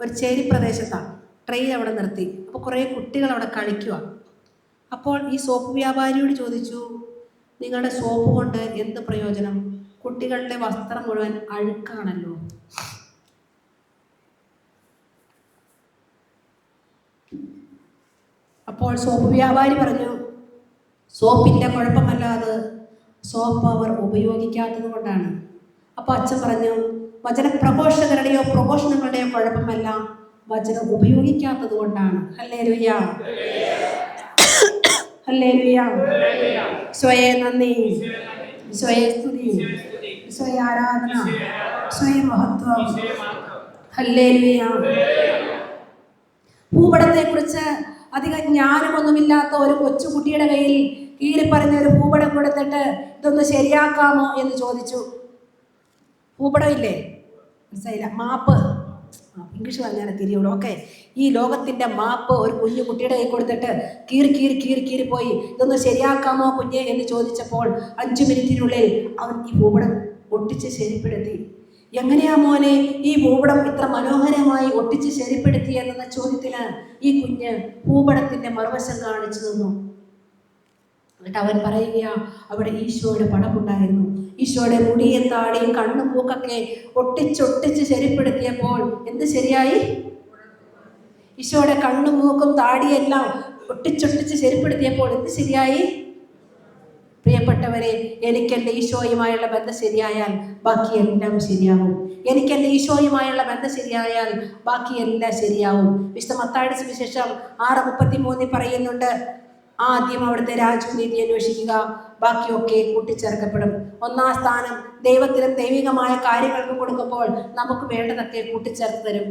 ഒരു ചേരി പ്രദേശത്താണ്. ട്രെയിൻ അവിടെ നിർത്തി. അപ്പോൾ കുറേ കുട്ടികൾ അവിടെ കളിക്കുക. അപ്പോൾ ഈ സോപ്പ് വ്യാപാരിയോട് ചോദിച്ചു, നിങ്ങളുടെ സോപ്പ് കൊണ്ട് എന്ത് പ്രയോജനം? കുട്ടികളുടെ വസ്ത്രം മുഴുവൻ അഴുക്കാണല്ലോ. അപ്പോൾ സോപ്പ് വ്യാപാരി പറഞ്ഞു, സോപ്പിൻ്റെ കുഴപ്പമല്ലാതെ സോപ്പ് അവർ ഉപയോഗിക്കാത്തത് കൊണ്ടാണ്. അപ്പോൾ അച്ഛൻ പറഞ്ഞു, വചനപ്രഘോഷകരുടെയോ പ്രഘോഷണങ്ങളുടെയോ കുഴപ്പമല്ല, വചനം ഉപയോഗിക്കാത്തത് കൊണ്ടാണ്. Hallelujah, hallelujah. ഈശോയെ നന്ദി, ഈശോയെ സ്തുതി, ഈശോയെ ആരാധന, ഈശോയെ മഹത്വം. ഹല്ലേലൂയ. ഭൂപടത്തെക്കുറിച്ച് അധികം ജ്ഞാനമൊന്നുമില്ലാത്ത ഒരു കൊച്ചുകുട്ടിയുടെ കയ്യിൽ കീറിപ്പറഞ്ഞ ഒരു ഭൂപടം കൊടുത്തിട്ട് ഇതൊന്ന് ശരിയാക്കാമോ എന്ന് ചോദിച്ചു. ഭൂപടം ഇല്ലേ, മനസ്സിലായില്ല, മാപ്പ്, ഇംഗ്ലീഷ് പറഞ്ഞാൽ തിരിയുള്ളൂ. ഓക്കെ, ഈ ലോകത്തിൻ്റെ മാപ്പ് ഒരു കുഞ്ഞു കുട്ടിയുടെ കൈ കൊടുത്തിട്ട് കീറി കീറി കീറി കീറി പോയി ഇതൊന്ന് ശരിയാക്കാമോ കുഞ്ഞെ എന്ന് ചോദിച്ചപ്പോൾ 5 മിനിറ്റിനുള്ളിൽ അവൻ ഈ ഭൂപടം ഒട്ടിച്ച് ശരിപ്പെടുത്തി. എങ്ങനെയാ മോനെ ഈ ഭൂപടം ഇത്ര മനോഹരമായി ഒട്ടിച്ച് ശരിപ്പെടുത്തി എന്ന ചോദ്യത്തിന് ഈ കുഞ്ഞ് ഭൂപടത്തിൻ്റെ മറുവശം കാണിച്ചു തന്നു. എന്നിട്ട് അവൻ പറയുകയാ, അവിടെ ഈശോയുടെ പടമുണ്ടായിരുന്നു. ഈശോയുടെ മുടിയും താടിയും കണ്ണും മൂക്കൊക്കെ ഒട്ടിച്ചൊട്ടിച്ച് ശരിപ്പെടുത്തിയപ്പോൾ എന്ത് ശരിയായി? ഈശോയുടെ കണ്ണും മൂക്കും താടിയെല്ലാം ഒട്ടിച്ചൊട്ടിച്ച് ശരിപ്പെടുത്തിയപ്പോൾ എന്ത് ശരിയായി? പ്രിയപ്പെട്ടവരെ, എനിക്കെൻ്റെ ഈശോയുമായുള്ള ബന്ധം ശരിയായാൽ ബാക്കിയെല്ലാം ശരിയാവും. എനിക്കെൻ്റെ ഈശോയുമായുള്ള ബന്ധം ശരിയായാൽ ബാക്കിയെല്ലാം ശരിയാവും. വിശുദ്ധ മത്തായിയുടെ സുവിശേഷം 6:33 പറയുന്നുണ്ട്, ആദ്യം അവിടുത്തെ രാജ്യവും നീതി അന്വേഷിക്കുക, ബാക്കിയൊക്കെ കൂട്ടിച്ചേർക്കപ്പെടും. 1-ാം സ്ഥാനം ദൈവത്തിനും ദൈവികമായ കാര്യങ്ങൾക്കും കൊടുക്കുമ്പോൾ നമുക്ക് വേണ്ടതൊക്കെ കൂട്ടിച്ചേർത്ത് തരും.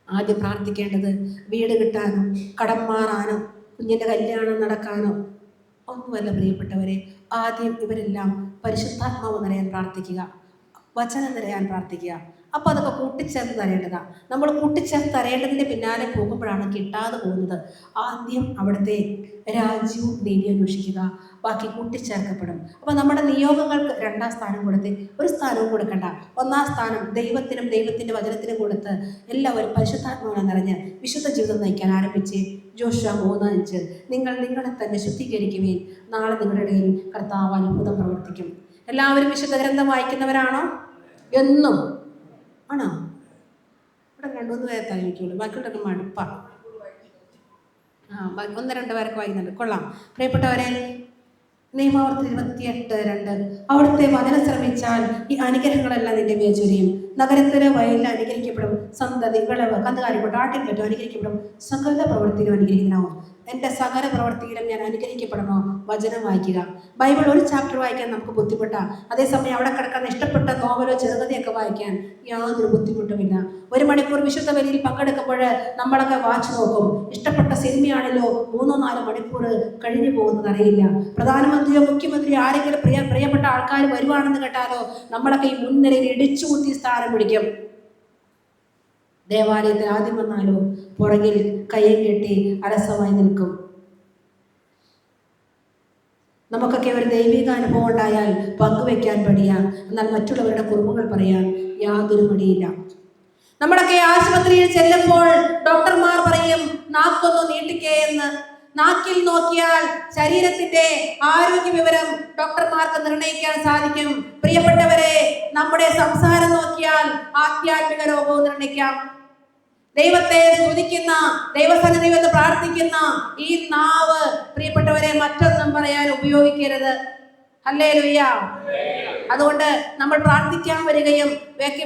ആദ്യം പ്രാർത്ഥിക്കേണ്ടത് വീട് കിട്ടാനോ കടം മാറാനോ കുഞ്ഞിൻ്റെ കല്യാണം നടക്കാനോ ഒന്നുമല്ല പ്രിയപ്പെട്ടവരെ. ആദ്യം ഇവരെല്ലാം പരിശുദ്ധാത്മാവ് നിറയാൻ പ്രാർത്ഥിക്കുക, വചനം നിറയാൻ പ്രാർത്ഥിക്കുക. അപ്പോൾ അതൊക്കെ കൂട്ടിച്ചേർത്ത് തരേണ്ടതാണ്. നമ്മൾ കൂട്ടിച്ചേർത്ത് തരേണ്ടതിൻ്റെ പിന്നാലെ പോകുമ്പോഴാണ് കിട്ടാതെ പോകുന്നത്. ആദ്യം അവിടുത്തെ രാജ്യവും നീതി അന്വേഷിക്കുക, ബാക്കി കൂട്ടിച്ചേർക്കപ്പെടും. അപ്പോൾ നമ്മുടെ നിയോഗങ്ങൾക്ക് 2-ാം സ്ഥാനം കൊടുത്ത് 1 സ്ഥാനവും കൊടുക്കണ്ട. 1-ാം സ്ഥാനം ദൈവത്തിനും ദൈവത്തിൻ്റെ വചനത്തിനും കൊടുത്ത് എല്ലാവരും പരിശുദ്ധാത്മാവിനെ നിറഞ്ഞ് വിശുദ്ധ ജീവിതം നയിക്കാൻ ആരംഭിച്ച്. ജോഷുവ 3:5 നിങ്ങൾ നിങ്ങളെ തന്നെ ശുദ്ധീകരിക്കുവേൻ, നാളെ നിങ്ങളുടെ ഇടയിൽ കർത്താവ് അത്ഭുതം പ്രവർത്തിക്കും. എല്ലാവരും വിശുദ്ധ ഗ്രന്ഥം വായിക്കുന്നവരാണോ? എന്നും ആണോ? ഇവിടെ 2-3 പേരെ തലവിക്കുള്ളൂ, ബാക്കിയുള്ളൊക്കെ മടുപ്പാണ്. 1-2 പേരൊക്കെ വായിക്കുന്നുണ്ട്, കൊള്ളാം. പ്രിയപ്പെട്ടവരെ, നിയമാവർത്തനം 28:2 അവിടുത്തെ വചനം ശ്രമിച്ചാൽ ഈ അനുഗ്രഹങ്ങളെല്ലാം നിന്റെ മേൽ ചൊരിയും. നഗരത്തിന് വയലിൽ അനുഗ്രഹിക്കപ്പെടും, സന്തതി വിളവ് കന്നുകാലിക്കോട്ടെ ആട്ടിൻപറ്റും അനുഗ്രഹിക്കപ്പെടും, സകല പ്രവൃത്തിയിലും അനുഗ്രഹിക്കണമോ. എൻ്റെ സകല പ്രവൃത്തിയിലും ഞാൻ അനുഗ്രഹിക്കപ്പെടണോ? വചനം വായിക്കുക. ബൈബിൾ ഒരു ചാപ്റ്റർ വായിക്കാൻ നമുക്ക് ബുദ്ധിമുട്ടാണ്. അതേസമയം അവിടെ കിടക്കുന്ന ഇഷ്ടപ്പെട്ട നോവലോ ചെറുകഥയൊക്കെ വായിക്കാൻ യാതൊരു ബുദ്ധിമുട്ടുമില്ല. 1 മണിക്കൂർ വിശുദ്ധ ബലിയിൽ പങ്കെടുക്കുമ്പോൾ നമ്മളൊക്കെ വാച്ച് നോക്കും. ഇഷ്ടപ്പെട്ട സിനിമയാണല്ലോ 3-4 മണിക്കൂർ കഴിഞ്ഞു പോകുന്നത് അറിയില്ല. പ്രധാനമന്ത്രിയോ മുഖ്യമന്ത്രിയോ ആരെങ്കിലും പ്രിയപ്പെട്ട ആൾക്കാർ വരുവാണെന്ന് കേട്ടാലോ നമ്മളൊക്കെ ഈ മുൻനിരയിൽ ഇടിച്ചു കുത്തി സ്ഥാനം പിടിക്കും. ദേവാലയത്തിൽ ആദ്യം വന്നാലോ പുറകിൽ കയ്യും കെട്ടി അലസമായി നിൽക്കും. നമുക്കൊക്കെ ഒരു ദൈവിക അനുഭവം ഉണ്ടായാൽ പങ്കുവെക്കാൻ പഠിയാ, എന്നാൽ മറ്റുള്ളവരുടെ കുറിപ്പുകൾ പറയാൻ യാതൊരു മടിയില്ല. നമ്മളൊക്കെ ആശുപത്രിയിൽ ചെല്ലുമ്പോൾ ഡോക്ടർമാർ പറയും നാക്കൊന്ന് നീട്ടിക്കേ എന്ന്. നാക്കിൽ നോക്കിയാൽ ശരീരത്തിന്റെ ആരോഗ്യ വിവരം ഡോക്ടർമാർക്ക് നിർണയിക്കാൻ സാധിക്കും. പ്രിയപ്പെട്ടവരെ, നമ്മുടെ സംസാരം നോക്കിയാൽ ആധ്യാത്മിക രോഗവും നിർണയിക്കാം. ദൈവത്തെ സ്തുതിക്കുന്ന, ദൈവസന്നിധി വന്ന് പ്രാർത്ഥിക്കുന്ന ഈ നാവ് പ്രിയപ്പെട്ടവരെ മറ്റൊന്നും പറയാൻ ഉപയോഗിക്കരുത്. ഹല്ലേലൂയ. അതുകൊണ്ട് നമ്മൾ പ്രാർത്ഥിക്കാൻ വരികയും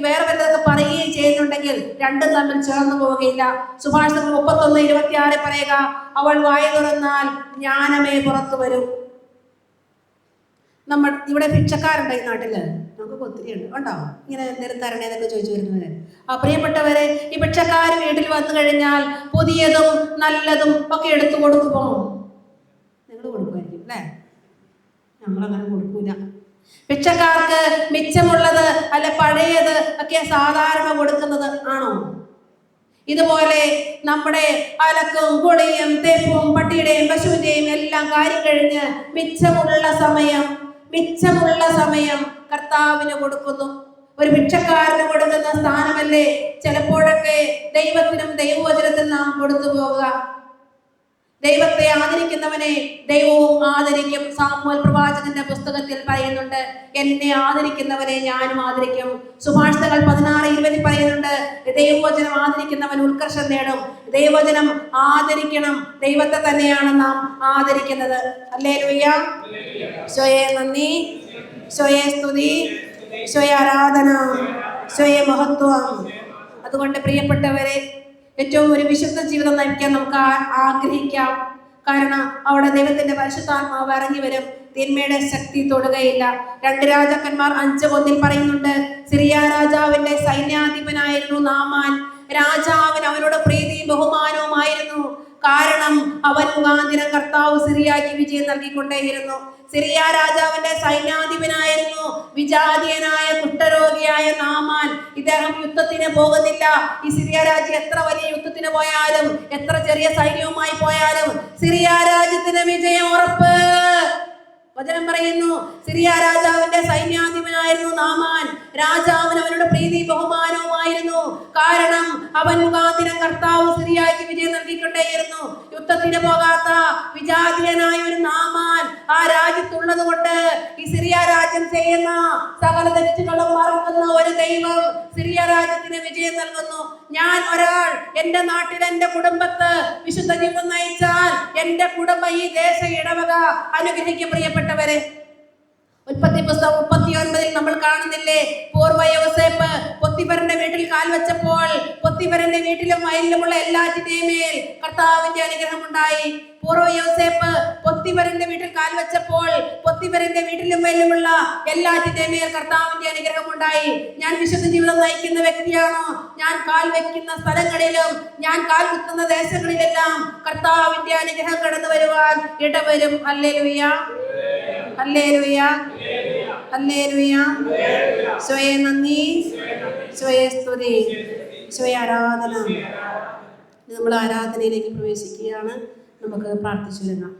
വേറെ വല്ലതൊക്കെ പറയുകയും ചെയ്യുന്നുണ്ടെങ്കിൽ രണ്ടും തമ്മിൽ ചേർന്ന് പോവുകയില്ല. സുഭാഷിതങ്ങൾ 31:26 പറയുക, അവൾ വായ തുറന്നാൽ ജ്ഞാനമേ പുറത്തു വരും. നമ്മൾ ഇവിടെ ഭിക്ഷക്കാരുണ്ട് ഈ നാട്ടില്, നമുക്ക് ഒത്തിരി ഉണ്ട്, ഉണ്ടോ ഇങ്ങനെ എന്തെങ്കിലും തരണേ എന്നൊക്കെ ചോദിച്ചു വരുന്നവര്. പ്രിയപ്പെട്ടവരെ, ഈ ഭിക്ഷക്കാർ വീട്ടിൽ വന്നു കഴിഞ്ഞാൽ പുതിയതും നല്ലതും ഒക്കെ എടുത്തു കൊടുക്കുമോ? നിങ്ങൾ കൊടുക്കുമായിരിക്കും അല്ലേ? നമ്മളങ്ങനെ കൊടുക്കൂല. ഭിക്ഷക്കാർക്ക് മിച്ചമുള്ളത് അല്ല പഴയത് ഒക്കെ സാധാരണ കൊടുക്കുന്നത് ആണോ? ഇതുപോലെ നമ്മുടെ അലക്കും കുളിയും തേപ്പും പട്ടിയുടെയും പശുവിന്റെയും എല്ലാം കാര്യം കഴിഞ്ഞ് മിച്ചമുള്ള സമയം കർത്താവിന് കൊടുക്കുന്നു. ഒരു ഭിക്ഷക്കാരന് കൊടുക്കുന്ന സ്ഥാനമല്ലേ ചിലപ്പോഴൊക്കെ ദൈവത്തിനും ദൈവവചനത്തിനും നാം കൊടുത്തു പോകുക. ദൈവത്തെ ആദരിക്കുന്നവനെ ദൈവവും ആദരിക്കും. സാമുവേൽ പ്രവാചകന്റെ പുസ്തകത്തിൽ പറയുന്നുണ്ട്, എന്നെ ആദരിക്കുന്നവനെ ഞാനും ആദരിക്കും. സുഭാഷിതങ്ങൾ 16:20 പറയുന്നുണ്ട്, ദൈവവചനം ആദരിക്കുന്നവൻ ഉത്കർഷം നേടും. ദൈവവചനം ആദരിക്കണം. ദൈവത്തെ തന്നെയാണ് നാം ആദരിക്കുന്നത്. ഹല്ലേലൂയ. ഈശോയെ നന്ദി, ഈശോയെ സ്തുതി, ഈശോയെ ആരാധന, ഈശോയെ മഹത്വം. അതുകൊണ്ട് പ്രിയപ്പെട്ടവരെ, ഏറ്റവും ഒരു വിശുദ്ധ ജീവിതം നയിക്കാൻ നമുക്ക് ആഗ്രഹിക്കാം. കാരണം അവിടെ ദൈവത്തിന്റെ പരിശുദ്ധാത്മാവ് ഇറങ്ങി വരും. തിന്മയുടെ ശക്തി തൊടുകയില്ല. 2 രാജാക്കന്മാർ 5:1 പറയുന്നുണ്ട്, സിറിയ രാജാവിന്റെ സൈന്യാധിപനായിരുന്നു നാമാൻ. രാജാവിന് അവനോട് പ്രീതിയും ബഹുമാനവുമായിരുന്നു. കാരണം അവൻ മുഖാന്തരം കർത്താവ് സിറിയയ്ക്ക് വിജയം നൽകിക്കൊണ്ടേയിരുന്നു. സിറിയ രാജാവിന്റെ സൈന്യാധിപനായിരുന്നു വിജാതീയനായ കുഷ്ഠരോഗിയായ നാമാൻ. നാമാൻ ഇദ്ദേഹം യുദ്ധത്തിന് പോകുന്നില്ല. ഈ സിറിയ രാജ്യം എത്ര വലിയ യുദ്ധത്തിന് പോയാലും, എത്ര ചെറിയ സൈന്യവുമായി പോയാലും സിറിയ രാജ്യത്തിന് വിജയം ഉറപ്പ്. വചനം പറയുന്നു, സിറിയ രാജാവിന്റെ സൈന്യാധിപനായിരുന്നു നാമാൻ. രാജാവിന് അവനോട് പ്രീതി ബഹുമാനവുമായിരുന്നു. കാരണം അവൻ മുഖാന്തരം കർത്താവ് സിറിയയ്ക്ക് വിജയം നൽകിക്കൊണ്ടേയിരുന്നു. യുദ്ധത്തിന് പോകാത്ത വിജാതീയനായ ഒരു നാമാൻ ആ രാജ്യത്തുള്ളത് കൊണ്ട് ഈ സിറിയ രാജ്യം ചെയ്യുന്ന സകല തെറ്റുകളും മറക്കുന്ന ഒരു ദൈവം സിറിയ രാജ്യത്തിന് വിജയം നൽകുന്നു. ഞാൻ ഒരാൾ എന്റെ നാട്ടിൽ എന്റെ കുടുംബത്ത് വിശുദ്ധ ജീവിതം നയിച്ചാൽ എന്റെ കുടുംബം, ഈ ദേശ ഇടവക അനുഗ്രഹിക്കും. പ്രിയപ്പെട്ടവരെ, ഉൽപ്പത്തി പുസ്തകം 39 നമ്മൾ കാണുന്നില്ലേ, പൂർവ്വ യോസേപ്പ് പൊത്തിഫറിന്റെ വീട്ടിൽ കാൽവെച്ചപ്പോൾ പൊത്തിഫറിന്റെ വീട്ടിലും വയലിലുമുള്ള എല്ലാറ്റിന്റെയും മേൽ കർത്താവിന്റെ അനുഗ്രഹം ഉണ്ടായി. പൂർവ്വ യോസേപ്പ് പൊത്തിഫറിന്റെ വീട്ടിൽ കാൽവെച്ചപ്പോൾ പൊത്തിഫറിന്റെ വീട്ടിലും വയലിലുമുള്ള എല്ലാറ്റിന്റെയും മേൽ കർത്താവിന്റെ അനുഗ്രഹം ഉണ്ടായി. ഞാൻ വിശുദ്ധ ജീവിതം നയിക്കുന്ന വ്യക്തിയാണോ? ഞാൻ കാൽ വെക്കുന്ന സ്ഥലങ്ങളിലും, ഞാൻ കാൽ കുത്തുന്ന ദേശങ്ങളിലെല്ലാം കർത്താവിന്റെ അനുഗ്രഹം കടന്നു വരുവാൻ ഇടവരും. Hallelujah, hallelujah, hallelujah. ഈശോയെ നന്ദി, ഈശോയെ സ്തുതി, ഈശോയെ ആരാധന. നമ്മൾ ആരാധനയിലേക്ക് പ്രവേശിക്കുകയാണ്. നമുക്ക് പ്രാർത്ഥിച്ചു തുടങ്ങാം.